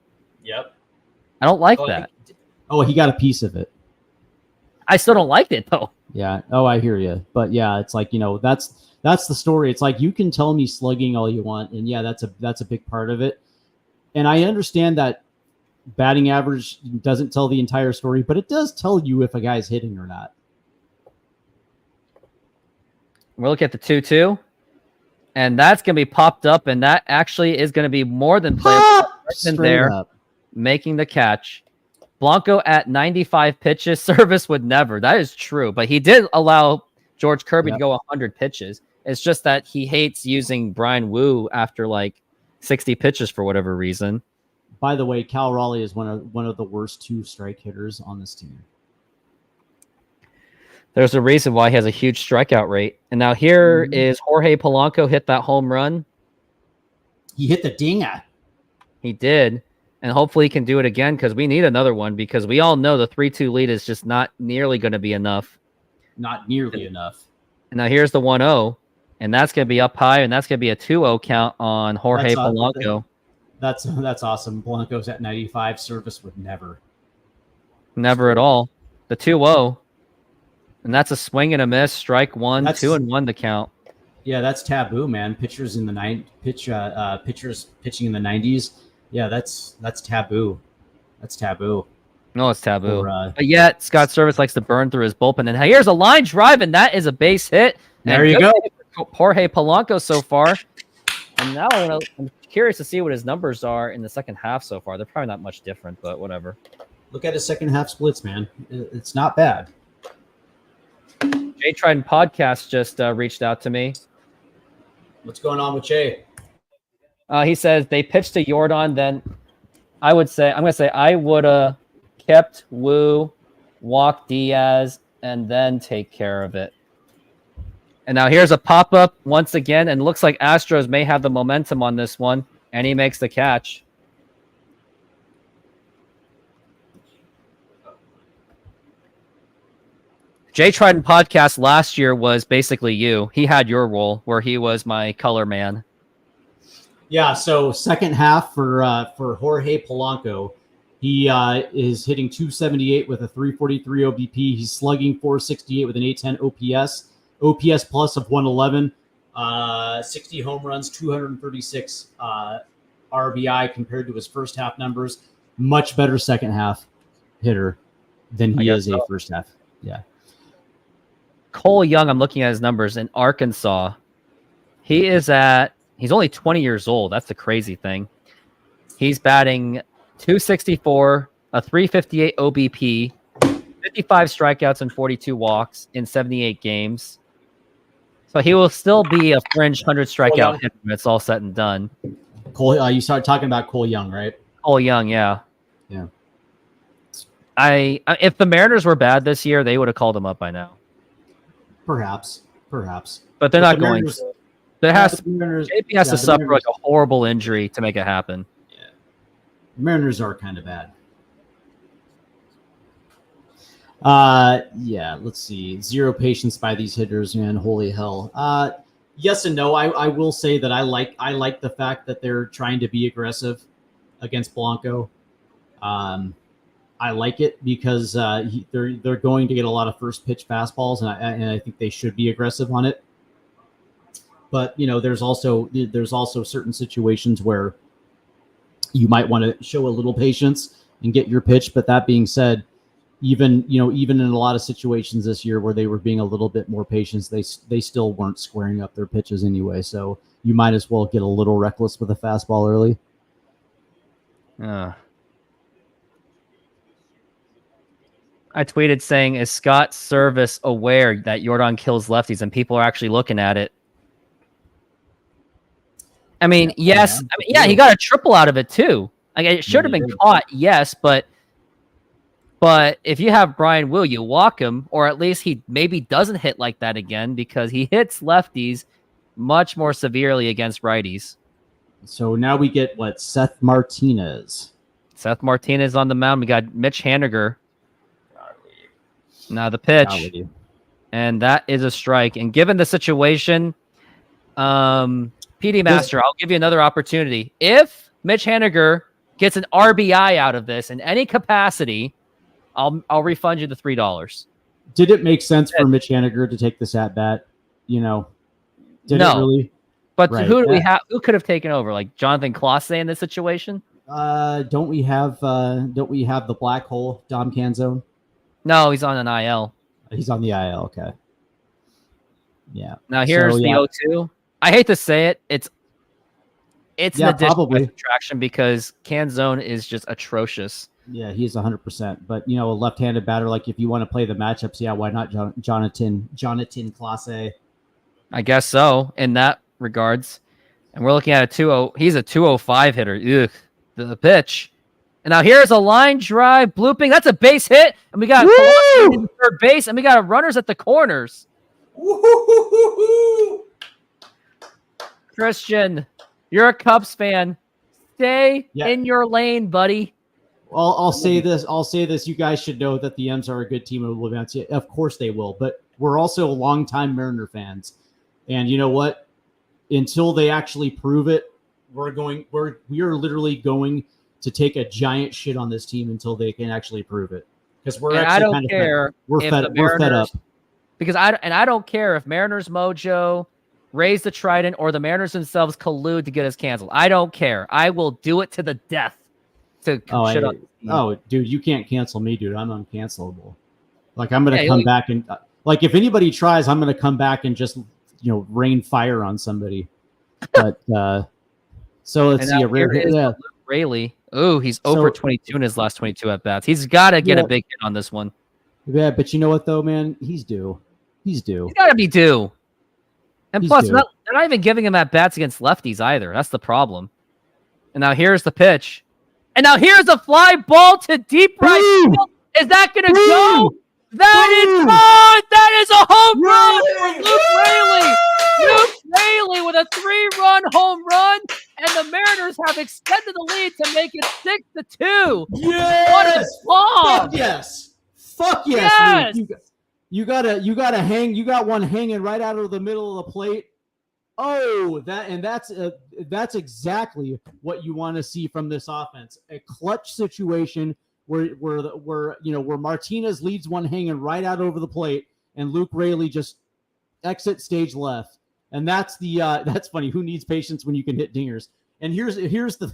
Yep. I don't like that. Oh, he got a piece of it. I still don't like it though. Yeah. Oh, I hear you. But yeah, it's like, that's the story. It's like, you can tell me slugging all you want, and that's a big part of it. And I understand that batting average doesn't tell the entire story, but it does tell you if a guy's hitting or not. We'll look at the 2-2, and that's going to be popped up, and that actually is going to be more than playable. There, making the catch. Blanco at 95 pitches, service would never. That is true, but he did allow George Kirby to go 100 pitches. It's just that he hates using Brian Wu after like 60 pitches for whatever reason. By the way, Cal Raleigh is one of the worst 2-strike hitters on this team. There's a reason why he has a huge strikeout rate. And now here is Jorge Polanco hit that home run. He hit the dinger. He did. And hopefully he can do it again, because we need another one, because we all know the 3-2 lead is just not nearly going to be enough. Not nearly enough. And now here's the 1-0, and that's going to be up high, and that's going to be a 2-0 count on Jorge Polanco. That's awesome. Polanco's at 95. Service would never. Never at all. The 2-0. And that's a swing and a miss. Strike one, 2-1 the count. Yeah, that's taboo, man. Pitchers pitching in the 90s. Yeah, that's taboo. That's taboo. No, it's taboo. But yet, Scott Service likes to burn through his bullpen. And here's a line drive, and that is a base hit. There you go. Jorge Polanco so far. And now I'm curious to see what his numbers are in the second half so far. They're probably not much different, but whatever. Look at his second half splits, man. It's not bad. Jay Trident Podcast just reached out to me. What's going on with Jay? He says they pitched to Jordan, then I'm going to say I would have kept Wu, walked Diaz, and then take care of it. And now here's a pop-up once again, and looks like Astros may have the momentum on this one, and he makes the catch. Jay Trident Podcast last year was basically you. He had your role where he was my color man. Yeah, so second half for Jorge Polanco, he is hitting 278 with a 343 OBP. He's slugging 468 with an 810 OPS plus of 111, 60 home runs, 236 RBI compared to his first half numbers. Much better second half hitter than he is a first half. Yeah. Cole Young, I'm looking at his numbers in Arkansas. He's only 20 years old. That's the crazy thing. He's batting 264, a 358 OBP, 55 strikeouts and 42 walks in 78 games. So he will still be a fringe 100 strikeout hitter when it's all said and done. Cole, you started talking about Cole Young, right? Cole Young, yeah. Yeah. If the Mariners were bad this year, they would have called him up by now. Perhaps. But they're not going to. JP has to suffer like a horrible injury to make it happen. Yeah. The Mariners are kind of bad. Yeah, let's see. Zero patience by these hitters, man. Holy hell. Yes and no. I will say that I like the fact that they're trying to be aggressive against Blanco. I like it because they're going to get a lot of first pitch fastballs, and I think they should be aggressive on it. But there's also certain situations where you might want to show a little patience and get your pitch. But that being said, even in a lot of situations this year where they were being a little bit more patient, they still weren't squaring up their pitches anyway. So you might as well get a little reckless with a fastball early. I tweeted saying, "Is Scott Service aware that Jordan kills lefties?" And people are actually looking at it. I mean, yes. I mean, yeah, he got a triple out of it too. Like, it should have been caught, yes, but if you have Brian Wu, you walk him, or at least he maybe doesn't hit like that again because he hits lefties much more severely against righties. So now we get Seth Martinez. Seth Martinez on the mound. We got Mitch Haniger. Now the pitch, and that is a strike. And given the situation, PD Master, I'll give you another opportunity. If Mitch Haniger gets an RBI out of this in any capacity, I'll refund you the $3. Did it make sense for Mitch Haniger to take this at bat? Did it really? But who do we have? Who could have taken over? Like Jonathan Clase in this situation? Don't we have the black hole, Dom Canzone? No, he's on an IL. He's on the IL. Okay. Yeah. Now here's the 0-2. I hate to say it. It's an addition by subtraction because Canzone is just atrocious. Yeah, he's 100%. But a left-handed batter, like if you want to play the matchups, yeah, why not Jonathan Clase? I guess so in that regards. And we're looking at a 2-0. He's a 205 hitter. Ugh, the pitch. And now here's a line drive, blooping. That's a base hit, and we got third base, and we got runners at the corners. Woo-hoo-hoo-hoo-hoo. Christian, you're a Cubs fan. Stay in your lane, buddy. Well, I'll say this. You guys should know that the M's are a good team and will advance. Of course they will, but we're also longtime Mariner fans. And you know what? Until they actually prove it, we are literally going to take a giant shit on this team until they can actually prove it. Because I don't care. We're fed up. Because I don't care if Mariners Mojo raise the trident or the Mariners themselves collude to get us canceled. I don't care. I will do it to the death. Dude, you can't cancel me, dude. I'm uncancelable. Like I'm gonna come back and like if anybody tries, I'm gonna come back and just rain fire on somebody. But so let's see a rare hit. Yeah. Rayleigh. Oh, he's over 22 in his last 22 at bats. He's got to get a big hit on this one. Yeah, but you know what though, man? He's due. He's got to be due. And plus, they're not even giving him at bats against lefties either. That's the problem. And now here's the pitch. And now here's a fly ball to deep right field. Is that going to go? That is good. That is a home run for Luke Rayleigh. Luke Rayleigh with a 3-run home run, and the Mariners have extended the lead to make it 6-2. Yes! What a bomb! Fuck yes! Luke. You gotta hang. You got one hanging right out of the middle of the plate. Oh, that's exactly what you want to see from this offense. A clutch situation where Martinez leads one hanging right out over the plate, and Luke Rayleigh just exit stage left. And that's funny. Who needs patience when you can hit dingers? And here's the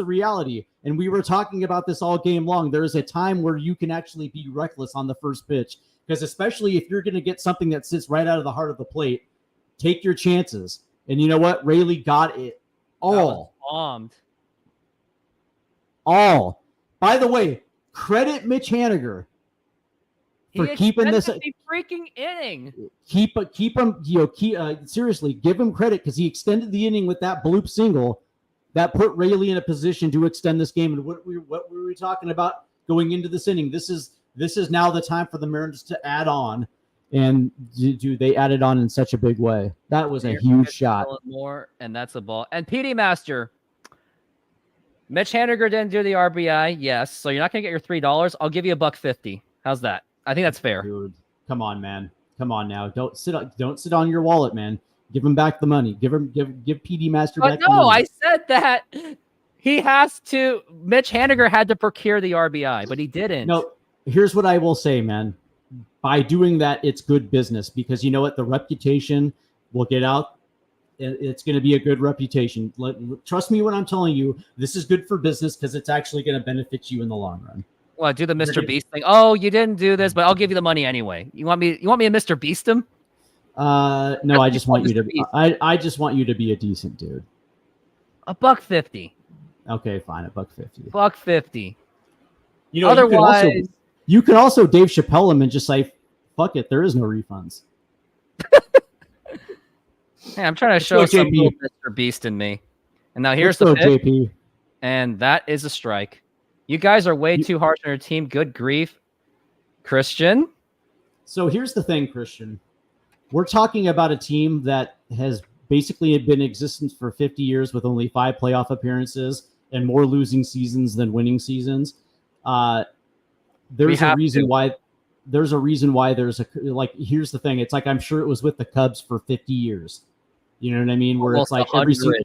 reality. And we were talking about this all game long. There is a time where you can actually be reckless on the first pitch, because especially if you're going to get something that sits right out of the heart of the plate, take your chances. And you know what? Rayleigh got it all. Bombed. All. By the way, credit Mitch Haniger for keeping this freaking inning. Keep him. Seriously, give him credit because he extended the inning with that bloop single that put Rayleigh in a position to extend this game. And what were we talking about going into this inning? This is now the time for the Mariners to add on, and they added on in such a big way. That was a huge shot. More, and that's a ball. And PD Master, Mitch Haniger didn't do the RBI. Yes, so you're not gonna get your $3. I'll give you $1.50. How's that? I think that's fair. Dude, come on, man. Come on now. Don't sit on your wallet, man. Give him back the money. Give PD Master back the money. No, I said that he has to. Mitch Haniger had to procure the RBI, but he didn't. No, here's what I will say, man. By doing that, it's good business because you know what? The reputation will get out. It's going to be a good reputation. Trust me when I'm telling you, this is good for business because it's actually going to benefit you in the long run. Well, do the Mr. Beast thing. Oh, you didn't do this, but I'll give you the money anyway. You want me to Mr. Beast him? No, I just want you to. I just want you to be a decent dude. $1.50. Okay, fine, $1.50. $1.50. You know, otherwise, you could also Dave Chappelle him and just say, "Fuck it, there is no refunds." Hey, I'm trying to Let's show go, some JP. little Mr. Beast in me. And now here's Let's the go, pitch, JP. and that is a strike. You guys are way You- too harsh on your team. Good grief. Christian? So here's the thing, Christian. We're talking about a team that has basically been in existence for 50 years with only 5 playoff appearances and more losing seasons than winning seasons. There's a reason why. There's a reason why there's a like. Here's the thing. It's like I'm sure it was with the Cubs for 50 years. You know what I mean? Where Almost it's like 100. every single.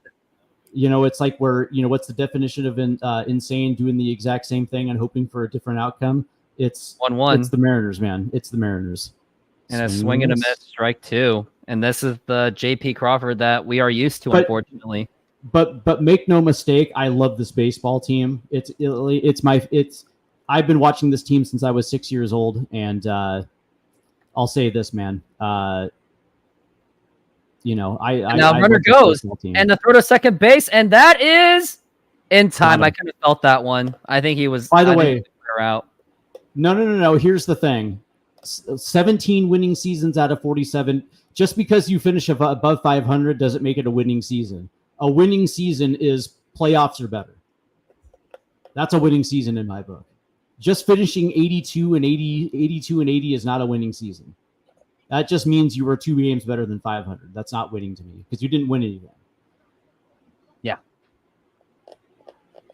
You know, it's like where what's the definition of insane? Doing the exact same thing and hoping for a different outcome. It's 1-1. It's the Mariners, man. It's the Mariners. And a swing and a miss, strike 2. And this is the JP Crawford that we are used to, unfortunately. But make no mistake, I love this baseball team. I've been watching this team since I was 6 years old, and I'll say this, man. I now I runner love this goes, baseball team. and the throw to second base, and that is in time. Got him. I could have felt that one. I think he was. By the I think way, he was out. No. Here's the thing: 17 winning seasons out of 47. Just because you finish above 500 doesn't make it a winning season. A winning season is playoffs are better. That's a winning season in my book. Just finishing 82 and 80 is not a winning season. That just means you were 2 games better than 500. That's not winning to me because you didn't win anything. Yeah.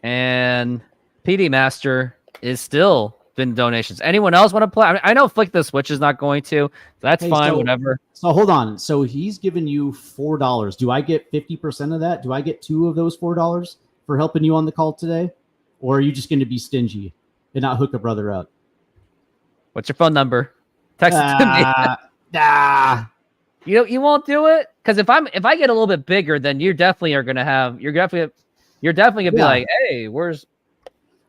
And PD Master is still been donations. Anyone else want to play? I know Flick the Switch is not going to. That's fine, whatever. So hold on. So he's given you $4. Do I get 50% of that? Do I get 2 of those $4 for helping you on the call today? Or are you just going to be stingy and not hook a brother up? What's your phone number? Text it to me. You won't do it? Because if I get a little bit bigger, then you definitely are gonna have you're definitely gonna be like, hey, where's.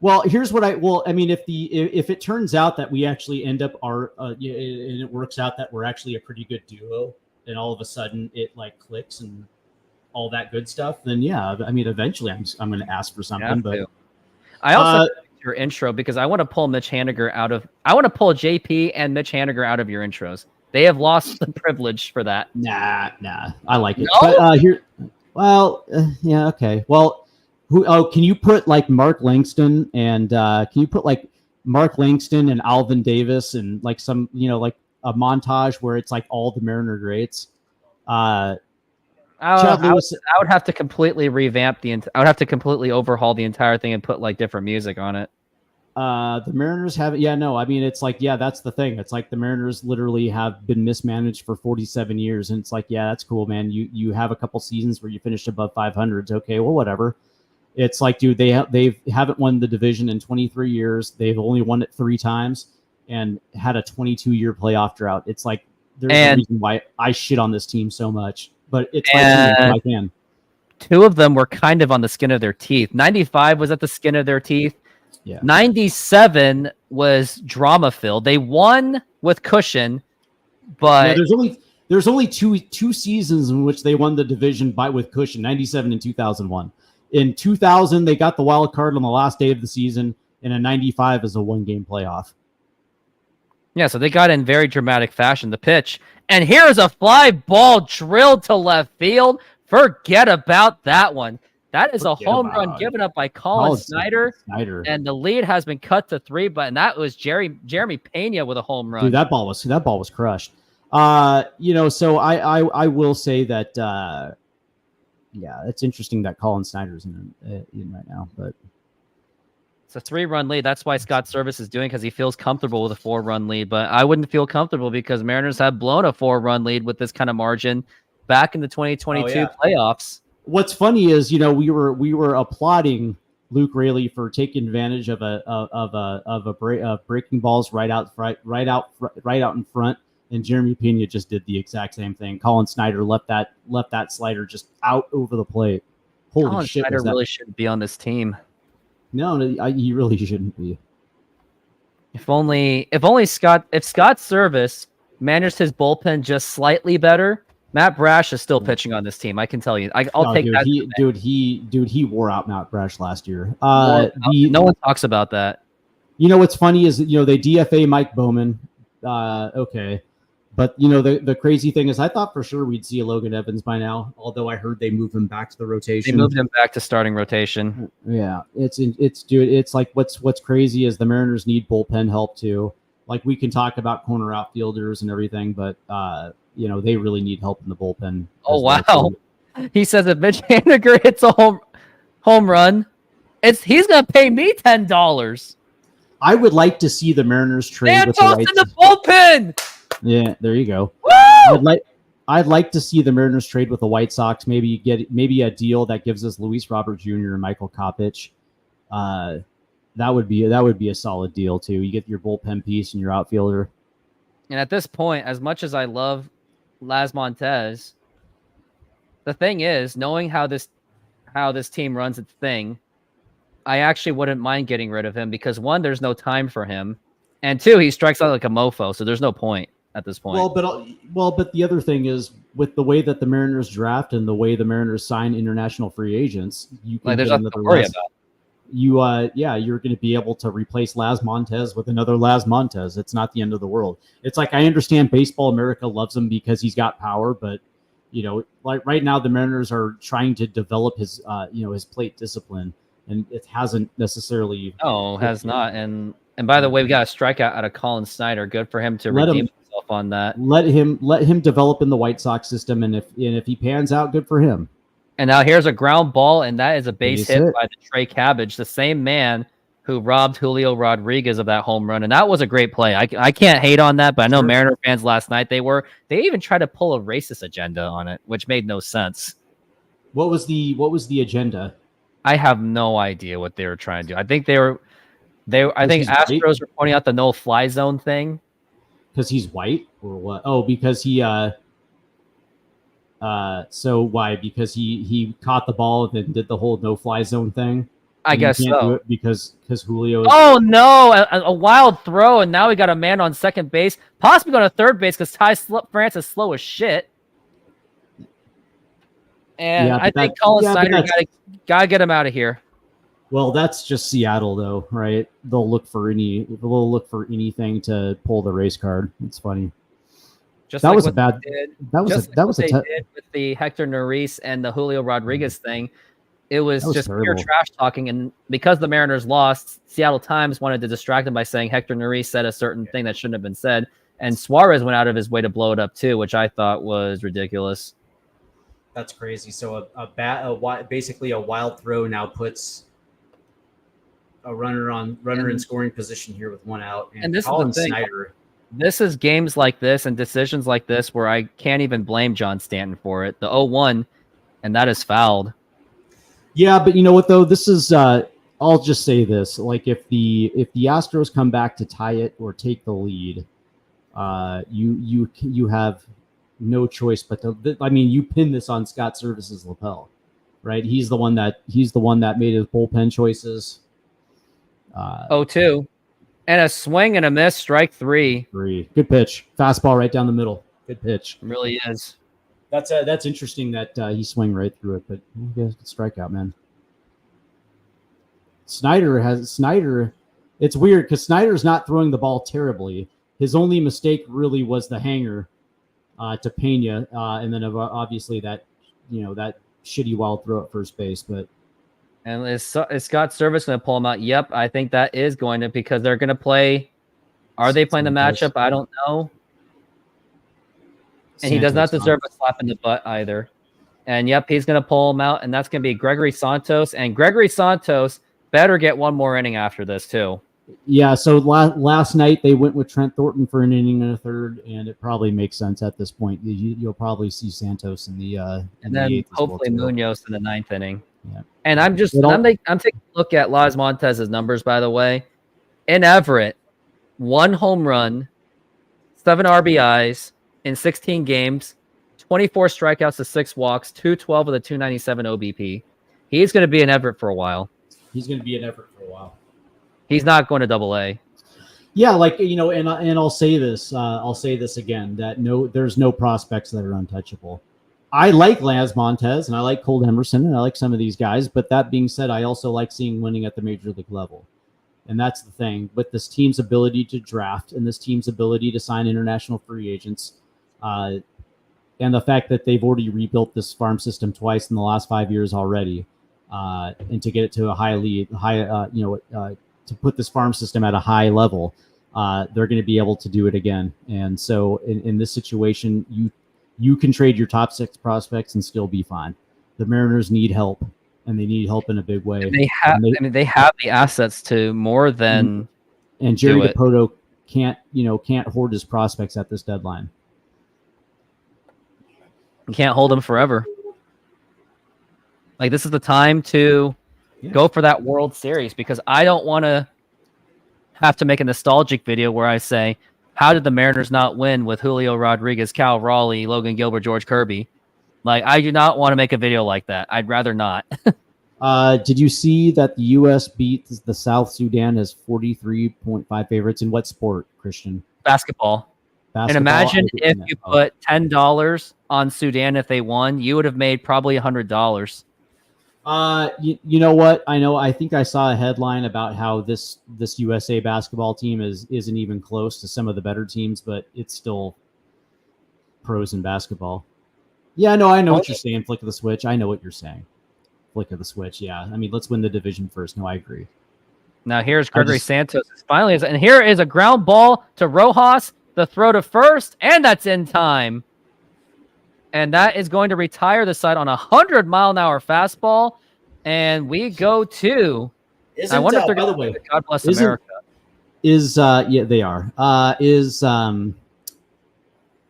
Well, here's what I mean, if it turns out that we actually end up and it works out that we're actually a pretty good duo, and all of a sudden it like clicks and all that good stuff, then yeah, I mean, eventually I'm going to ask for something. But I also your intro because I want to pull I want to pull JP and Mitch Haniger out of your intros. They have lost the privilege for that. Nah, I like it. No? But yeah, okay. Well. Can you put like Mark Langston and Alvin Davis and like some, like a montage where it's like all the Mariner greats? I would have to completely revamp I would have to completely overhaul the entire thing and put like different music on it. The Mariners have it. Yeah, no, I mean, it's like, yeah, that's the thing. It's like the Mariners literally have been mismanaged for 47 years. And it's like, yeah, that's cool, man. You have a couple seasons where you finished above 500. Okay, well, whatever. It's like, dude, they haven't won the division in 23 years. They've only won it 3 times and had a 22-year playoff drought. It's like there's a reason why I shit on this team so much, but it's I can. 2 of them were kind of on the skin of their teeth. 95 was at the skin of their teeth. Yeah. 97 was drama filled. They won with cushion, but there's only two seasons in which they won the division with cushion. 97 and 2001. In 2000, they got the wild card on the last day of the season, and in 95 is a 1-game playoff. Yeah, so they got in very dramatic fashion. The pitch, and here's a fly ball drilled to left field. Forget about that one. That is a home run given up by Colin Snyder, and the lead has been cut to 3. But that was Jeremy Pena with a home run. Dude, that ball was crushed. So I will say that. Yeah, it's interesting that Colin Snyder's in right now, but it's a 3-run lead. That's why Scott Service is doing because he feels comfortable with a 4-run lead. But I wouldn't feel comfortable because Mariners have blown a 4-run lead with this kind of margin back in the 2022 playoffs. What's funny is we were applauding Luke Raley for taking advantage of breaking balls right out in front. And Jeremy Pena just did the exact same thing. Colin Snyder left that slider just out over the plate. Holy Colin shit! Snyder really shouldn't be on this team. No, he really shouldn't be. If Scott Service managed his bullpen just slightly better, Matt Brash is still pitching on this team. I can tell you. I'll take that. He wore out Matt Brash last year. No one talks about that. What's funny is they DFA Mike Bowman. Okay. But the crazy thing is, I thought for sure we'd see a Logan Evans by now. Although I heard they moved him back to the They rotation. moved him back to starting rotation. Yeah, it's like what's crazy is the Mariners need bullpen help too. Like we can talk about corner outfielders and everything, but they really need help in the bullpen. Oh as well, wow! too. He says if Mitch Haniger hits a home run, he's gonna pay me $10. I would like to see the Mariners trade with the Santos in the bullpen. Yeah, there you go. Woo! I'd like to see the Mariners trade with the White Sox. Maybe a deal that gives us Luis Robert Jr. and Michael Kopech. That would be a solid deal too. You get your bullpen piece and your outfielder. And at this point, as much as I love Las Montez, the thing is, knowing how this team runs its thing, I actually wouldn't mind getting rid of him because one, there's no time for him, and two, he strikes out like a mofo, so there's no point at this point. But the other thing is with the way that the Mariners draft and the way the Mariners sign international free agents, you can there's get nothing to another worry Las, about. You're going to be able to replace Las Montez with another Las Montez. It's not the end of the world. It's like I understand Baseball America loves him because he's got power, but like right now the Mariners are trying to develop his his plate discipline, and it hasn't necessarily. No, has not. And by the way, we got a strikeout out of Colin Snyder. Good for him to redeem himself on that. Let him develop in the White Sox system, and if he pans out, good for him. And now here's a ground ball, and that is a base hit by the Trey Cabbage, the same man who robbed Julio Rodriguez of that home run. And that was a great play. I can't hate on that, but I know Mariner fans last night, they even tried to pull a racist agenda on it, which made no sense. What was the agenda? I have no idea what they were trying to do. I think I think Astros were pointing out the no-fly zone thing. Because he's white or what? Oh, because he so why? Because he caught the ball and then did the whole no-fly zone thing. I guess so. Because Julio. Oh no! A wild throw, and now we got a man on second base, possibly going to third base because Ty France is slow as shit. And I think Colin Snyder gotta get him out of here. Well, that's just Seattle, though, right? They'll look for anything to pull the race card. It's funny. That was with the Hector Neris and the Julio Rodriguez thing. It was just pure trash talking, and because the Mariners lost, Seattle Times wanted to distract them by saying Hector Neris said a certain thing that shouldn't have been said, and Suarez went out of his way to blow it up too, which I thought was ridiculous. That's crazy. So basically a wild throw now puts a runner in scoring position here with one out, and this Colin is the thing. Snyder. This is games like this and decisions like this where I can't even blame John Stanton for it. The 0-1, and that is fouled. Yeah, but you know what though? This is I'll just say this: like if the Astros come back to tie it or take the lead, you have no choice but to. I mean, you pin this on Scott Service's lapel, right? He's the one that made his bullpen choices. 0-2, and a swing and a miss, strike three. Good pitch, fastball right down the middle. Good pitch. It really is. That's interesting that he swung right through it, but he has a good strikeout, man. Snyder. It's weird because Snyder's not throwing the ball terribly. His only mistake really was the hanger to Pena, and then obviously that shitty wild throw at first base. But and is Scott Service going to pull him out? Yep, I think that is going to, because they're going to play. Are they playing the matchup? I don't know. And he does not deserve a slap in the butt either. And yep, he's going to pull him out, and that's going to be Gregory Santos. And Gregory Santos better get one more inning after this too. Yeah, so last night they went with Trent Thornton for an inning and a third, and it probably makes sense at this point. You'll probably see Santos in the and then the hopefully Munoz in the ninth inning. Yeah. And I'm taking a look at Las Montez's numbers, by the way. In Everett, 1 home run, 7 RBIs in 16 games, 24 strikeouts to 6 walks, 212 with a 297 OBP. He's going to be in Everett for a while. He's not going to Double-A. Yeah, and I'll say this. I'll say this again: that there's no prospects that are untouchable. I like Las Montez and I like Cole Emerson and I like some of these guys. But that being said, I also like seeing winning at the major league level, and that's the thing with this team's ability to draft and this team's ability to sign international free agents. And the fact that they've already rebuilt this farm system twice in the last 5 years already, and to get it to a to put this farm system at a high level, they're going to be able to do it again. And so in this situation, you can trade your top 6 prospects and still be fine. The Mariners need help, and they need help in a big way. They have the assets to more than. And Jerry Dipoto can't hoard his prospects at this deadline. You can't hold them forever. Like, this is the time to go for that World Series, because I don't want to have to make a nostalgic video where I say, how did the Mariners not win with Julio Rodriguez, Cal Raleigh, Logan Gilbert, George Kirby? Like, I do not want to make a video like that. I'd rather not. Did you see that the U.S. beat the South Sudan as 43.5 favorites in what sport, Christian? Basketball. And imagine if you put $10 on Sudan if they won, you would have made probably $100. You know what? I think I saw a headline about how this USA basketball team isn't even close to some of the better teams, but it's still pros in basketball. Yeah, no, I know what you're saying. Flick of the switch. I know what you're saying. Flick of the switch. Yeah. I mean, let's win the division first. No, I agree. Now here's Gregory Santos. Finally, and here is a ground ball to Rojas. The throw to first, and that's in time. And that is going to retire the side on a 100-mile-an-hour fastball. And we go to. I wonder if they're going to win. God bless America. They are.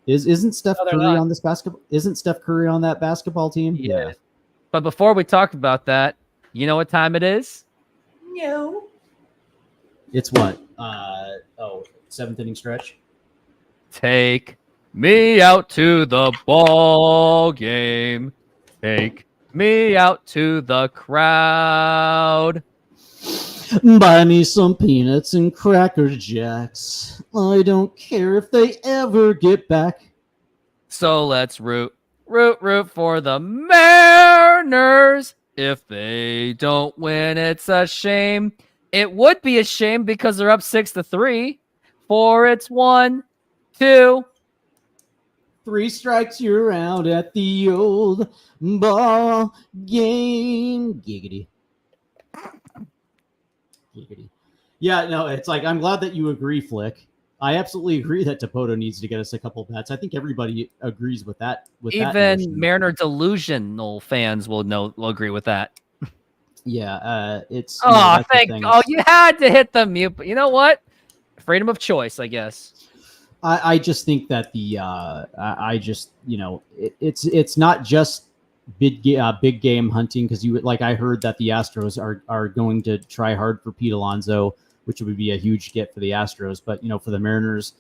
Isn't Steph Curry on this basketball? Isn't Steph Curry on that basketball team? Yeah. But before we talk about that, you know what time it is? No. It's what? 7th inning stretch. Take me out to the ball game. Take me out to the crowd. Buy me some peanuts and Cracker Jacks. I don't care if they ever get back. So let's root for the Mariners. If they don't win, it's a shame. It would be a shame because they're up 6-3. For it's 1, 2, 3 strikes, you're out at the old ball game. Giggity. Yeah, no, it's like, I'm glad that you agree, Flick. I absolutely agree that Dipoto needs to get us a couple bets. I think everybody agrees with that. Even Mariner delusional fans will agree with that. Yeah, it's. You had to hit the mute, but you know what? Freedom of choice, I guess. I just think that it's not just big game hunting, because I heard that the Astros are going to try hard for Pete Alonso, which would be a huge get for the Astros. But for the Mariners,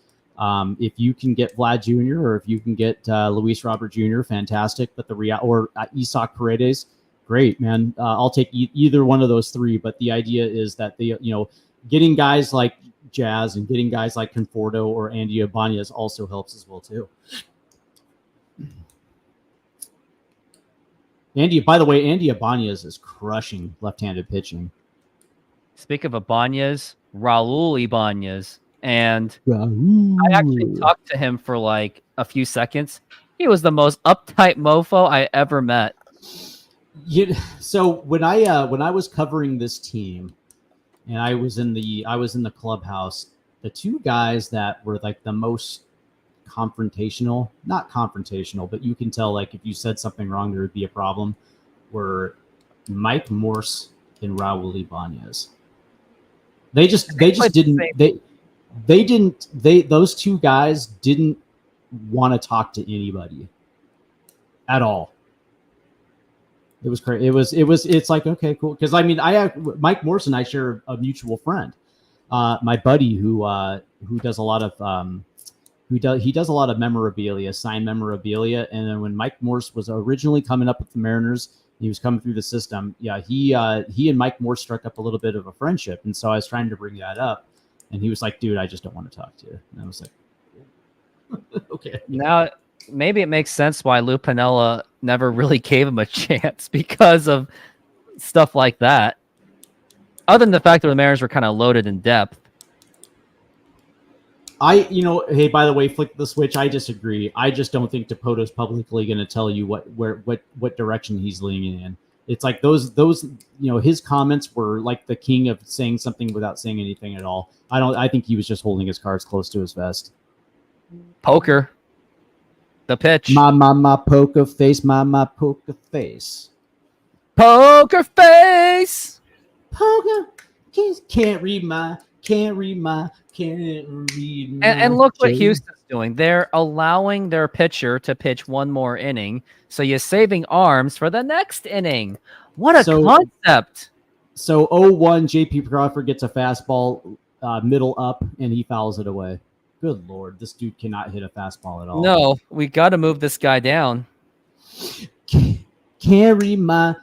if you can get Vlad Jr. or if you can get Luis Robert Jr., fantastic. But or Isaac Paredes, great, man. I'll take either one of those 3. But the idea is that getting guys like Jazz and getting guys like Conforto or Andy Ibanez also helps as well too. By the way, Andy Ibanez is crushing left-handed pitching. Speak of Ibanez, Raul Ibanez, and I actually talked to him for like a few seconds. He was the most uptight mofo I ever met. So when I was covering this team, and I was in the clubhouse, the 2 guys that were like the most confrontational, not confrontational, but you can tell like if you said something wrong, there would be a problem, were Mike Morse and Raul Ibanez. Those 2 guys didn't want to talk to anybody at all. It was crazy. It's like, okay, cool. Because Mike Morse and I share a mutual friend, my buddy who does a lot of he does a lot of memorabilia, signed memorabilia. And then when Mike Morse was originally coming up with the Mariners, he was coming through the system. Yeah, he and Mike Morse struck up a little bit of a friendship, and so I was trying to bring that up, and he was like, "Dude, I just don't want to talk to you." And I was like, "Okay." Now, maybe it makes sense why Lou Piniella never really gave him a chance because of stuff like that. Other than the fact that the Mariners were kind of loaded in depth. Hey, by the way, flick the switch. I disagree. I just don't think Dakota's publicly going to tell you what direction he's leaning in. It's like those, his comments were like the king of saying something without saying anything at all. I think he was just holding his cards close to his vest. Poker. The pitch. My poker face, my poker face. Poker face. Poker can't read my. And look what Houston's doing. They're allowing their pitcher to pitch one more inning. So you're saving arms for the next inning. What a concept. So 0-1, JP Crawford gets a fastball middle up, and he fouls it away. Good Lord, this dude cannot hit a fastball at all. No, we got to move this guy down. Carry my.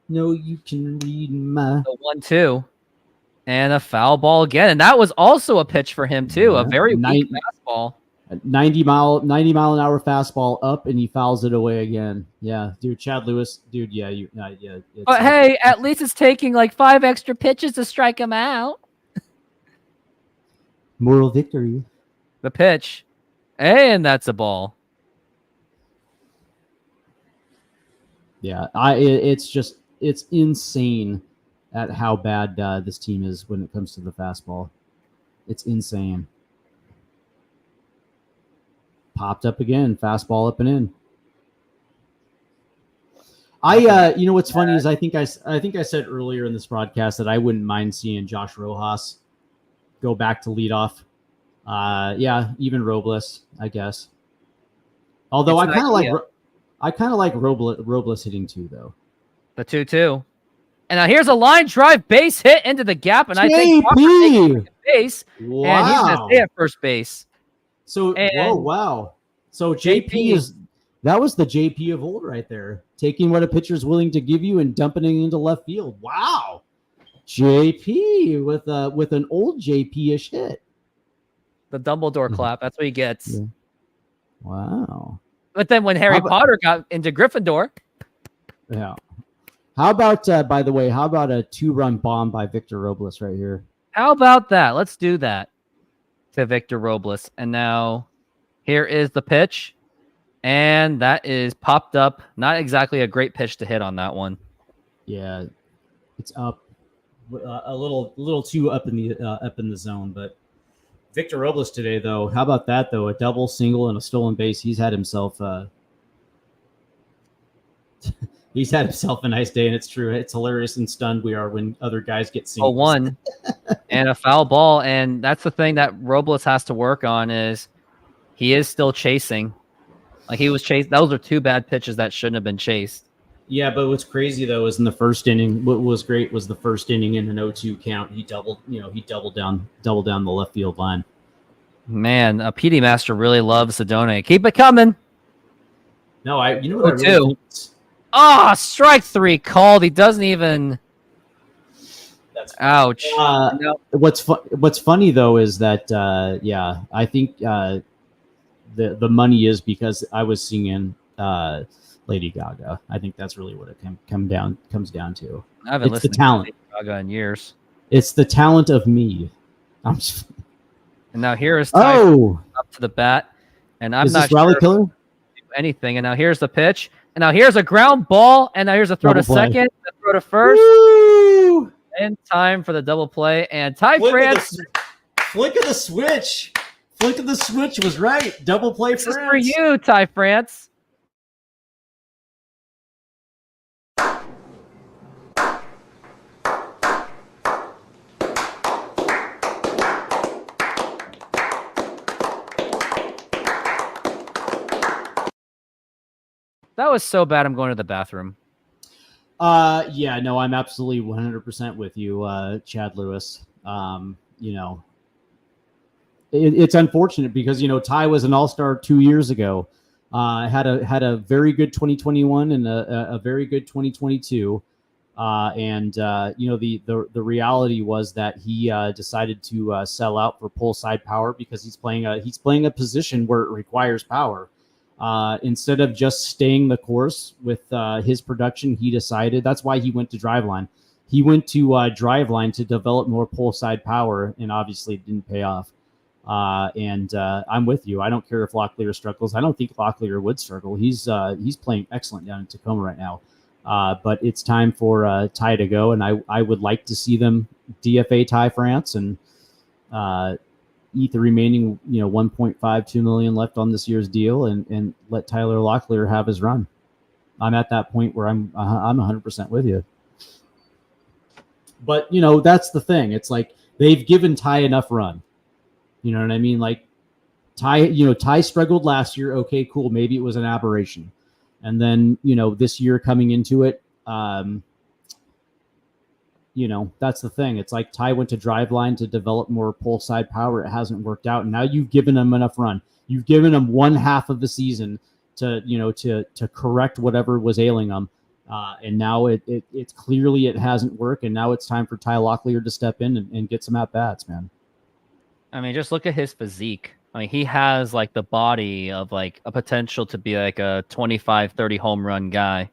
No, you can read my. The 1-2. And a foul ball again. And that was also a pitch for him, too. A very weak fastball. 90 mile an hour fastball up, and he fouls it away again. Yeah, dude, Chad Lewis, dude, yeah. But hey, at least it's taking like 5 extra pitches to strike him out. Moral victory. The pitch. And that's a ball. Yeah, it's insane at how bad this team is when it comes to the fastball. It's insane. Popped up again, fastball up and in. What's funny is I think I said earlier in this broadcast that I wouldn't mind seeing Josh Rojas go back to leadoff. Even Robles, I guess. Although I kind of like Robles hitting too, though. The 2-2. And now here's a line drive base hit into the gap, and I think JP base. Wow. And he's going to stay at first base. So wow. So JP that was the JP of old right there. Taking what a pitcher's willing to give you and dumping it into left field. Wow. JP with an old JP-ish hit. The Dumbledore clap. That's what he gets. Yeah. Wow. But then when Harry Potter got into Gryffindor. Yeah. How about, by the way, how about a 2-run bomb by Victor Robles right here? How about that? Let's do that to Victor Robles. And now here is the pitch. And that is popped up. Not exactly a great pitch to hit on that one. Yeah, it's up a little too up in the zone. But Victor Robles today, though, how about that though? A double, single, and a stolen base. He's had himself a nice day, and it's true. It's hilarious and stunned we are when other guys get singles. 0-1 and a foul ball, and that's the thing that Robles has to work on is he is still chasing. Like he was chased. Those are 2 bad pitches that shouldn't have been chased. Yeah, but what's crazy though is in the first inning, what was great was the first inning in an 0-2 count. He doubled down the left field line. Man, a PD Master really loves Sedone. Keep it coming. No, what I really think is, strike 3 called. He doesn't even. That's ouch. No. What's funny though is that I think the money is because I was singing Lady Gaga. I think that's really what it comes down to. I haven't listened to Lady Gaga in years. It's the talent of me. And now here is Ty up to the bat, and I'm not Rally sure Killer? anything. And now here's the pitch, and now here's a ground ball, and now here's a throw to second, a throw to first. Woo! In time for the double play, and Ty France. Flick of the switch. Flick of the switch was right. Double play This is for you, Ty France. That was so bad, I'm going to the bathroom. I'm absolutely 100% with you, Chad Lewis. It's unfortunate because Ty was an all-star 2 years ago. Had a very good 2021 and a very good 2022. The reality was that he decided to sell out for pull side power because he's playing a position where it requires power. Instead of just staying the course with his production, he decided that's why he went to Driveline. He went to Driveline to develop more pull side power, and obviously it didn't pay off. And I'm with you. I don't care if Locklear struggles. I don't think Locklear would struggle. He's playing excellent down in Tacoma right now. But it's time for Ty to go, and I would like to see them DFA Ty France and eat the remaining 1.52 million left on this year's deal, and let Tyler Locklear have his run. I'm at that point where I'm 100% with you. But that's the thing. It's like they've given Ty enough run. You know what I mean? Like Ty struggled last year. Okay, cool. Maybe it was an aberration. And then, this year coming into it, that's the thing. It's like Ty went to Driveline to develop more pull side power. It hasn't worked out. And now you've given him enough run. You've given him one half of the season to correct whatever was ailing him. And now it's clearly it hasn't worked. And now it's time for Ty Locklear to step in and get some at-bats, man. I mean, just look at his physique. I mean, he has like the body of like a potential to be like a 25, 30 home run guy.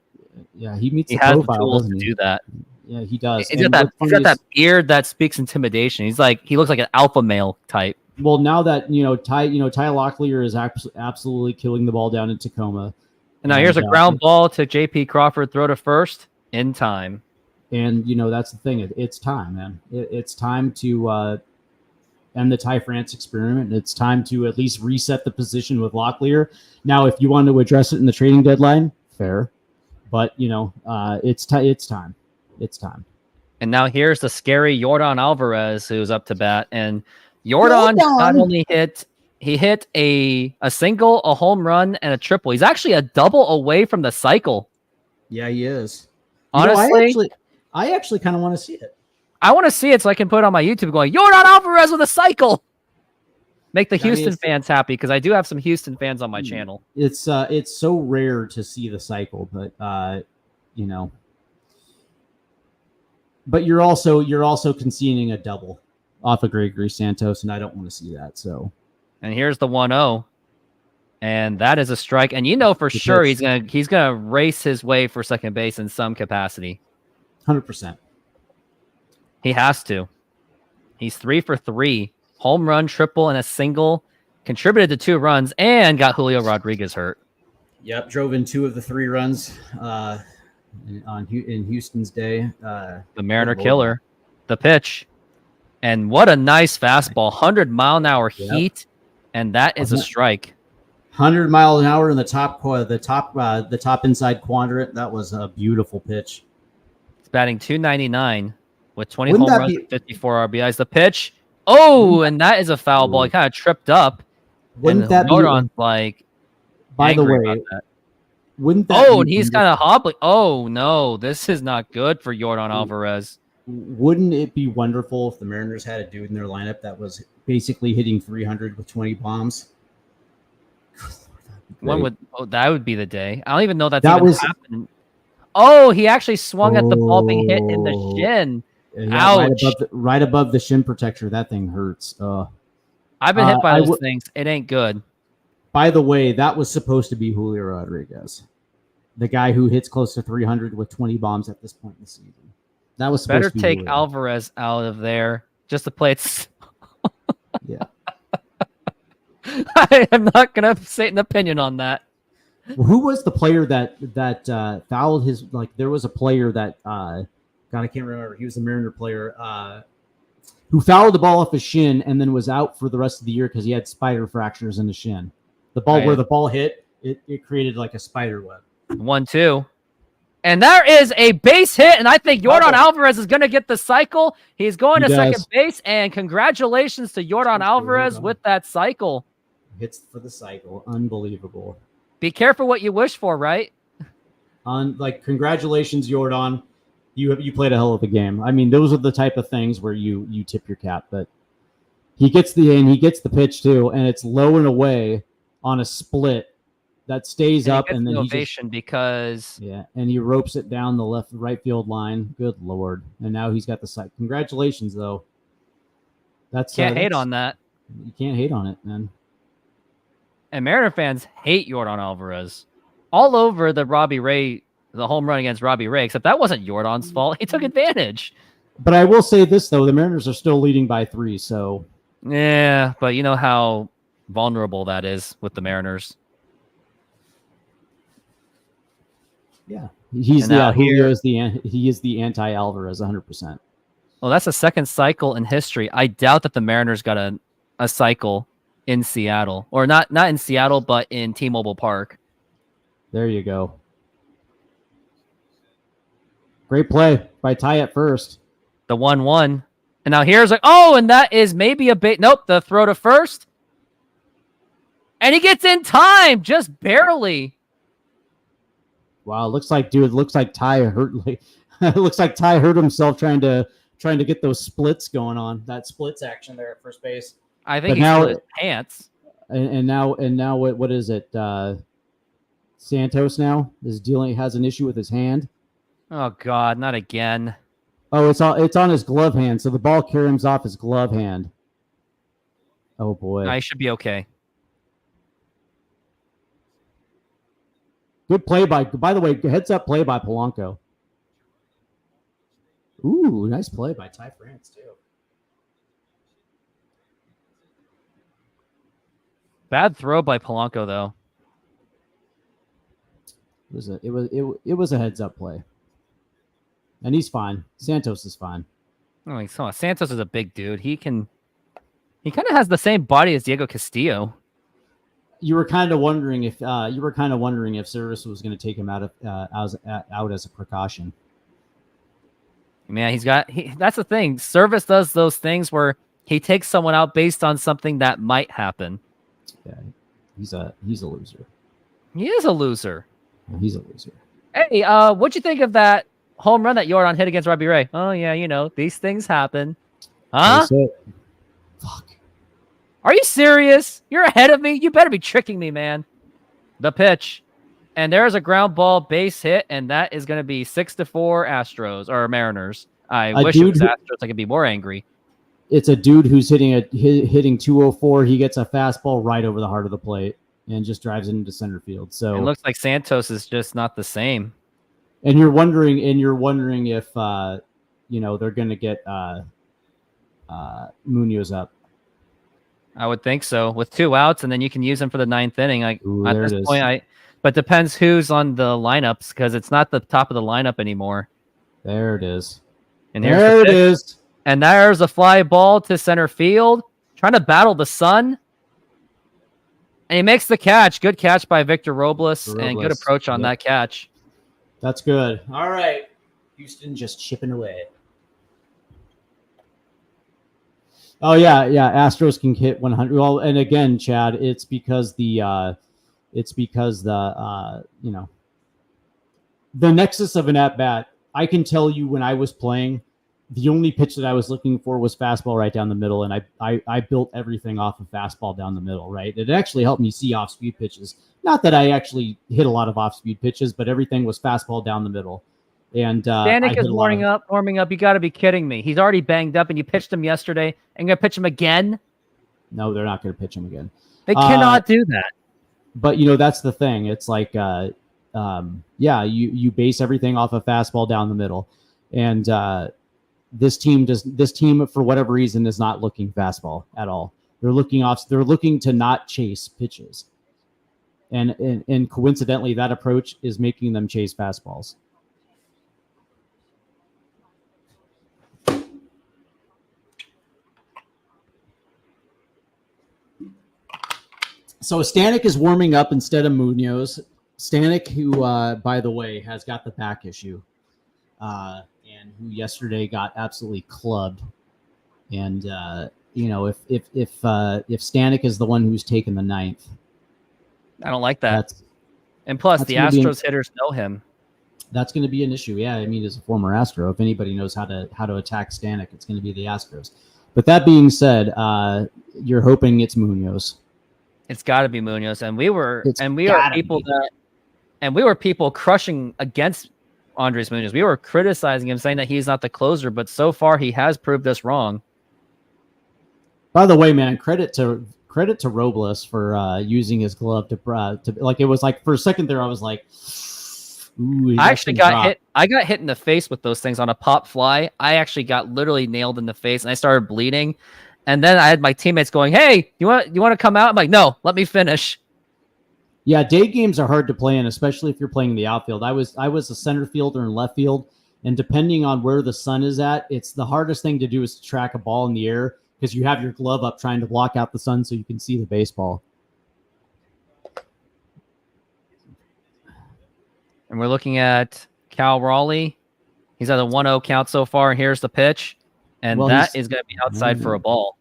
Yeah, he meets he the has profile, the tools to doesn't he? do that. Yeah, he does. He's got that beard that speaks intimidation. He looks like an alpha male type. Well, now that Ty Locklear is absolutely killing the ball down in Tacoma. And now here's a ground ball to JP Crawford, throw to first in time. And that's the thing. It's time, man. It's time to end the Ty France experiment. It's time to at least reset the position with Locklear. Now, if you want to address it in the trading deadline, fair. But it's time. It's time. And now here's the scary Yordan Alvarez, who's up to bat. And Yordan not only hit a single, a home run, and a triple. He's actually a double away from the cycle. Yeah, he is. Honestly, I actually kind of want to see it. I want to see it so I can put it on my YouTube going, Yordan Alvarez with a cycle. Make the Houston fans happy, because I do have some Houston fans on my channel. It's so rare to see the cycle, but but you're also conceding a double off of Gregory Santos, and I don't want to see that. So, and here's the 1-0, and that is a strike. And for sure he's gonna race his way for second base in some capacity. 100%. He has to. He's 3 for 3. Home run, triple, and a single. Contributed to 2 runs and got Julio Rodriguez hurt. Yep, drove in 2 of the 3 runs in Houston's day. The Mariner killer. The pitch. And what a nice fastball. 100-mile-an-hour heat. And that is a strike. 100 miles an hour in the top inside quadrant. That was a beautiful pitch. It's batting .299 with 20 home runs and 54 RBIs. The pitch. Oh, and that is a foul ball. He kind of tripped up. Wouldn't that be like? By the way, wouldn't that? Oh, and he's kind of hobbling. Oh no, this is not good for Yordan Alvarez. Wouldn't it be wonderful if the Mariners had a dude in their lineup that was basically hitting 300 with 20 bombs? That would be the day. I don't even know that happened. Oh, he actually swung at the ball being hit in the shin. Yeah, ouch! Right above the shin protector. That thing hurts. I've been hit by those things. It ain't good. By the way, that was supposed to be Julio Rodriguez, the guy who hits close to 300 with 20 bombs at this point in the season. That was supposed better to be take Julio. Alvarez out of there just to play it. Yeah, I am not gonna say an opinion on that. Well, who was the player that fouled his? Like, there was a player that God, I can't remember. He was a Mariner player who fouled the ball off his shin and then was out for the rest of the year because he had spider fractures in the shin. The ball where the ball hit, it created like a spider web. 1-2. And there is a base hit, and I think Yordan Alvarez is going to get the cycle. He's going to second base, and congratulations to Yordan Alvarez with that cycle. Hits for the cycle. Unbelievable. Be careful what you wish for, right? Congratulations, Yordan. You played a hell of a game. I mean, those are the type of things where you tip your cap, but he gets the pitch too, and it's low and away on a split that stays up, and then because and he ropes it down the right field line. Good Lord. And now he's got the site. Congratulations though. Can't hate on that. You can't hate on it, man. And Mariner fans hate Yordan Alvarez all over the home run against Robbie Ray, except that wasn't Yordan's fault. He took advantage. But I will say this, though. The Mariners are still leading by 3, so Yeah, but you know how vulnerable that is with the Mariners. Yeah, he's And now Julio is the anti Alvarez 100%. Well, that's the second cycle in history. I doubt that the Mariners got a cycle in Seattle, or not in Seattle, but in T-Mobile Park. There you go. Great play by Ty at first. The 1-1. And now here's and that is maybe a bait. Nope, the throw to first. And he gets in time, just barely. Wow, looks like Ty hurt. Looks like Ty hurt himself trying to get those splits going on. That splits action there at first base. I think he split his pants. And now what is it? Santos now has an issue with his hand. Oh God, not again. Oh, it's on his glove hand. So the ball caroms off his glove hand. Oh boy. I should be okay. Good play by the way, heads up play by Polanco. Ooh, nice play by Ty France too. Bad throw by Polanco though. It was a heads up play. And he's fine. Santos is fine. Oh, Santos is a big dude. He kind of has the same body as Diego Castillo. You were kind of wondering if Service was going to take him out as a precaution. Man, that's the thing. Service does those things where he takes someone out based on something that might happen. Yeah, he's a loser. He is a loser. He's a loser. Hey, what'd you think of that home run that Jordan hit against Robbie Ray? Oh yeah, these things happen. Huh? Fuck. Are you serious? You're ahead of me? You better be tricking me, man. The pitch. And there's a ground ball base hit, and that is going to be 6-4 Astros or Mariners. I wish it was Astros. I could be more angry. It's a dude who's hitting 204. He gets a fastball right over the heart of the plate and just drives it into center field. So it looks like Santos is just not the same. And you're wondering if they're going to get Munoz up. I would think so. With 2 outs, and then you can use him for the 9th inning. At this point, but depends who's on the lineups because it's not the top of the lineup anymore. There it is. And there it is. And there's a fly ball to center field, trying to battle the sun. And he makes the catch. Good catch by Victor Robles. And good approach on that catch. That's good. All right. Houston just chipping away. Oh yeah. Astros can hit 100. Well, and again, Chad, it's because the nexus of an at bat. I can tell you when I was playing, the only pitch that I was looking for was fastball right down the middle, and I built everything off of fastball down the middle. Right, it actually helped me see off speed pitches. Not that I actually hit a lot of off speed pitches, but everything was fastball down the middle. And Stanek is warming up. You got to be kidding me. He's already banged up, and you pitched him yesterday. And you're gonna pitch him again? No, they're not gonna pitch him again. They cannot do that. But that's the thing. It's like, you base everything off of fastball down the middle, and this team for whatever reason is not looking fastball at all. They're looking to not chase pitches, and coincidentally, that approach is making them chase fastballs. So Stanek is warming up instead of Munoz. Stanek, who, by the way, has got the back issue, and who yesterday got absolutely clubbed. And if Stanek is the one who's taken the 9th, I don't like that. And plus, the Astros hitters know him. That's going to be an issue. Yeah, I mean, as a former Astro, if anybody knows how to attack Stanek, it's going to be the Astros. But that being said, you're hoping it's Munoz. It's got to be Munoz, and we are people crushing against Andres Munoz. We were criticizing him, saying that he's not the closer, but so far he has proved us wrong. By the way, man, credit to Robles for using his glove to like, it was like for a second there I was like, ooh, I actually got hit. I got hit in the face with those things on a pop fly. I actually got literally nailed in the face, and I started bleeding. And then I had my teammates going, "Hey, you want to come out?" I'm like, "No, let me finish." Yeah, day games are hard to play in, especially if you're playing in the outfield. I was a center fielder in left field, and depending on where the sun is at, it's the hardest thing to do is to track a ball in the air because you have your glove up trying to block out the sun so you can see the baseball. And we're looking at Cal Raleigh. He's at a 1-0 count so far. And here's the pitch. And Well, that is going to be outside for a ball.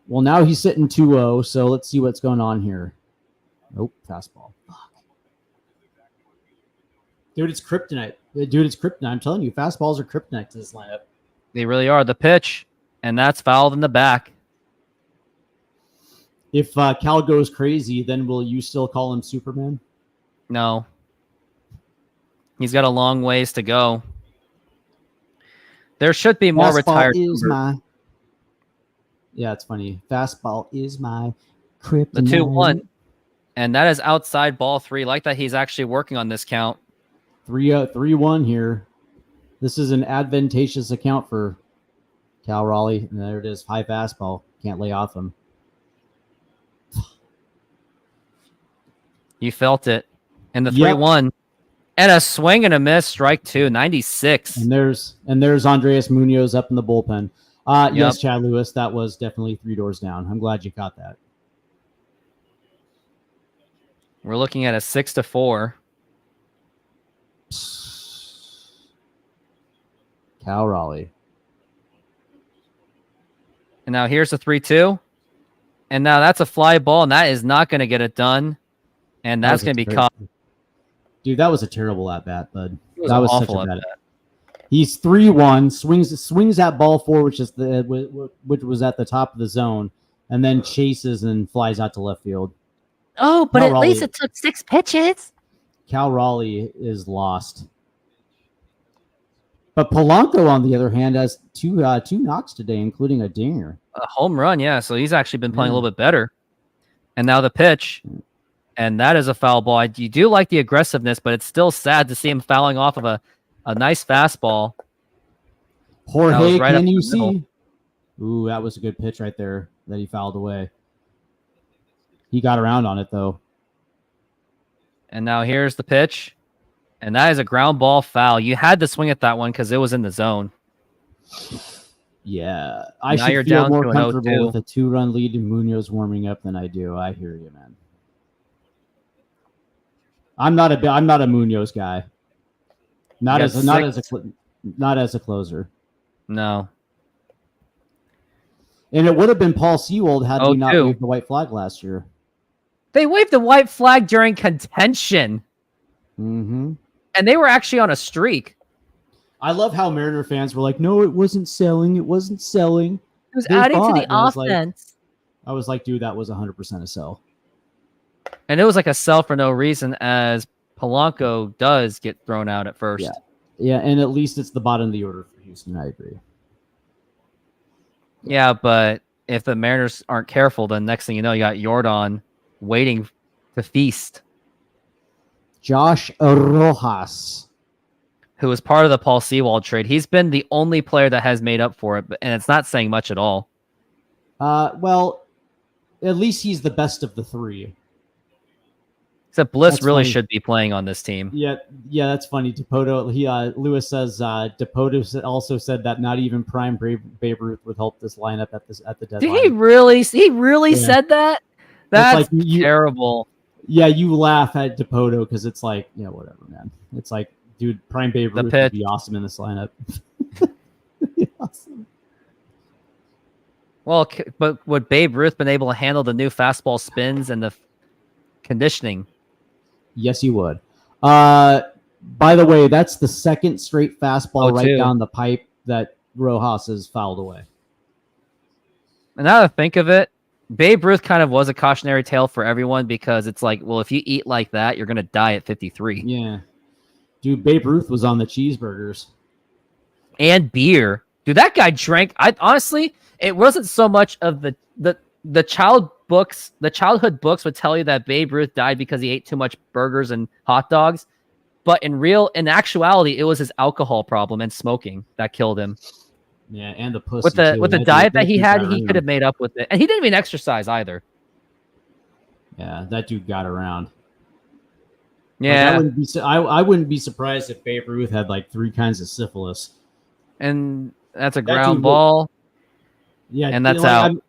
Well, now he's sitting 2-0, so let's see what's going on here. Nope, fastball. Fuck. Dude, it's kryptonite. Dude, it's kryptonite. I'm telling you, fastballs are kryptonite to this lineup. They really are. The pitch, and that's fouled in the back. If Cal goes crazy, then will you still call him Superman? No. He's got a long ways to go. There should be more retired. Yeah, it's funny. Fastball is my kryptonite. The 2-1. And that is outside ball 3. Like that he's actually working on this count. 3-1 here. This is an advantageous account for Cal Raleigh. And there it is. High fastball. Can't lay off him. You felt it. And the 3-1. And a swing and a miss. Strike 2. 96. And there's Andres Munoz up in the bullpen. Yes, Chad Lewis. That was definitely 3 doors down. I'm glad you caught that. We're looking at a 6-4. Cal Raleigh. And now here's the 3-2. And now that's a fly ball, and that is not going to get it done. And that's going to be caught. Dude, that was a terrible at-bat, bud. That was such a bad at-bat. He's 3-1, swings that ball 4, which was at the top of the zone, and then chases and flies out to left field. Oh, but at least it took 6 pitches. Cal Raleigh is lost. But Polanco, on the other hand, has two knocks today, including a dinger. A home run, yeah. So he's actually been playing a little bit better. And now the pitch. And that is a foul ball. You do like the aggressiveness, but it's still sad to see him fouling off of a nice fastball. Jorge, can you see? Ooh, that was a good pitch right there that he fouled away. He got around on it, though. And now here's the pitch. And that is a ground ball foul. You had to swing at that one because it was in the zone. Yeah. I should feel more comfortable with a 2-run lead in Munoz warming up than I do. I hear you, man. I'm not a Munoz guy. Not as a closer. No. And it would have been Paul Sewald had we not waved the white flag last year. They waved the white flag during contention. Mm-hmm. And they were actually on a streak. I love how Mariner fans were like, no, it wasn't selling. It wasn't selling. It was adding to the offense. I was like, dude, that was 100% a sell. And it was like a sell for no reason as Polanco does get thrown out at first. Yeah, and at least it's the bottom of the order for Houston. I agree. Yeah, but if the Mariners aren't careful, then next thing you know, you got Yordan waiting to feast. Josh Rojas, who was part of the Paul Sewald trade. He's been the only player that has made up for it, and it's not saying much at all. Well, at least he's the best of the 3. Except Bliss should be playing on this team. Yeah, that's funny. Dipoto, Lewis says Dipoto also said that not even prime Babe Ruth would help this lineup at the deadline. Did he really? He really said that? That's like terrible. Yeah, you laugh at Dipoto because it's like, yeah, whatever, man. It's like, dude, prime Babe Ruth would be awesome in this lineup. Awesome. Well, but would Babe Ruth been able to handle the new fastball spins and the conditioning? Yes, he would. By the way, that's the second straight fastball down the pipe that Rojas has fouled away. And now that I think of it, Babe Ruth kind of was a cautionary tale for everyone because it's like, well, if you eat like that, you're going to die at 53. Yeah. Dude, Babe Ruth was on the cheeseburgers. And beer. Dude, that guy drank. Honestly, it wasn't so much of the childhood books would tell you that Babe Ruth died because he ate too much burgers and hot dogs. But in actuality, it was his alcohol problem and smoking that killed him. Yeah, and the pussy with the too. with the That diet dude- that he dude had, got he could have around. made up with it, and he didn't even exercise either. Yeah, that dude got around. Like, Yeah, I wouldn't be surprised if Babe Ruth had like 3 kinds of syphilis. and that's a That ground dude ball, Yeah, and that's like, out.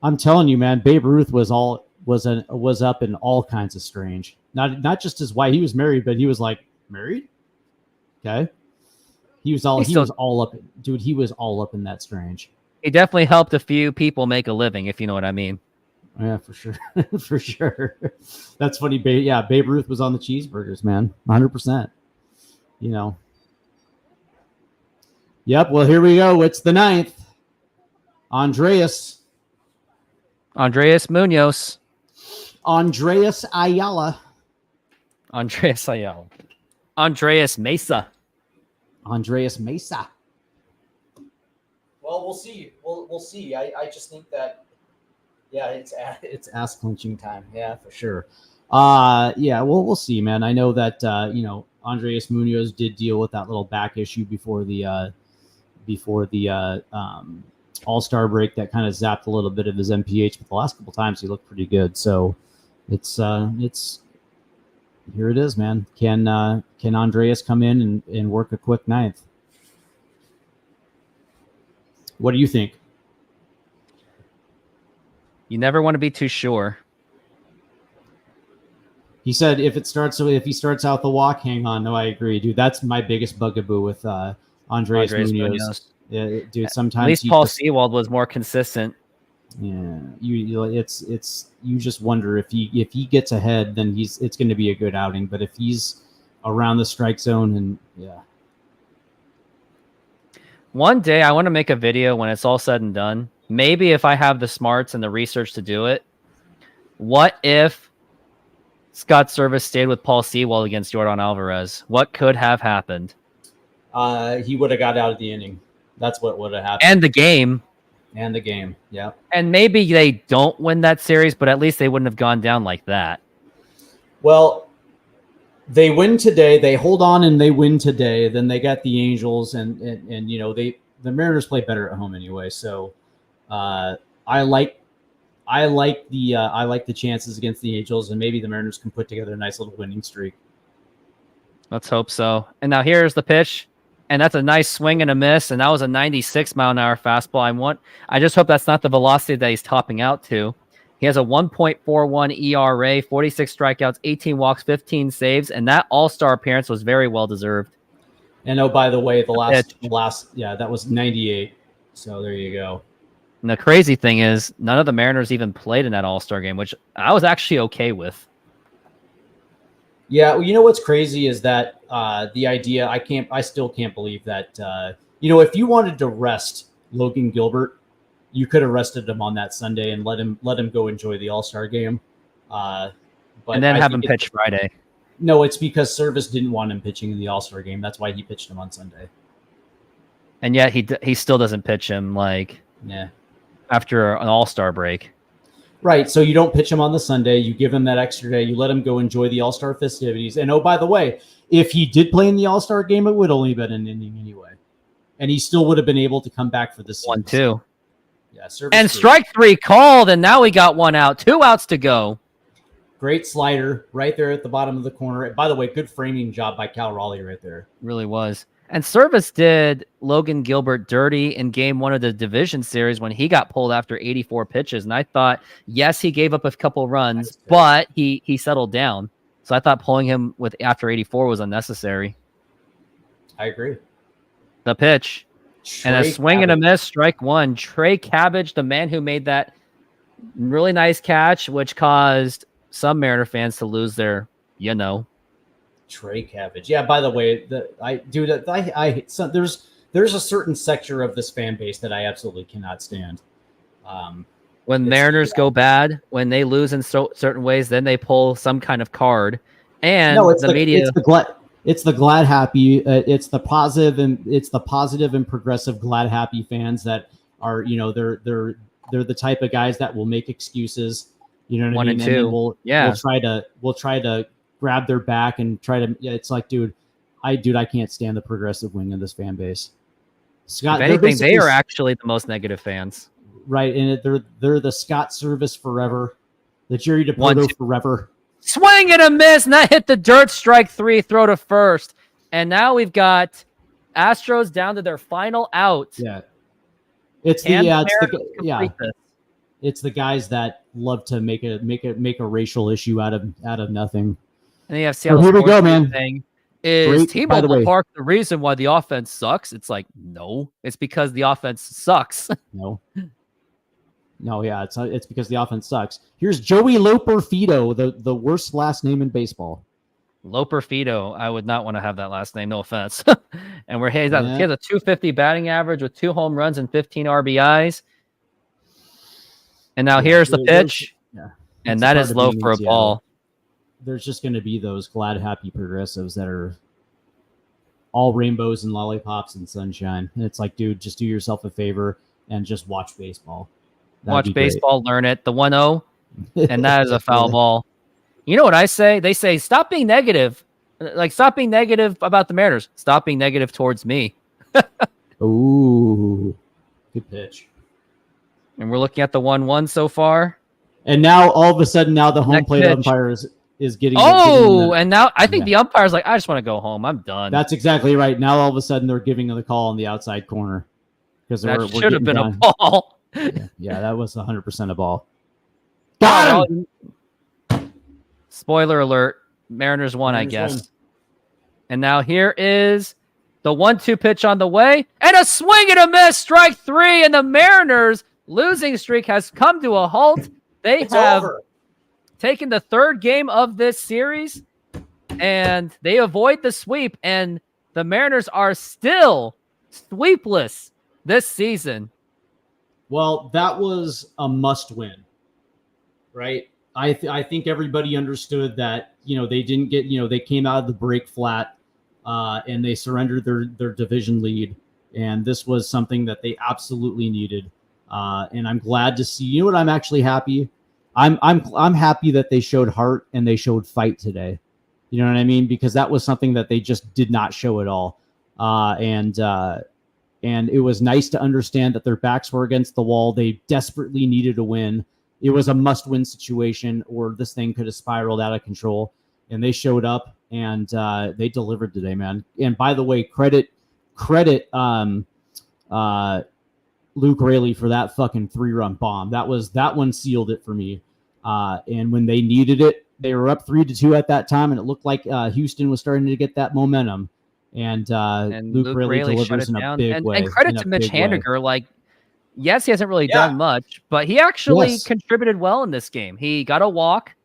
I'm telling you, man, Babe Ruth was up in all kinds of strange. Not just his wife. He was married, but he was like married. Okay, he was all up, dude. He was all up in that strange. He definitely helped a few people make a living, if you know what I mean. Yeah, for sure, for sure. That's funny. Babe Ruth was on the cheeseburgers, man, 100%. You know. Yep. Well, here we go. It's the 9th. Andreas Munoz. Andreas Ayala. Andreas Ayala. Andreas Mesa. Andreas Mesa. Well, we'll see. We'll see. I just think that, yeah, it's ass clenching time. Yeah, for sure. Yeah, well, we'll see, man. I know that Andreas Munoz did deal with that little back issue before the All-Star break that kind of zapped a little bit of his MPH, but the last couple times he looked pretty good. So it's here it is, man. Can Andreas come in and work a quick 9th? What do you think? You never want to be too sure. He said if he starts out the walk, hang on. No, I agree, dude. That's my biggest bugaboo with Andreas Munoz. Yeah, dude. Sometimes at least Paul Sewald was more consistent. Yeah, you just wonder if he gets ahead, then it's going to be a good outing. But if he's around the strike zone, and yeah. One day I want to make a video when it's all said and done. Maybe if I have the smarts and the research to do it. What if Scott Service stayed with Paul Sewald against Yordan Alvarez? What could have happened? He would have got out of the inning. That's what would have happened. And the game. Yeah. And maybe they don't win that series, but at least they wouldn't have gone down like that. Well, they win today. They hold on and they win today. Then they got the Angels, and the Mariners play better at home anyway. So I like the chances against the Angels, and maybe the Mariners can put together a nice little winning streak. Let's hope so. And now here's the pitch. And that's a nice swing and a miss. And that was a 96-mile-an-hour fastball. I just hope that's not the velocity that he's topping out to. He has a 1.41 ERA, 46 strikeouts, 18 walks, 15 saves. And that all-star appearance was very well-deserved. And oh, by the way, that was 98. So there you go. And the crazy thing is, none of the Mariners even played in that all-star game, which I was actually okay with. Yeah, well, you know what's crazy is that the idea I still can't believe that if you wanted to rest Logan Gilbert, you could have rested him on that Sunday and let him go enjoy the All-Star game. But and then have him pitch Friday. No, it's because Service didn't want him pitching in the All-Star game. That's why he pitched him on Sunday. And yet he still doesn't pitch him after an All-Star break. Right, so you don't pitch him on the Sunday. You give him that extra day. You let him go enjoy the All-Star festivities. And oh, by the way, if he did play in the All-Star game, it would only been an inning anyway, and he still would have been able to come back for this 1-2. Yeah, and strike 3 called, and now we got 1 out, 2 outs to go. Great slider right there at the bottom of the corner. By the way, good framing job by Cal Raleigh right there. Really was. And Service did Logan Gilbert dirty in game 1 of the division series when he got pulled after 84 pitches. And I thought, yes, he gave up a couple runs, but he settled down. So I thought pulling him after 84 was unnecessary. I agree. The pitch. And a swing and a miss, strike 1. Trey Cabbage, the man who made that really nice catch, which caused some Mariner fans to lose their, Trey Cabbage. Yeah, by the way, there's a certain sector of this fan base that I absolutely cannot stand. When Mariners go bad, when they lose in certain ways, then they pull some kind of card. And the media, it's the glad happy, it's the positive and progressive glad happy fans that are, they're the type of guys that will make excuses. You know what 1 I mean? and 2. We'll try to grab their back and try to. Yeah, it's like, dude, I can't stand the progressive wing of this fan base. Scott, If anything, they are actually the most negative fans. Right, and they're the Scott Service forever, the Jerry DePoto forever. Swing and a miss, and that hit the dirt. Strike 3, throw to first, and now we've got Astros down to their final out. Yeah, it's the guys that love to make a racial issue out of nothing. And you have Seattle. Here we go, man. Thing is T-Mobile Park the reason why the offense sucks? It's like, no, it's because the offense sucks. No, yeah, it's because the offense sucks. Here's Joey Loper-Fido, the worst last name in baseball. Loper-Fido, I would not want to have that last name, no offense. And he has a 250 batting average with 2 home runs and 15 RBIs. And now here's the pitch. And that is low for a ball. There's just going to be those glad, happy progressives that are all rainbows and lollipops and sunshine. And it's like, dude, just do yourself a favor and just watch baseball. Watch baseball, learn it. The 1-0, and that is a foul ball. You know what I say? They say, stop being negative. Like, stop being negative about the Mariners. Stop being negative towards me. Ooh, good pitch. And we're looking at the 1-1 so far. And now, all of a sudden, now the home plate umpire is getting... and now I think the umpire's like, I just want to go home. I'm done. That's exactly right. Now, all of a sudden, they're giving the call on the outside corner. Because that should have been a ball. Yeah, that was 100% a ball. Got him! Spoiler alert. Mariners won, I guess. And now here is the 1-2 pitch on the way. And a swing and a miss. Strike 3. And the Mariners losing streak has come to a halt. They have taken the 3rd game of this series. And they avoid the sweep. And the Mariners are still sweepless this season. Well, that was a must-win, right? I think everybody understood that, they didn't get, they came out of the break flat, and they surrendered their division lead, and this was something that they absolutely needed. And I'm glad to see. You know what? I'm actually happy. I'm happy that they showed heart and they showed fight today. You know what I mean? Because that was something that they just did not show at all. And it was nice to understand that their backs were against the wall. They desperately needed a win. It was a must-win situation, or this thing could have spiraled out of control. And they showed up, and they delivered today, man. And by the way, credit Luke Raley for that fucking 3-run bomb. That one sealed it for me. And when they needed it, they were up 3-2 at that time, and it looked like Houston was starting to get that momentum. And Luke Raley delivers in a big way. And credit to Mitch Haniger. Like, yes, he hasn't really done much, but he actually contributed well in this game. He got a walk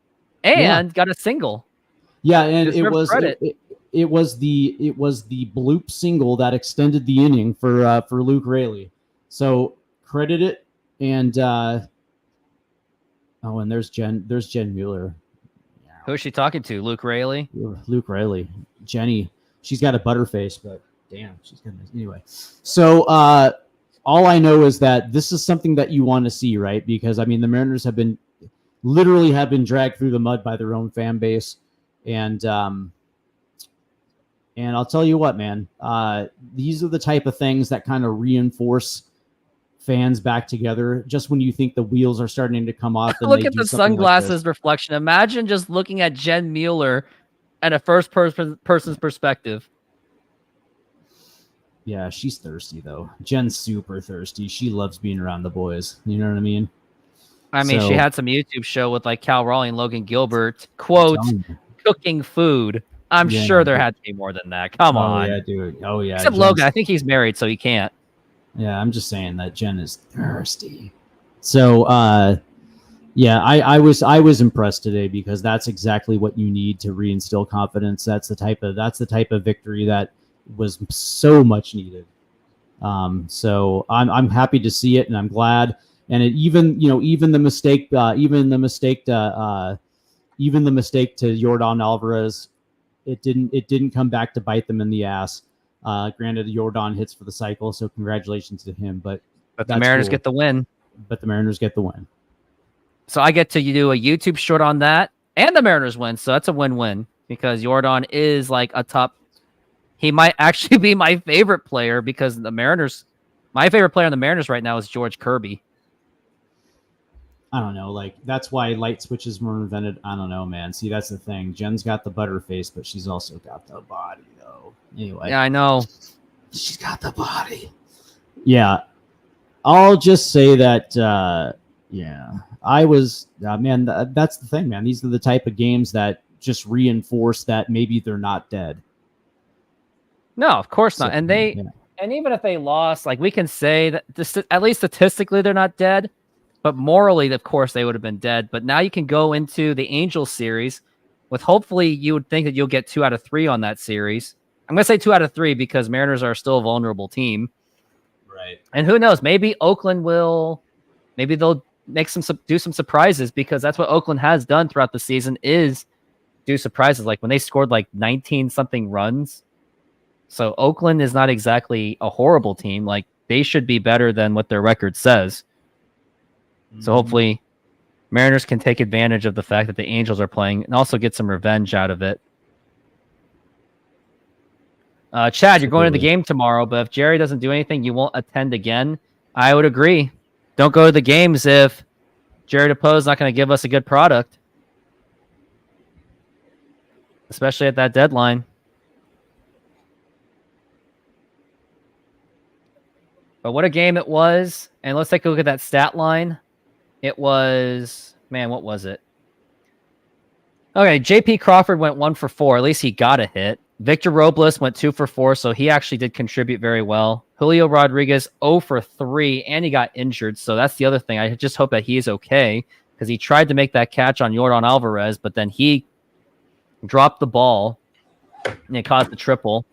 and got a single. Yeah, and it was the bloop single that extended the inning for Luke Raley. So credit it. And and there's Jen Mueller. Who is she talking to? Luke Raley? Luke Raley. Jenny. She's got a butterface, but damn, she's gonna anyway. So all I know is that this is something that you want to see, right? Because the Mariners have been dragged through the mud by their own fan base, and I'll tell you what, man, these are the type of things that kind of reinforce fans back together. Just when you think the wheels are starting to come off, look at the sunglasses reflection. Imagine just looking at Jen Mueller at a first person's perspective. Yeah, she's thirsty though. Jen's super thirsty. She loves being around the boys. You know what I mean? She had some YouTube show with like Cal Raleigh and Logan Gilbert, quote, cooking food. I'm sure there had to be more than that. Come on. Yeah, dude. Oh yeah. Except Logan, I think he's married, so he can't. Yeah, I'm just saying that Jen is thirsty. So yeah, I was impressed today because that's exactly what you need to reinstill confidence. That's the type of victory that was so much needed. So I'm happy to see it, and I'm glad. And even the mistake to Yordan Alvarez, it didn't come back to bite them in the ass. Granted, Yordan hits for the cycle, so congratulations to him. But the Mariners get the win. But the Mariners get the win. So I get to do a YouTube short on that, and the Mariners win. So that's a win-win because Yordan is like a top. He might actually be my favorite player because the Mariners My favorite player on the Mariners right now is George Kirby. I don't know. Like, that's why light switches were invented. I don't know, man. See, that's the thing. Jen's got the butter face, but she's also got the body, though. Anyway. Yeah, I know. She's got the body. Yeah. I'll just say that, I was, man, that's the thing, man. These are the type of games that just reinforce that maybe they're not dead. No, of course not. And and even if they lost, like, we can say that at least statistically they're not dead. But morally, of course, they would have been dead. But now you can go into the Angels series with hopefully you would think that you'll get 2 out of 3 on that series. I'm going to say 2 out of 3 because Mariners are still a vulnerable team. Right. And who knows? Maybe Oakland maybe they'll do some surprises because that's what Oakland has done throughout the season is do surprises. Like when they scored like 19 something runs. So Oakland is not exactly a horrible team. Like they should be better than what their record says. So hopefully Mariners can take advantage of the fact that the Angels are playing and also get some revenge out of it. Chad, you're going to the game tomorrow, but if Jerry doesn't do anything, you won't attend again. I would agree. Don't go to the games if Jerry DePoe is not going to give us a good product, especially at that deadline. But what a game it was. And let's take a look at that stat line. It was, man, what was it? Okay, J.P. Crawford went 1 for 4. At least he got a hit. Victor Robles went 2 for 4, so he actually did contribute very well. Julio Rodriguez 0 for 3, and he got injured. So that's the other thing. I just hope that he is okay because he tried to make that catch on Yordan Alvarez, but then he dropped the ball and it caused the triple.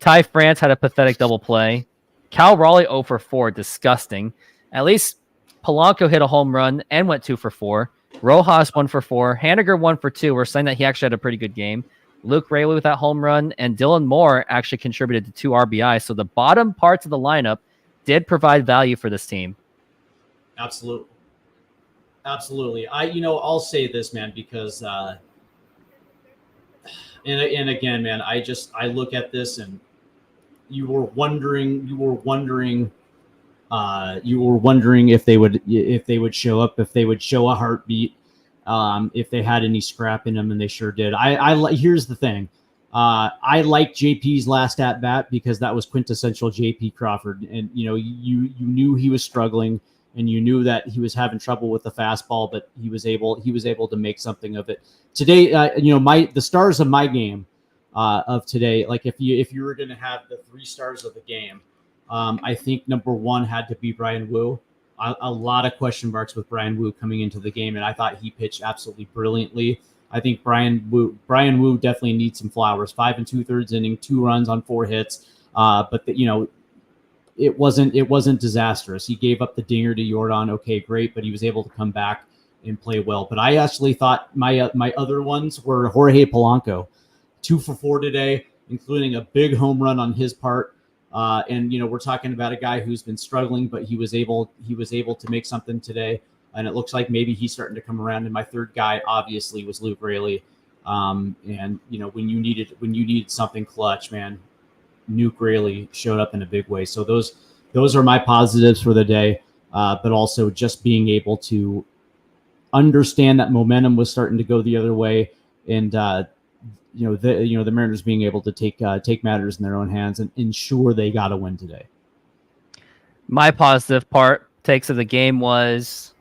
Ty France had a pathetic double play. Cal Raleigh 0 for 4, disgusting. At least Polanco hit a home run and went 2 for 4. Rojas 1 for 4. Haniger 1 for 2. We're saying that he actually had a pretty good game. Luke Raley with that home run, and Dylan Moore actually contributed to 2 RBI. So the bottom parts of the lineup did provide value for this team. Absolutely. I'll say this, man, because and again, man, I look at this and you were wondering if they would show up, if they would show a heartbeat, if they had any scrap in them, and they sure did. Here's the thing. I like JP's last at bat because that was quintessential JP Crawford, and you knew he was struggling, and you knew that he was having trouble with the fastball, but he was able to make something of it today. The stars of my game of today, like if you were going to have the 3 stars of the game, I think number 1 had to be Brian Wu. A lot of question marks with Brian Wu coming into the game, and I thought he pitched absolutely brilliantly. I think Brian Wu definitely needs some flowers. 5 2/3 inning, 2 runs on 4 hits. But it wasn't disastrous. He gave up the dinger to Yordan. Okay, great, but he was able to come back and play well. But I actually thought my other ones were Jorge Polanco, 2 for 4 today, including a big home run on his part. And we're talking about a guy who's been struggling, but he was able to make something today, and it looks like maybe he's starting to come around. And my third guy obviously was Luke Raley. And when you needed something clutch, man, Luke Raley showed up in a big way. So those are my positives for the day. But also just being able to understand that momentum was starting to go the other way, and the Mariners being able to take matters in their own hands and ensure they got a win today. My positive takes of the game was,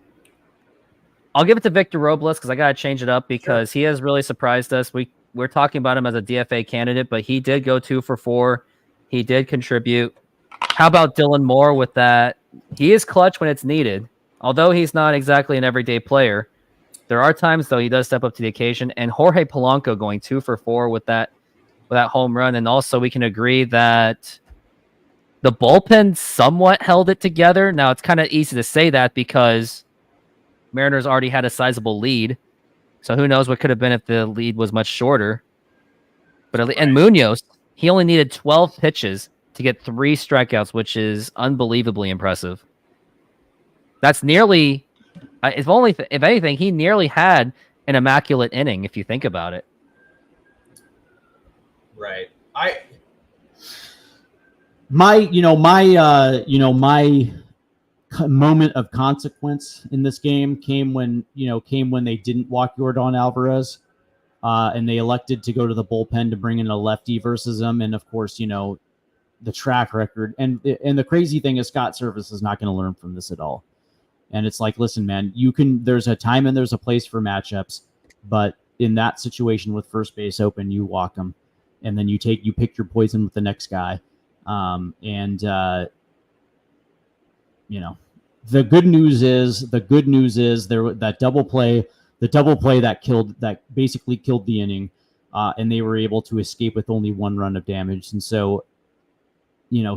I'll give it to Victor Robles because I got to change it up because he has really surprised us. We're talking about him as a DFA candidate, but he did go 2 for 4. He did contribute. How about Dylan Moore with that? He is clutch when it's needed, although he's not exactly an everyday player. There are times, though, he does step up to the occasion. And Jorge Polanco going 2 for 4 with that home run. And also we can agree that the bullpen somewhat held it together. Now, it's kind of easy to say that because Mariners already had a sizable lead. So who knows what could have been if the lead was much shorter. And Munoz, he only needed 12 pitches to get 3 strikeouts, which is unbelievably impressive. That's nearly... If anything, he nearly had an immaculate inning, if you think about it. Right. my moment of consequence in this game came when they didn't walk Yordan Alvarez, and they elected to go to the bullpen to bring in a lefty versus him. And of course, the track record and the crazy thing is Scott Service is not going to learn from this at all. And it's like, listen, man, there's a time and there's a place for matchups, but in that situation with first base open, you walk them, and then you pick your poison with the next guy. The good news is there that double play that basically killed the inning, and they were able to escape with only 1 run of damage. And so,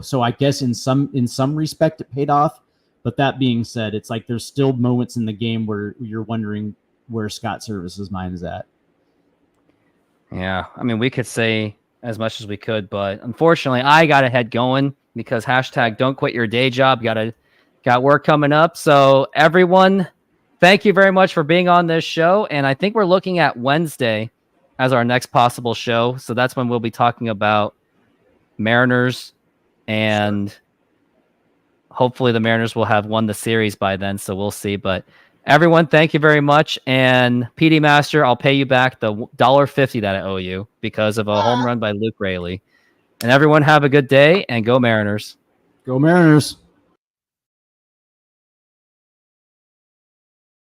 so I guess in some respect it paid off. But that being said, it's like there's still moments in the game where you're wondering where Scott Service's mind is at. Yeah, I mean, we could say as much as we could, but unfortunately, I got to head going because hashtag don't quit your day job. Got work coming up. So everyone, thank you very much for being on this show. And I think we're looking at Wednesday as our next possible show. So that's when we'll be talking about Mariners, and hopefully the Mariners will have won the series by then. So we'll see. But everyone, thank you very much. And PD Master, I'll pay you back the $1.50 that I owe you because of a home run by Luke Raley. And everyone have a good day and go Mariners. Go Mariners.